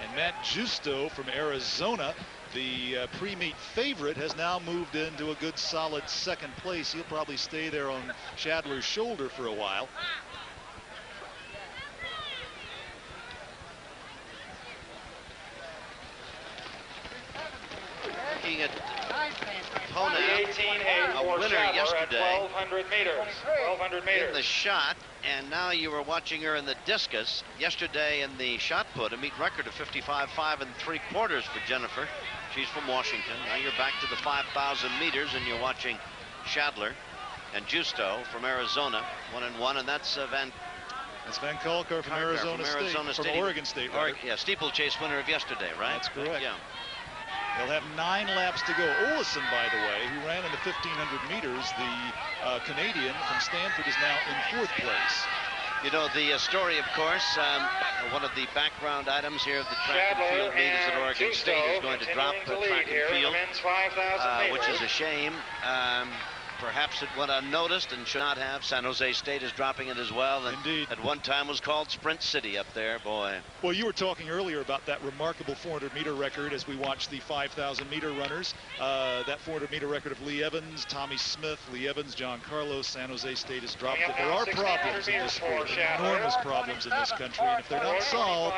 And Matt Justo from Arizona, the pre-meet favorite, has now moved into a good solid second place. He'll probably stay there on Shadler's shoulder for a while. Looking at Pona, a winner yesterday 1,200 meters. in the shot, and now you were watching her in the discus. Yesterday in the shot put, a meet record of 55.5 3/4 for Jennifer. She's from Washington. Now you're back to the 5,000 meters, and you're watching Shadler and Justo from Arizona, 1-1, and that's Van Kalkar from Arizona State, from Oregon State. Yeah, steeplechase winner of yesterday, right? That's correct. Yeah. They'll have 9 laps to go. Olesen, by the way, who ran in the 1,500 meters, the Canadian from Stanford, is now in 4th place. You know, the story, of course, one of the background items here of the track and field meet is that Oregon State is going to drop the track and field, which is a shame. Perhaps it went unnoticed and should not have. San Jose State is dropping it as well. And indeed. At one time was called Sprint City up there, boy. Well, you were talking earlier about that remarkable 400-meter record as we watched the 5,000-meter runners. That 400-meter record of Lee Evans, Tommy Smith, Lee Evans, John Carlos, San Jose State has dropped it. There are problems in this sport, enormous problems in this country. And if they're not solved,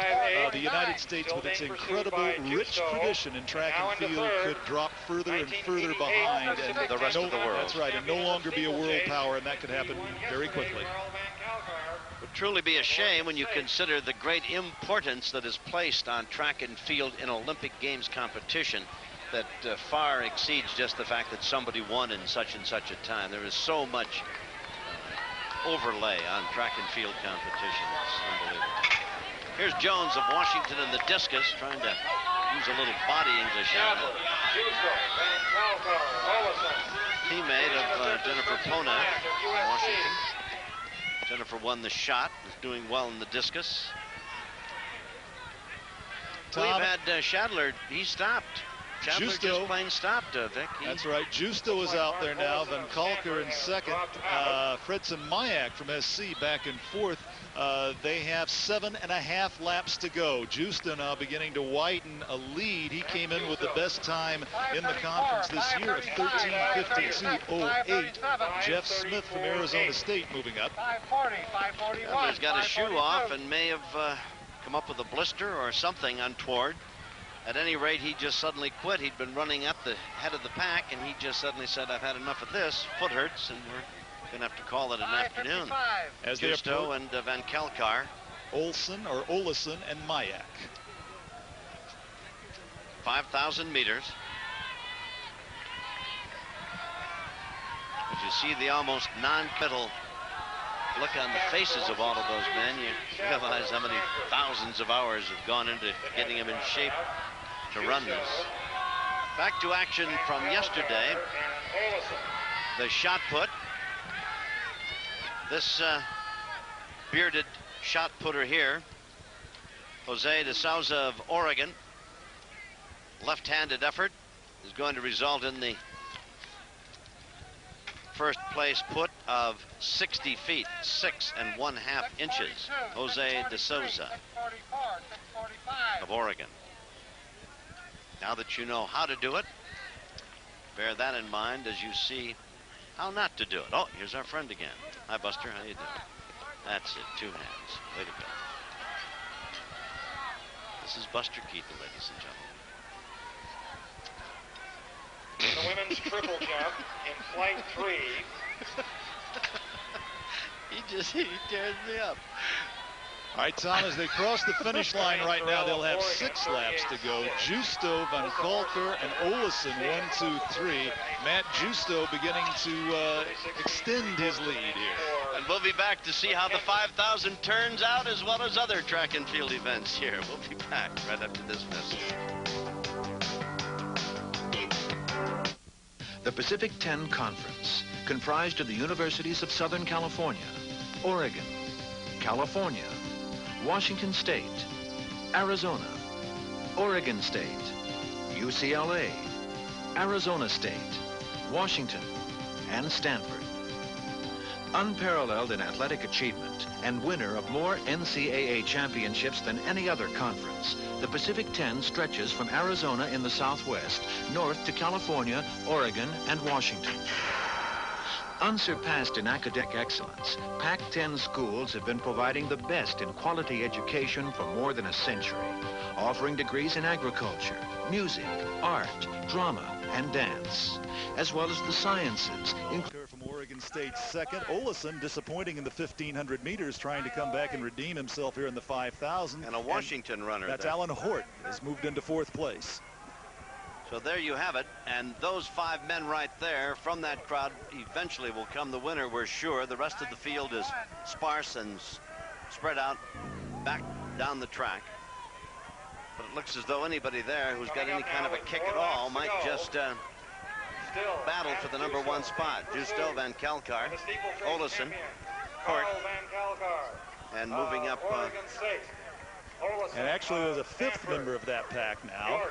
the United States, with its incredible, rich tradition in track and field, could drop further and further behind. And the rest of the world. That's right, and no longer be a world power, and that could happen very quickly. It would truly be a shame when you consider the great importance that is placed on track and field in Olympic Games competition that far exceeds just the fact that somebody won in such and such a time. There is so much overlay on track and field competition. It's unbelievable. Here's Jones of Washington in the discus, trying to use a little body English on it. Teammate of Jennifer Pona, Washington. Jennifer won the shot, is doing well in the discus. We've had Shadler, he stopped. Shadler Justo just plain stopped, Vic. That's right. Justo is out there now. Van Kalkar in second. Fredson Mayak from SC back in 4th. They have 7.5 laps to go. Justo now beginning to widen a lead. He came in with the best time in the conference this year at 13:52.08. Jeff Smith from Arizona State moving up. He's got a shoe off and may have come up with a blister or something untoward. At any rate, he just suddenly quit. He'd been running at the head of the pack, and he just suddenly said, I've had enough of this. Foot hurts, and we're going to have to call it an afternoon. As Justo and Van Kalkar. Olesen and Mayak. 5,000 meters. As you see the almost non-committal look on the faces of all of those men, you realize how many thousands of hours have gone into getting them in shape to run this. Back to action from yesterday. The shot put. This bearded shot putter here, Jose de Souza of Oregon, left-handed effort, is going to result in the first place put of 60 feet, 6.5 inches. Jose de Souza of Oregon. Now that you know how to do it, bear that in mind as you see how not to do it. Oh, here's our friend again. Hi, Buster. How you doing? That's it. 2 hands. Way to go. This is Buster Keaton, ladies and gentlemen. The women's triple jump in flight 3. He tears me up. All right, Tom, as they cross the finish line right now, they'll have 6 laps to go. Justo, Van Kalkar, and Olesen, 1, 2, 3. Matt Justo beginning to extend his lead here. And we'll be back to see how the 5,000 turns out, as well as other track and field events here. We'll be back right after this message. The Pacific 10 Conference, comprised of the universities of Southern California, Oregon, California, Washington State, Arizona, Oregon State, UCLA, Arizona State, Washington, and Stanford. Unparalleled in athletic achievement and winner of more NCAA championships than any other conference, the Pacific 10 stretches from Arizona in the southwest north to California, Oregon, and Washington. Unsurpassed in academic excellence, Pac-10 schools have been providing the best in quality education for more than a century, offering degrees in agriculture, music, art, drama, and dance, as well as the sciences. From Oregon State second. Olison disappointing in the 1,500 meters, trying to come back and redeem himself here in the 5,000. And a Washington runner. That's there. Alan Hort has moved into fourth place. So there you have it, and those 5 men right there from that crowd eventually will come the winner, we're sure. The rest of the field is sparse and spread out back down the track. But it looks as though anybody there who's got any kind of a kick at all might just battle for the number 1 spot. Justo, Van Kalkar, Olison, Hort, and moving up. And actually there's a 5th member of that pack now,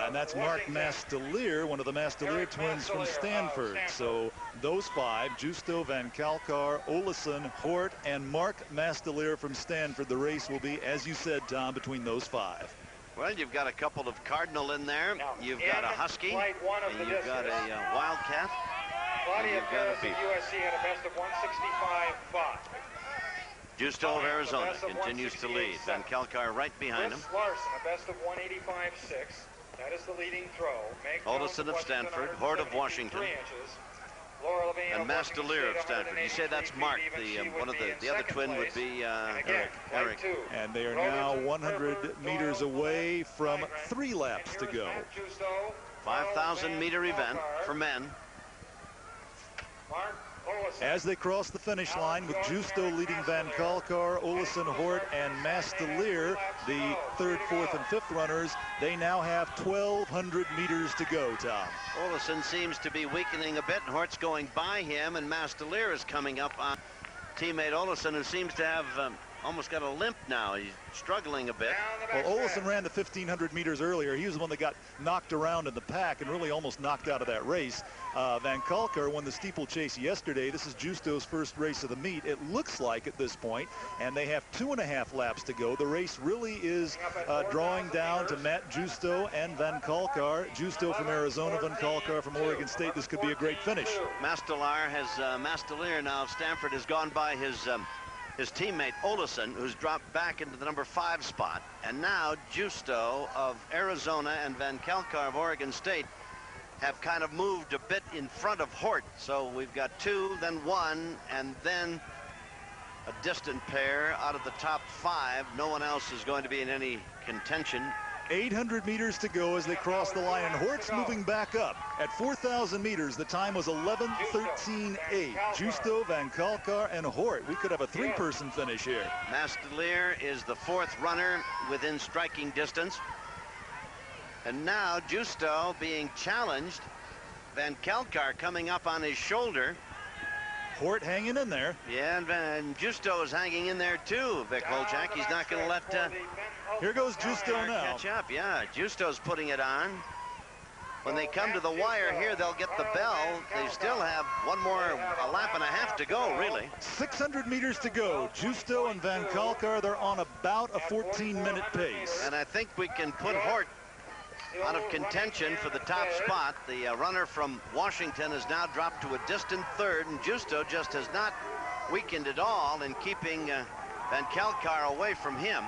and that's Mark Mastelier, one of the Mastelier twins from Stanford. So those 5, Justo, Van Kalkar, Olison, Hort, and Mark Mastelier from Stanford. The race will be, as you said, Tom, between those 5. Well, you've got a couple of Cardinal in there. You've got a Husky, and you've got a Wildcat, and you've got a Beaver. USC had a best of 165.5. Justo of Arizona continues to lead. Van Kalkar right behind him. Larson, a best of 185.6. That is the leading throw. Olison of Stanford, Hort of Washington, and Mastelier of Stanford. You say that's Mark. One of the other twin would be Eric. And they are now 100 meters away from 3 laps to go. 5,000 meter event for men. As they cross the finish line with Justo leading Van Kalkar, Olison, Hort, and Mastelier, the 3rd, 4th, and 5th runners, they now have 1,200 meters to go, Tom. Olison seems to be weakening a bit, and Hort's going by him, and Mastelier is coming up on teammate Olison, who seems to have almost got a limp now. He's struggling a bit. Well, Olison ran the 1,500 meters earlier. He was the one that got knocked around in the pack and really almost knocked out of that race. Van Kalkar won the steeplechase yesterday. This is Justo's first race of the meet. It looks like at this point, and they have 2.5 laps to go. The race really is drawing down to Matt Justo and Van Kalkar. Justo from Arizona, Van Kalkar from Oregon State. This could be a great finish. Mastelier now of Stanford has gone by his teammate Olison, who's dropped back into the number 5 spot. And now Justo of Arizona and Van Kalkar of Oregon State have kind of moved a bit in front of Hort. So we've got 2, then 1, and then a distant pair out of the top 5. No one else is going to be in any contention. 800 meters to go as they cross the line, and Hort's moving back up. At 4,000 meters, the time was 11:13.8. Justo, Van Kalkar, and Hort. We could have a 3-person finish here. Mastelier is the 4th runner within striking distance. And now Justo being challenged. Van Kalkar coming up on his shoulder. Hort hanging in there. Yeah, and Justo is hanging in there too, Vic Holchak. He's not going to let... Here goes Justo now. Catch up, yeah. Justo's putting it on. When they come to the wire here, they'll get the bell. They still have a lap and a half to go, really. 600 meters to go. Justo and Van Kalkar, they're on about a 14-minute pace. And I think we can put Hort out of contention for the top spot. The runner from Washington has now dropped to a distant 3rd, and Justo just has not weakened at all in keeping Van Kalkar away from him.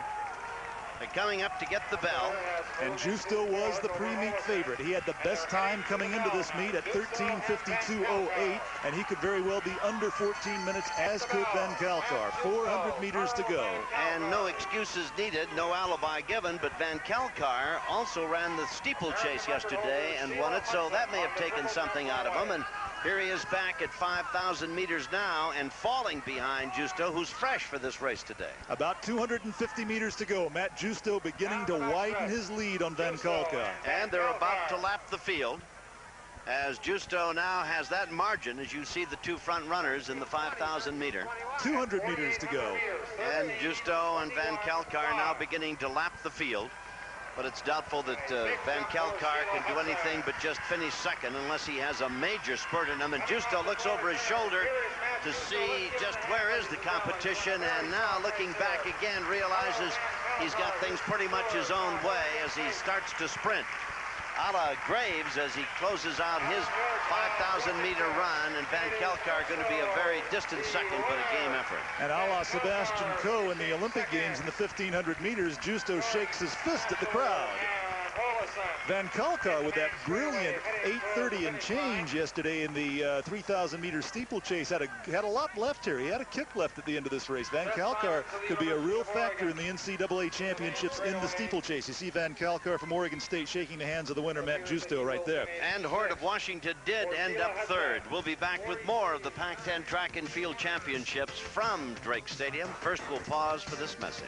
They're coming up to get the bell. And Justo was the pre-meet favorite. He had the best time coming into this meet at 13:52.08, and he could very well be under 14 minutes, as could Van Kalkar. 400 meters to go. And no excuses needed, no alibi given, but Van Kalkar also ran the steeplechase yesterday and won it, so that may have taken something out of him. And here he is back at 5,000 meters now and falling behind Justo, who's fresh for this race today. About 250 meters to go. Matt Justo beginning to widen his lead on Van Kalkar. And they're about to lap the field, as Justo now has that margin, as you see the 2 front runners in the 5,000 meter. 200 meters to go. And Justo and Van Kalkar now beginning to lap the field. But it's doubtful that Van Kelkar can do anything but just finish second unless he has a major spurt in him. And Justo looks over his shoulder to see just where is the competition, and now looking back again realizes he's got things pretty much his own way as he starts to sprint. A la Graves as he closes out his 5,000-meter run, and Van Kelkar going to be a very distant second, but a game effort. And a la Sebastian Coe in the Olympic Games in the 1,500 meters, Justo shakes his fist at the crowd. Van Kelkar with that brilliant 8:30 and change yesterday in the 3,000-meter steeplechase had a lot left here. He had a kick left at the end of this race. Van Kelkar could be a real factor in the NCAA championships in the steeplechase. You see Van Kelkar from Oregon State shaking the hands of the winner, Matt Justo, right there. And Hort of Washington did end up third. We'll be back with more of the Pac-10 Track and Field Championships from Drake Stadium. First, we'll pause for this message.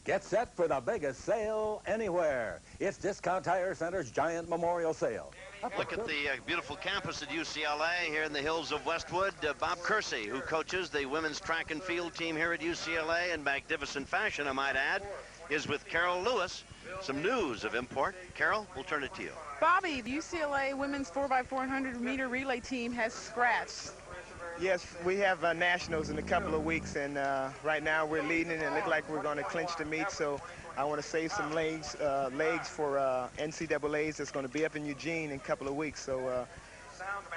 Get set for the biggest sale anywhere. It's Discount Tire Center's giant memorial sale. Look at the beautiful campus at UCLA here in the hills of Westwood. Bob Kersey, who coaches the women's track and field team here at UCLA in magnificent fashion, I might add, is with Carol Lewis. Some news of import. Carol, we'll turn it to you. Bobby, the UCLA women's 4x400 meter relay team has scratched. Yes, we have nationals in a couple of weeks, and right now we're leading and it looks like we're going to clinch the meet. So I want to save some legs for NCAAs that's going to be up in Eugene in a couple of weeks. So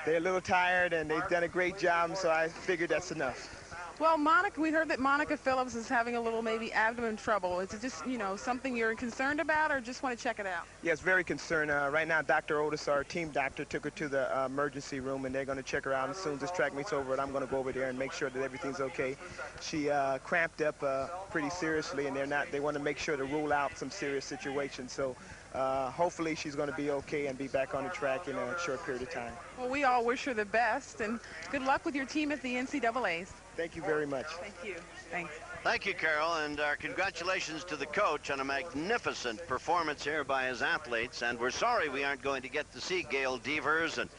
they're a little tired and they've done a great job, so I figured that's enough. Well, Monica, we heard that Monica Phillips is having a little maybe abdomen trouble. Is it just, you know, something you're concerned about or just want to check it out? Yes, very concerned. Right now, Dr. Otis, our team doctor, took her to the emergency room, and they're going to check her out. As soon as this track meets over, I'm going to go over there and make sure that everything's okay. She cramped up pretty seriously, and they want to make sure to rule out some serious situations. So hopefully she's going to be okay and be back on the track in a short period of time. Well, we all wish her the best, and good luck with your team at the NCAAs. Thank you very much. Thank you. Thanks. Thank you, Carol, and our congratulations to the coach on a magnificent performance here by his athletes. And we're sorry we aren't going to get to see Gail Devers and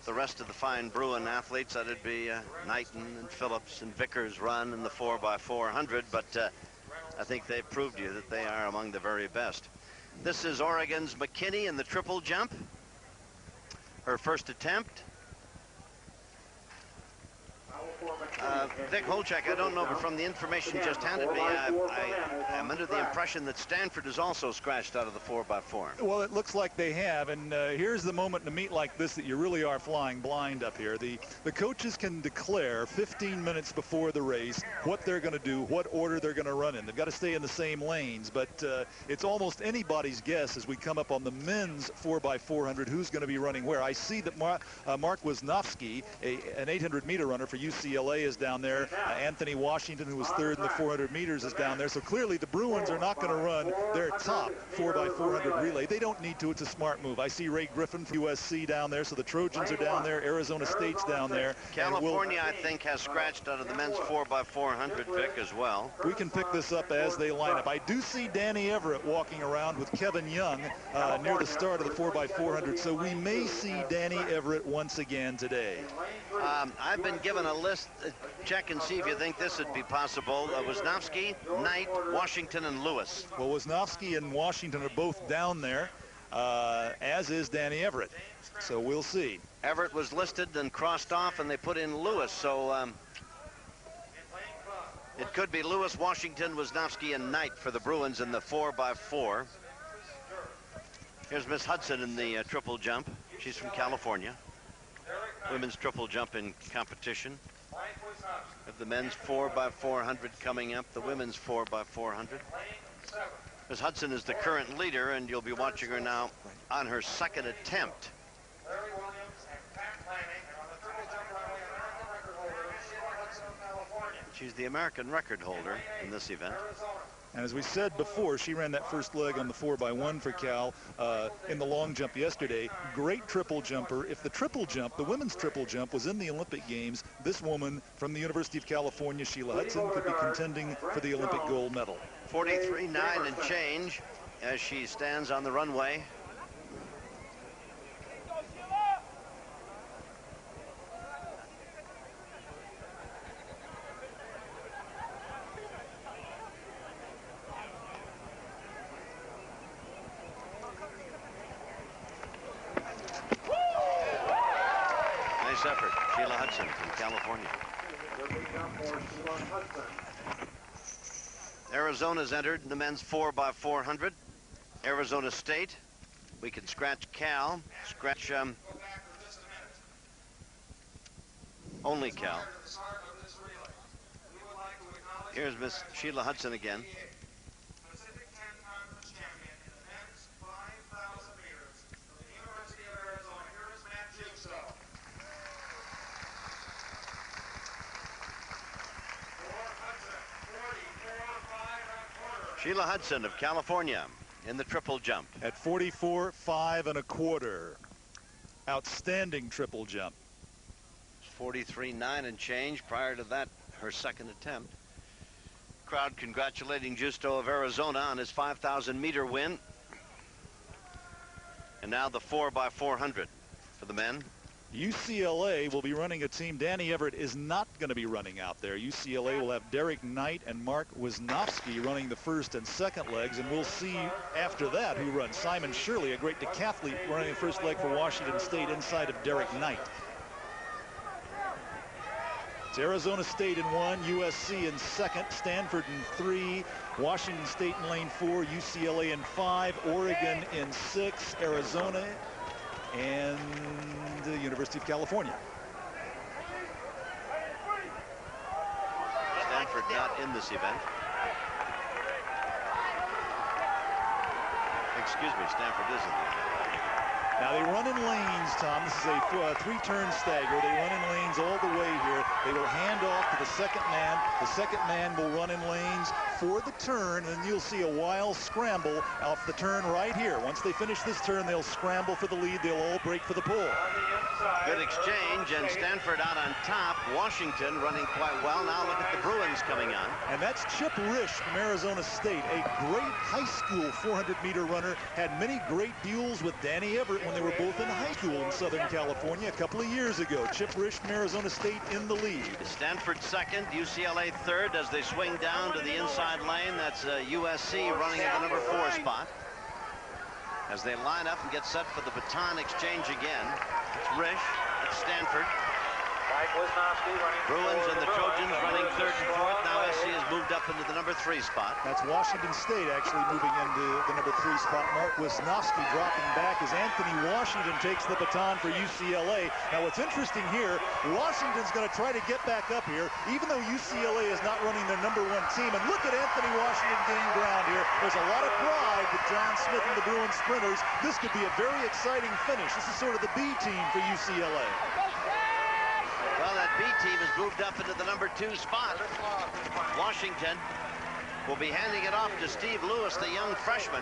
the rest of the fine Bruin athletes. That'd be Knighton and Phillips and Vickers run in the 4x400, but I think they've proved to you that they are among the very best. This is Oregon's McKinney in the triple jump. Her first attempt. Vic Holchak, I don't know, but from the information you just handed me, I am under the impression that Stanford is also scratched out of the 4x4. Well, it looks like they have, and here's the moment in a meet like this that you really are flying blind up here. The coaches can declare 15 minutes before the race what they're going to do, what order they're going to run in. They've got to stay in the same lanes, but it's almost anybody's guess as we come up on the men's 4x400 who's going to be running where. I see that Mark Wisnowski, an 800-meter runner for UCLA, is down there. Anthony Washington, who was third in the 400 meters, is down there. So clearly the Bruins are not going to run their top 4x400 relay. They don't need to. It's a smart move. I see Ray Griffin from USC down there, so the Trojans are down there. Arizona State's down there. California, I think, has scratched out of the men's 4x400, Vic, as well. We can pick this up as they line up. I do see Danny Everett walking around with Kevin Young near the start of the 4x400, so we may see Danny Everett once again today. I've been given a list. Check and see if you think this would be possible. Wisnowski, Knight, Washington, and Lewis. Well, Wisnowski and Washington are both down there, as is Danny Everett. So we'll see. Everett was listed and crossed off, and they put in Lewis. So it could be Lewis, Washington, Wisnowski, and Knight for the Bruins in the 4x4. Here's Miss Hudson in the triple jump. She's from California. Women's triple jump in competition. Of the men's 4x400 coming up, the women's 4x400. Ms. Hudson is the current leader, and you'll be watching her now on her second attempt. She's the American record holder in this event. And as we said before, she ran that first leg on the 4x1 for Cal in the long jump yesterday. Great triple jumper. If the triple jump, the women's triple jump, was in the Olympic Games, this woman from the University of California, Sheila Hudson, could be contending for the Olympic gold medal. 43.9 and change as she stands on the runway. Nice effort, Sheila Hudson from California. Arizona's entered in the men's 4x400. Arizona State. We can scratch Cal, scratch only Cal. Here's Miss Sheila Hudson again. Sheila Hudson of California in the triple jump. At 44.5 1/4. Outstanding triple jump. 43.9 and change. Prior to that, her second attempt. Crowd congratulating Justo of Arizona on his 5,000-meter win. And now the 4x400 for the men. UCLA will be running a team. Danny Everett is not going to be running out there. UCLA will have Derek Knight and Mark Wisnowski running the first and second legs, and we'll see after that who runs. Simon Shirley, a great decathlete, running the first leg for Washington State inside of Derek Knight. It's Arizona State in 1, USC in 2nd, Stanford in 3, Washington State in lane 4, UCLA in 5, Oregon in 6, Arizona and the University of California. Stanford not in this event. Excuse me, Stanford isn't. Now they run in lanes, Tom. This is a three-turn stagger. They run in lanes all the way here. They will hand off to the second man. The second man will run in lanes for the turn, and you'll see a wild scramble off the turn right here. Once they finish this turn, they'll scramble for the lead. They'll all break for the pole. Good exchange, and Stanford out on top. Washington running quite well. Now look at the Bruins coming on. And that's Chip Risch from Arizona State, a great high school 400-meter runner. Had many great duels with Danny Everett when they were both in high school in Southern California a couple of years ago. Chip Risch from Arizona State in the lead. Stanford second, UCLA third as they swing down to the inside lane. That's USC running at the number 4 spot. As they line up and get set for the baton exchange again. It's Risch, it's Stanford. Bruins and the Trojans running 3rd and 4th. Now SC has moved up into the number 3 spot. That's Washington State actually moving into the number 3 spot. Mark Wisnowski dropping back as Anthony Washington takes the baton for UCLA. Now what's interesting here, Washington's going to try to get back up here, even though UCLA is not running their number 1 team. And look at Anthony Washington gaining ground here. There's a lot of pride with John Smith and the Bruins sprinters. This could be a very exciting finish. This is sort of the B team for UCLA. Well, that B team has moved up into the number 2 spot. Washington will be handing it off to Steve Lewis, the young freshman.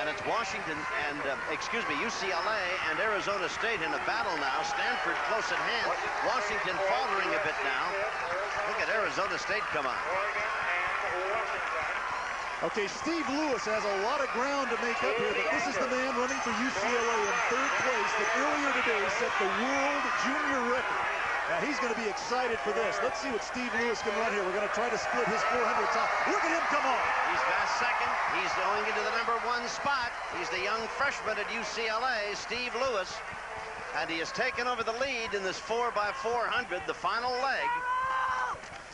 And it's Washington and, UCLA and Arizona State in a battle now. Stanford close at hand. Washington faltering a bit now. Look at Arizona State come on. Okay, Steve Lewis has a lot of ground to make up here, but this is the man running for UCLA in 3rd place that earlier today set the world junior record. Now he's going to be excited for this. Let's see what Steve Lewis can run here. We're going to try to split his 400 top. Look at him come on. He's fast second. He's going into the number 1 spot. He's the young freshman at UCLA, Steve Lewis. And he has taken over the lead in this 4x400, the final leg.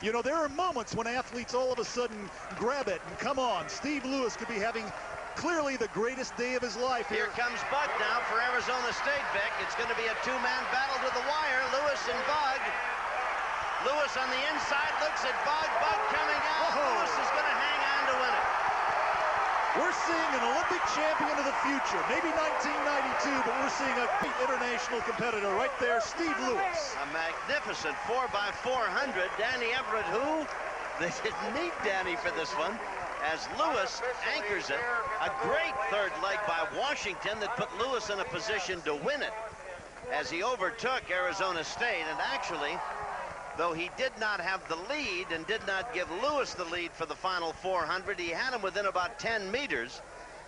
You know, there are moments when athletes all of a sudden grab it and come on. Steve Lewis could be having clearly the greatest day of his life here. Here comes Bug now for Arizona State, Vic. It's going to be a 2-man battle to the wire. Lewis and Bug. Lewis on the inside looks at Bug. Bug coming out. Lewis is going to hang on to win it. We're seeing an Olympic champion of the future. Maybe 1992, but we're seeing a great international competitor right there, Steve Lewis. A magnificent 4x400. Danny Everett, who? They didn't need Danny for this one. As Lewis anchors it. A great 3rd leg by Washington that put Lewis in a position to win it as he overtook Arizona State. And actually, though he did not have the lead and did not give Lewis the lead for the final 400, he had him within about 10 meters.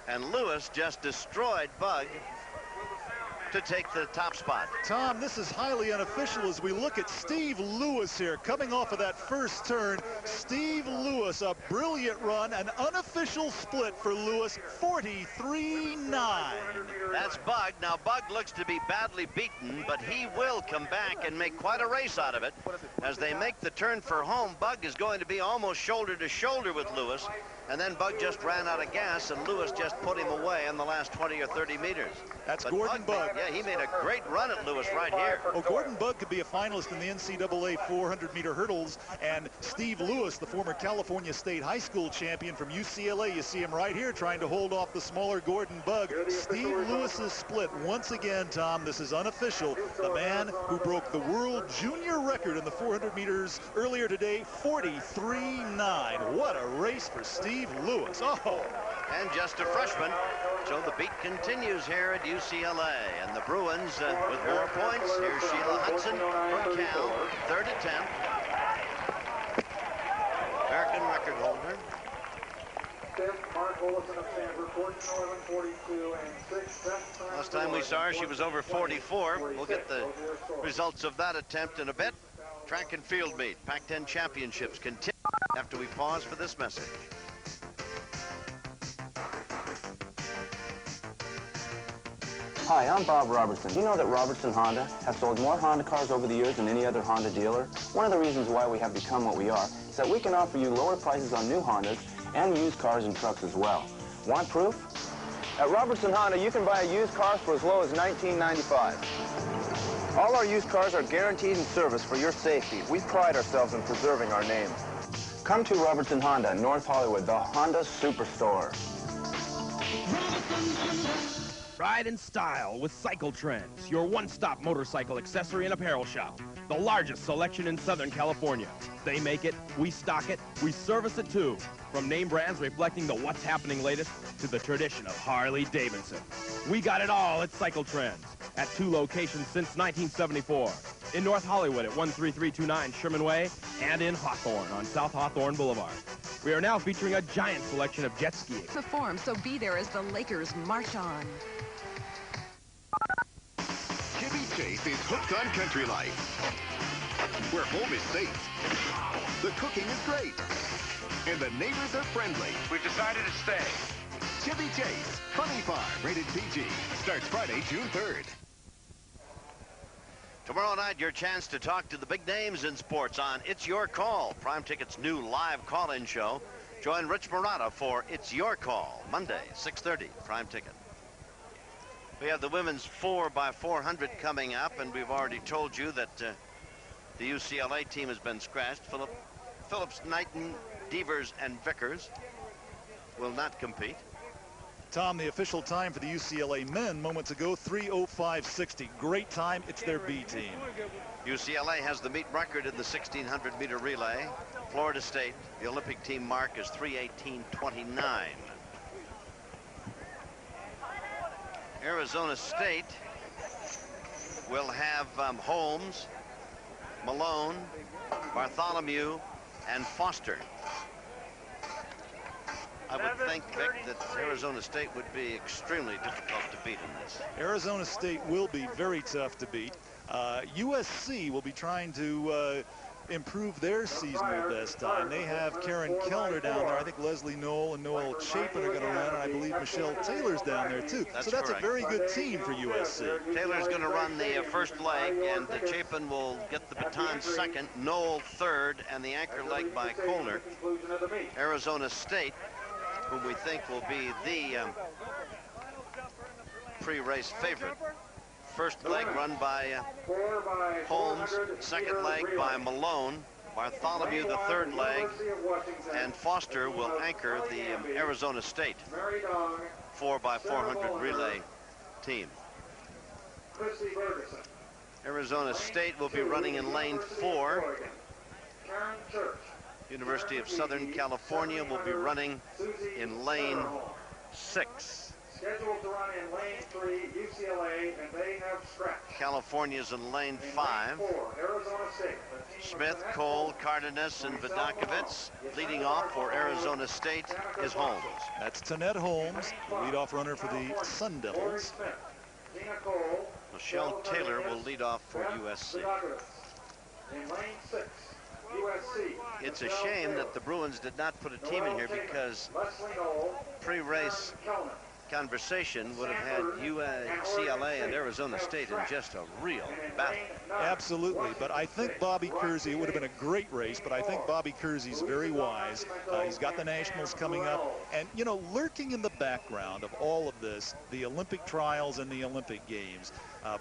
And Lewis just destroyed Bug to take the top spot. Tom, this is highly unofficial as we look at Steve Lewis here coming off of that first turn. Steve Lewis, a brilliant run, an unofficial split for Lewis, 43.9. That's Bug. Now, Bug looks to be badly beaten, but he will come back and make quite a race out of it. As they make the turn for home, Bug is going to be almost shoulder to shoulder with Lewis, and then Bug just ran out of gas, and Lewis just put him away in the last 20 or 30 meters. That's Gordon Bug. Yeah, he made a great run at Lewis right here. Oh, Gordon Bug could be a finalist in the NCAA 400-meter hurdles, and Steve Lewis, the former California State High School champion from UCLA, you see him right here trying to hold off the smaller Gordon Bug. Steve Lewis's split once again, Tom. This is unofficial. The man who broke the world junior record in the 400 meters earlier today, 43.9. What a race for Steve Lewis. Oh. And just a freshman. So the beat continues here at UCLA. And the Bruins with more points. Here's Sheila Hudson from Cal, third attempt. American record holder. Last time we saw her, she was over 44. We'll get the results of that attempt in a bit. Track and field meet. Pac-10 championships continue after we pause for this message. Hi, I'm Bob Robertson. Do you know that Robertson Honda has sold more Honda cars over the years than any other Honda dealer? One of the reasons why we have become what we are is that we can offer you lower prices on new Hondas and used cars and trucks as well. Want proof? At Robertson Honda, you can buy a used car for as low as $19.95. All our used cars are guaranteed in service for your safety. We pride ourselves in preserving our name. Come to Robertson Honda, North Hollywood, the Honda Superstore. Ride in style with Cycle Trends, your one-stop motorcycle accessory and apparel shop. The largest selection in Southern California. They make it, we stock it, we service it too. From name brands reflecting the what's happening latest to the tradition of Harley-Davidson. We got it all at Cycle Trends at 2 locations since 1974. In North Hollywood at 13329 Sherman Way and in Hawthorne on South Hawthorne Boulevard. We are now featuring a giant selection of jet skiing. The form, so be there as the Lakers march on. Jimmy Chase is hooked on country life, where home is safe, the cooking is great, and the neighbors are friendly. We've decided to stay. Jimmy Chase, Funny Farm, rated PG, starts Friday, June 3rd. Tomorrow night, your chance to talk to the big names in sports on It's Your Call, Prime Ticket's new live call-in show. Join Rich Marotta for It's Your Call, Monday, 6:30, Prime Ticket. We have the women's 4x400 coming up, and we've already told you that the UCLA team has been scratched. Phillips, Knighton, Devers, and Vickers will not compete. Tom, the official time for the UCLA men moments ago, 3:05.60. Great time. It's their B team. UCLA has the meet record in the 1600-meter relay. Florida State, the Olympic team mark is 3:18.29. Arizona State will have Holmes, Malone, Bartholomew, and Foster. I would think, Vic, that Arizona State would be extremely difficult to beat in this. Arizona State will be very tough to beat. USC will be trying to improve their seasonal best time. They have Karen Kellner down there. I think Leslie Noll and Noel Chapin are going to run, and I believe Michelle Taylor's down there too. That's so that's correct. A very good team for USC. Taylor's going to run the first leg, and Chapin will get the baton second, Noel third, and the anchor leg by Kohler. Arizona State, whom we think will be the pre-race favorite. First leg run by Holmes, second leg by Malone, Bartholomew the third leg, and Foster will anchor the Arizona State 4x400 relay team. Arizona State will be running in lane 4. University of Southern California will be running in lane 6. Scheduled to run in lane 3, UCLA, and they have scratched. California's in lane 5. Arizona State. Smith, Cole, Cardenas, and Vidakovitz. Leading off for Arizona State is Holmes. That's Tanette Holmes, the leadoff runner for the Sun Devils. Tina Cole, Michelle Taylor will lead off for USC. In lane 6, USC. It's a shame that the Bruins did not put a team in here, because pre-race conversation would have had UCLA and Arizona State in just a real battle. Absolutely, but I think Bobby Kersey, it would have been a great race, but I think Bobby Kersey's very wise. He's got the Nationals coming up, and, you know, lurking in the background of all of this, the Olympic trials and the Olympic Games.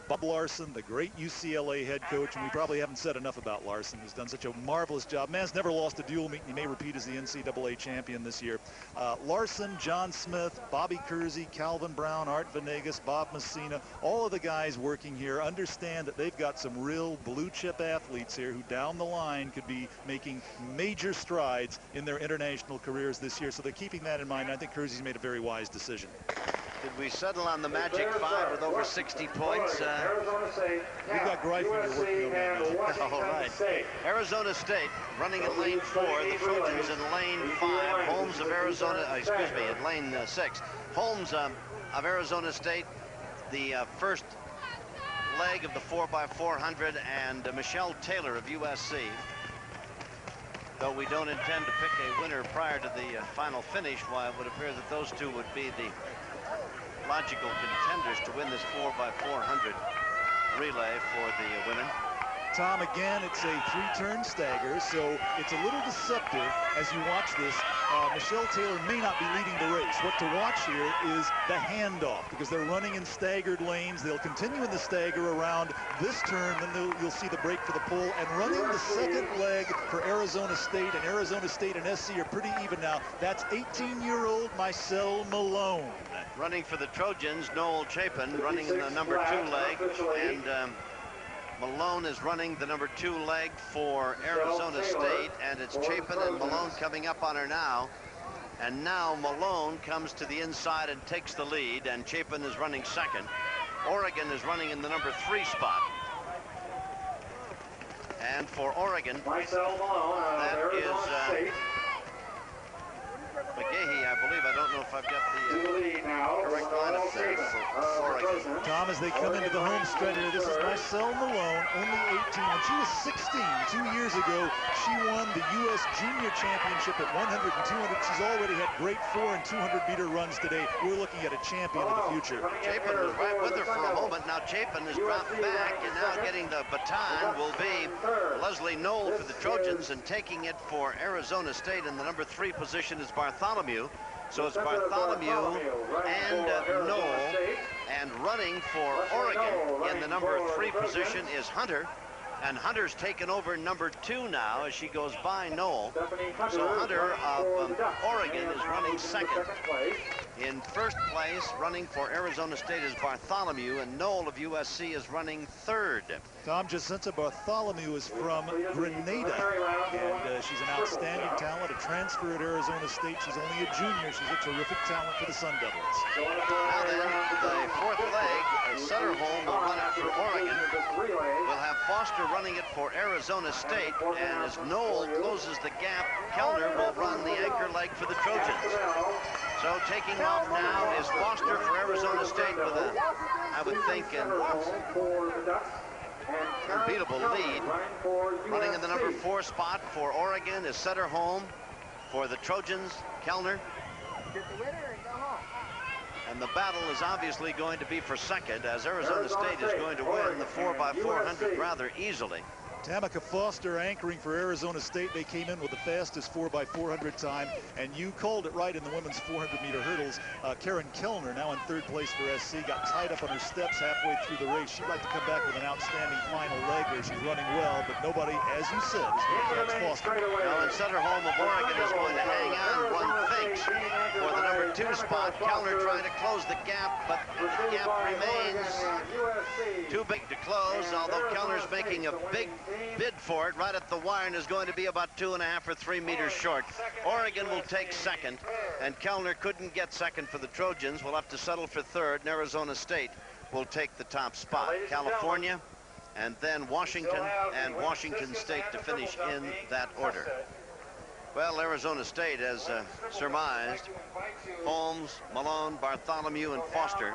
Bob Larson, the great UCLA head coach, and we probably haven't said enough about Larson, who's done such a marvelous job. Man's never lost a dual meet, and he may repeat as the NCAA champion this year. Larson, John Smith, Bobby Kersey, Calvin Brown, Art Venegas, Bob Messina, all of the guys working here understand that they've got some real blue-chip athletes here who down the line could be making major strides in their international careers this year. So they're keeping that in mind, and I think Kersey's made a very wise decision. Did we settle on the Magic 5 with over 60 points? We got Greifender working on that. All right. Arizona State running in lane 4. The Trojans in lane 5. Holmes of Arizona, in lane 6. Holmes of Arizona State, the first leg of the 4x400, and Michelle Taylor of USC. Though we don't intend to pick a winner prior to the final finish, while it would appear that those two would be the logical contenders to win this 4x400 relay for the women. Tom, again, it's a 3-turn stagger, so it's a little deceptive as you watch this. Michelle Taylor may not be leading the race. What to watch here is the handoff, because they're running in staggered lanes. They'll continue in the stagger around this turn, then you'll see the break for the pole. And running the second leg for Arizona State, and Arizona State and SC are pretty even now. That's 18-year-old Maicel Malone. Running for the Trojans, Noll Chapin running in the number 2 leg, and Malone is running the number 2 leg for Arizona State, and it's Chapin and Malone coming up on her now. And now Malone comes to the inside and takes the lead, and Chapin is running second. Oregon is running in the number 3 spot. And for Oregon, that is McGahee, I believe. I don't know if I've got the correct lineup there for Oregon. Tom, as they come into the home stretch here, this is Maicel Malone, only 18. When she was 16 2 years ago, she won the U.S. Junior Championship at 100 and 200. She's already had great 400 and 200-meter runs today. We're looking at a champion of the future. Chapin was right with her for a moment. Now Chapin has dropped back, and now getting the baton will be Leslie Noll for the Trojans, and taking it for Arizona State in the number 3 position is Bartholomew. So it's Bartholomew and Noll, and running for Oregon in the number 3 position is Hunter. And Hunter's taken over number 2 now as she goes by Noll. So Hunter of Oregon is running second. In first place, running for Arizona State, is Bartholomew, and Noll of USC is running third. Tom, Jacinta Bartholomew is from Grenada, and she's an outstanding talent, a transfer at Arizona State. She's only a junior. She's a terrific talent for the Sun Devils. Now then, the fourth leg, Sutterholm will run it for Oregon. We'll have Foster running it for Arizona State, and as Noll closes the gap, Kellner will run the anchor leg for the Trojans. So taking off now is Foster for Arizona State with a, I would think, an unbeatable lead. Running in the number 4 spot for Oregon is Sutterholm. For the Trojans, Kellner. And the battle is obviously going to be for second, as Arizona State is going to win the 4x400 rather easily. Tamika Foster anchoring for Arizona State. They came in with the fastest 4x400 time, and you called it right in the women's 400-meter hurdles. Karen Kellner, now in third place for SC, got tied up on her steps halfway through the race. She'd like to come back with an outstanding final leg where she's running well, but nobody, as you said, is going to catch Foster. Now, and Sutterholm of Oregon is going to hang on, one thinks, for the number 2 spot. Kellner trying to close the gap, but the gap remains too big to close, although Kellner's making a big bid for it right at the wire and is going to be about 2.5 or 3 meters short. Oregon will take second, and Kellner couldn't get second for the Trojans. We'll have to settle for third, and Arizona State will take the top spot. California, and then Washington, and Washington State to finish in that order. Well, Arizona State has surmised Holmes, Malone, Bartholomew, and Foster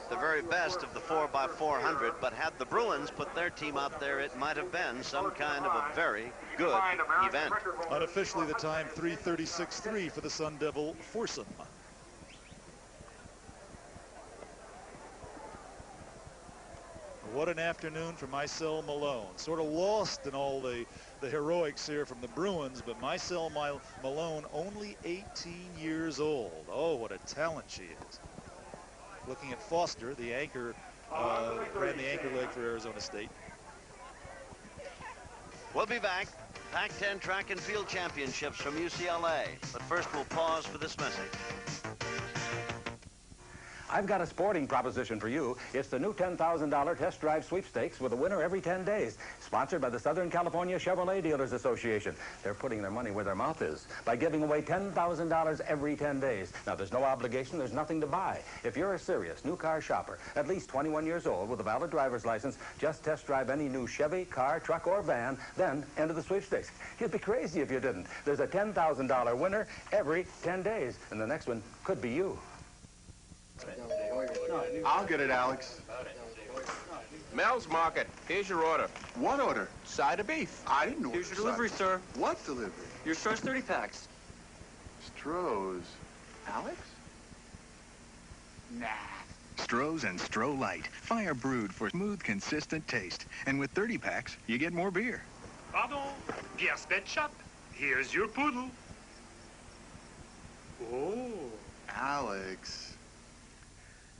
the very best of the 4x400, but had the Bruins put their team out there, it might have been some kind of a very good event. Unofficially, the time 3:36.3 for the Sun Devil foursome. What an afternoon for Maicel Malone. Sort of lost in all the heroics here from the Bruins, but Maicel Malone, only 18 years old. Oh, what a talent she is. Looking at Foster, the anchor, ran the anchor leg for Arizona State. We'll be back. Pac-10 Track and Field Championships from UCLA. But first, we'll pause for this message. I've got a sporting proposition for you. It's the new $10,000 test drive sweepstakes with a winner every 10 days, sponsored by the Southern California Chevrolet Dealers Association. They're putting their money where their mouth is by giving away $10,000 every 10 days. Now, there's no obligation. There's nothing to buy. If you're a serious new car shopper, at least 21 years old with a valid driver's license, just test drive any new Chevy, car, truck, or van, then enter the sweepstakes. You'd be crazy if you didn't. There's a $10,000 winner every 10 days, and the next one could be you. I'll get it, Alex. Mel's Market. Here's your order. What order? Side of beef. I didn't know. Here's your delivery, sir. What delivery? Your Stroh's 30 packs. Stroh's. Alex? Nah. Stroh's and Stroh Light. Fire brewed for smooth, consistent taste. And with 30 packs, you get more beer. Pardon, Pierre's Pet Shop. Here's your poodle. Oh. Alex.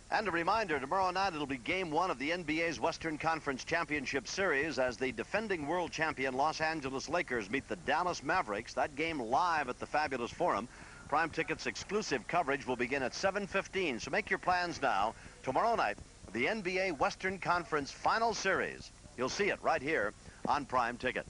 And a reminder, tomorrow night it'll be Game 1 of the NBA's Western Conference Championship Series as the defending world champion Los Angeles Lakers meet the Dallas Mavericks. That game live at the Fabulous Forum. Prime Tickets exclusive coverage will begin at 7:15, so make your plans now. Tomorrow night, the NBA Western Conference Final Series. You'll see it right here on Prime Ticket.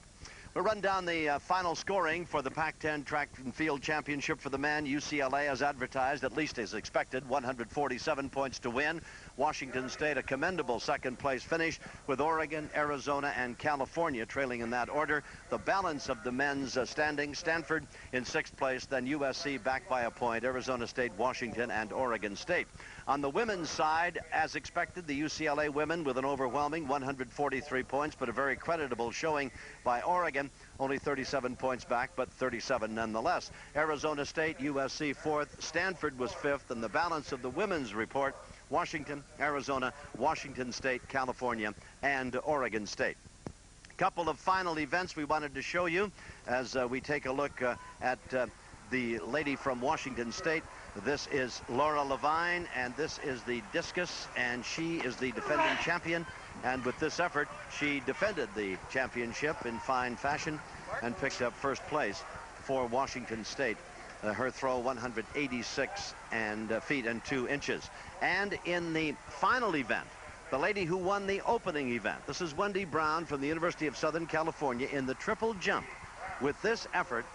We'll run down the final scoring for the Pac-10 Track and Field Championship for the men. UCLA, as advertised, at least as expected, 147 points to win. Washington State, a commendable second-place finish, with Oregon, Arizona, and California trailing in that order. The balance of the men's standings, Stanford in 6th place, then USC back by a point, Arizona State, Washington, and Oregon State. On the women's side, as expected, the UCLA women with an overwhelming 143 points, but a very creditable showing by Oregon. Only 37 points back, but 37 nonetheless. Arizona State, USC 4th, Stanford was 5th, and the balance of the women's report, Washington, Arizona, Washington State, California, and Oregon State. Couple of final events we wanted to show you as we take a look at the lady from Washington State. This is Laura Levine, and this is the discus, and she is the defending champion. And with this effort, she defended the championship in fine fashion and picked up first place for Washington State. Her throw 186 feet and 2 inches. And in the final event, the lady who won the opening event, this is Wendy Brown from the University of Southern California in the triple jump. With this effort,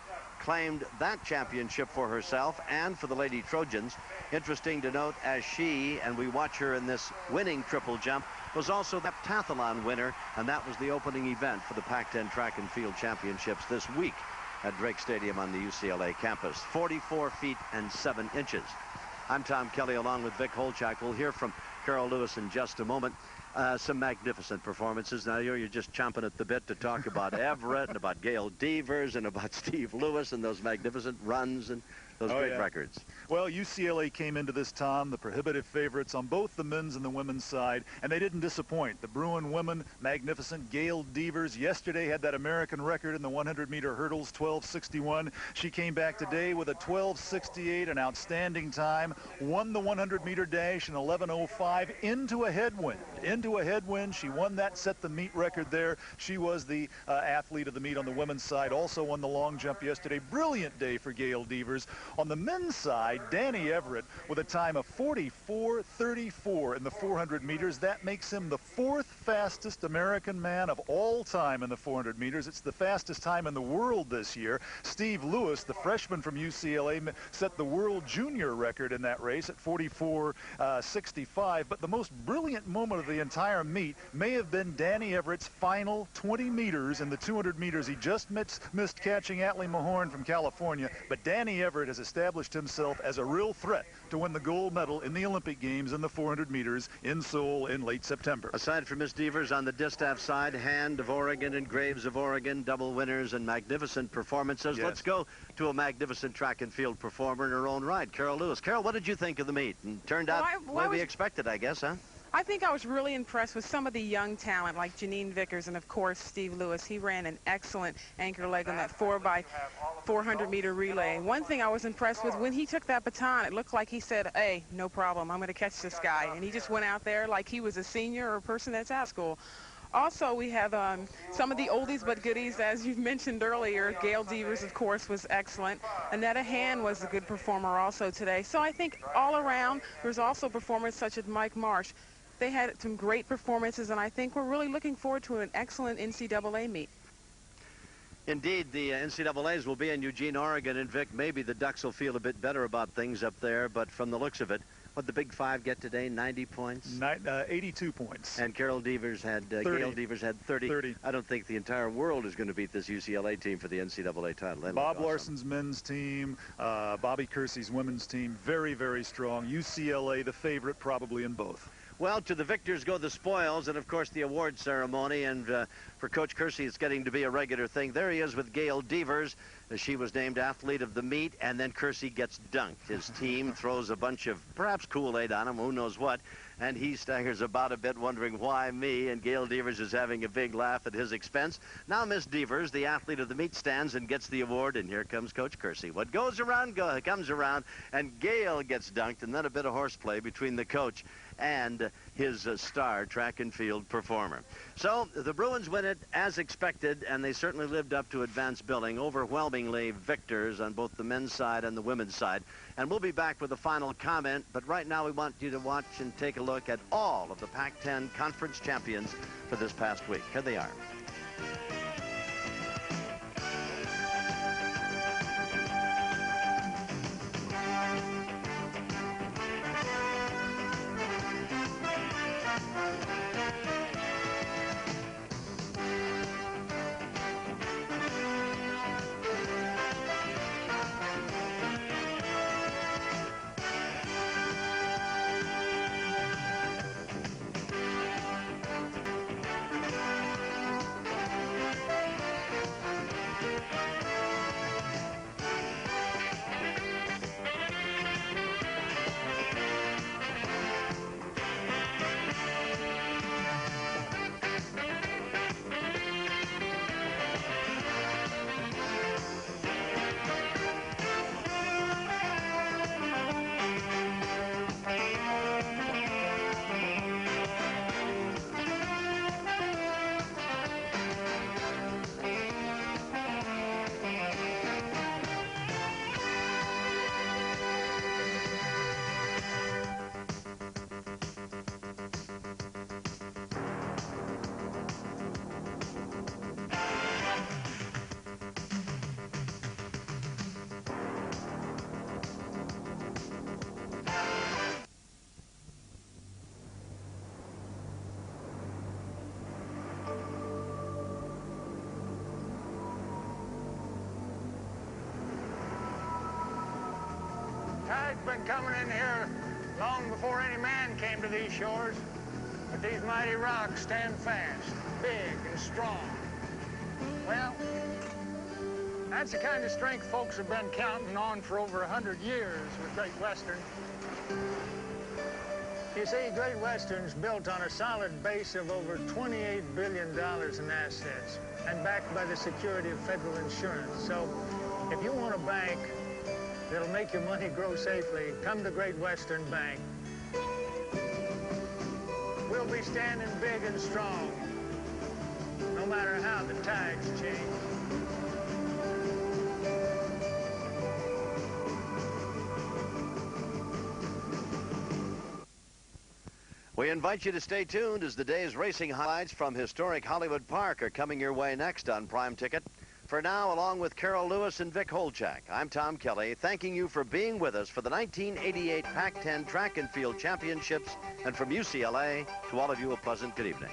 claimed that championship for herself and for the Lady Trojans. Interesting to note, as she, and we watch her in this winning triple jump, was also the heptathlon winner, and that was the opening event for the Pac-10 Track and Field Championships this week at Drake Stadium on the UCLA campus. 44 feet and 7 inches. I'm Tom Kelly along with Vic Holchak. We'll hear from Carol Lewis in just a moment. Some magnificent performances. Now you're just chomping at the bit to talk about Everett and about Gail Devers and about Steve Lewis and those magnificent runs and those great records. Well, UCLA came into this, Tom, the prohibitive favorites on both the men's and the women's side, and they didn't disappoint. The Bruin women, magnificent. Gail Devers yesterday had that American record in the 100-meter hurdles, 12:61. She came back today with a 12:68, an outstanding time, won the 100-meter dash in 11:05 into a headwind. She won that, set the meet record there. She was the athlete of the meet on the women's side, also won the long jump yesterday. Brilliant day for Gail Devers. On the men's side, Danny Everett with a time of 44:34 in the 400 meters. That makes him the 4th fastest American man of all time in the 400 meters. It's the fastest time in the world this year. Steve Lewis, the freshman from UCLA, set the world junior record in that race at 44:65. But the most brilliant moment of the entire meet may have been Danny Everett's final 20 meters in the 200 meters. He just missed catching Atlee Mahorn from California, but Danny Everett has established himself as a real threat to win the gold medal in the Olympic Games in the 400 meters in Seoul in late September. Aside from Miss Devers on the distaff side, Hand of Oregon and Graves of Oregon, double winners and magnificent performances. Yes. Let's go to a magnificent track and field performer in her own right, Carol Lewis. Carol, what did you think of the meet? And turned out the way we expected, I guess, huh? I think I was really impressed with some of the young talent like Janeene Vickers and, of course, Steve Lewis. He ran an excellent anchor leg on that 4x400 meter relay. One thing I was impressed with, when he took that baton, it looked like he said, hey, no problem, I'm going to catch this guy. And he just went out there like he was a senior or a person that's out of school. Also, we have some of the oldies but goodies, as you've mentioned earlier. Gail Devers, of course, was excellent. Annette Hand was a good performer also today. So I think all around, there's also performers such as Mike Marsh. They had some great performances, and I think we're really looking forward to an excellent NCAA meet. Indeed, the NCAAs will be in Eugene, Oregon, and Vic, maybe the Ducks will feel a bit better about things up there, but from the looks of it, what the Big Five get today? 90 points? 82 points. And Gail Devers had 30. I don't think the entire world is going to beat this UCLA team for the NCAA title. Bob Larson's men's team, Bobby Kersey's women's team, very, very strong. UCLA, the favorite, probably in both. Well, to the victors go the spoils, and of course the award ceremony, and for Coach Kersey it's getting to be a regular thing. There he is with Gail Devers. She was named athlete of the meet, and then Kersey gets dunked. His team throws a bunch of perhaps Kool-Aid on him, who knows what, and he staggers about a bit wondering why me, and Gail Devers is having a big laugh at his expense. Now Miss Devers, the athlete of the meet, stands and gets the award, and here comes Coach Kersey. What goes around comes around, and Gail gets dunked, and then a bit of horseplay between the coach and his star track and field performer. So the Bruins win it as expected, and they certainly lived up to advanced billing. Overwhelmingly victors on both the men's side and the women's side. And we'll be back with a final comment, but right now we want you to watch and take a look at all of the Pac-10 conference champions for this past week. Here they are. Tide's been coming in here long before any man came to these shores. But these mighty rocks stand fast, big and strong. Well, that's the kind of strength folks have been counting on for over 100 years with Great Western. You see, Great Western's built on a solid base of over $28 billion in assets and backed by the security of federal insurance. So if you want a bank that'll make your money grow safely, come to Great Western Bank. We'll be standing big and strong, no matter how the tides change. We invite you to stay tuned as the day's racing highlights from historic Hollywood Park are coming your way next on Prime Ticket. For now, along with Carol Lewis and Vic Holchak, I'm Tom Kelly, thanking you for being with us for the 1988 Pac-10 Track and Field Championships. And from UCLA, to all of you, a pleasant good evening.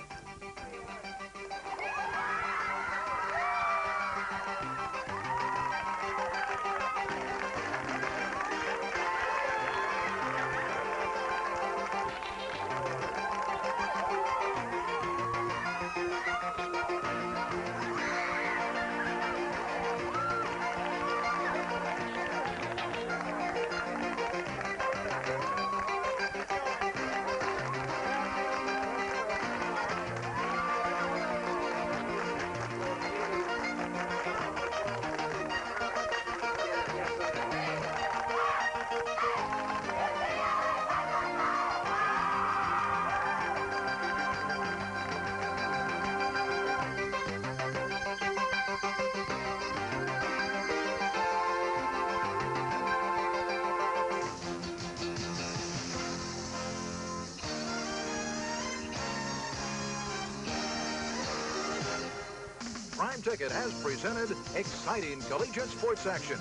Ticket has presented exciting collegiate sports action.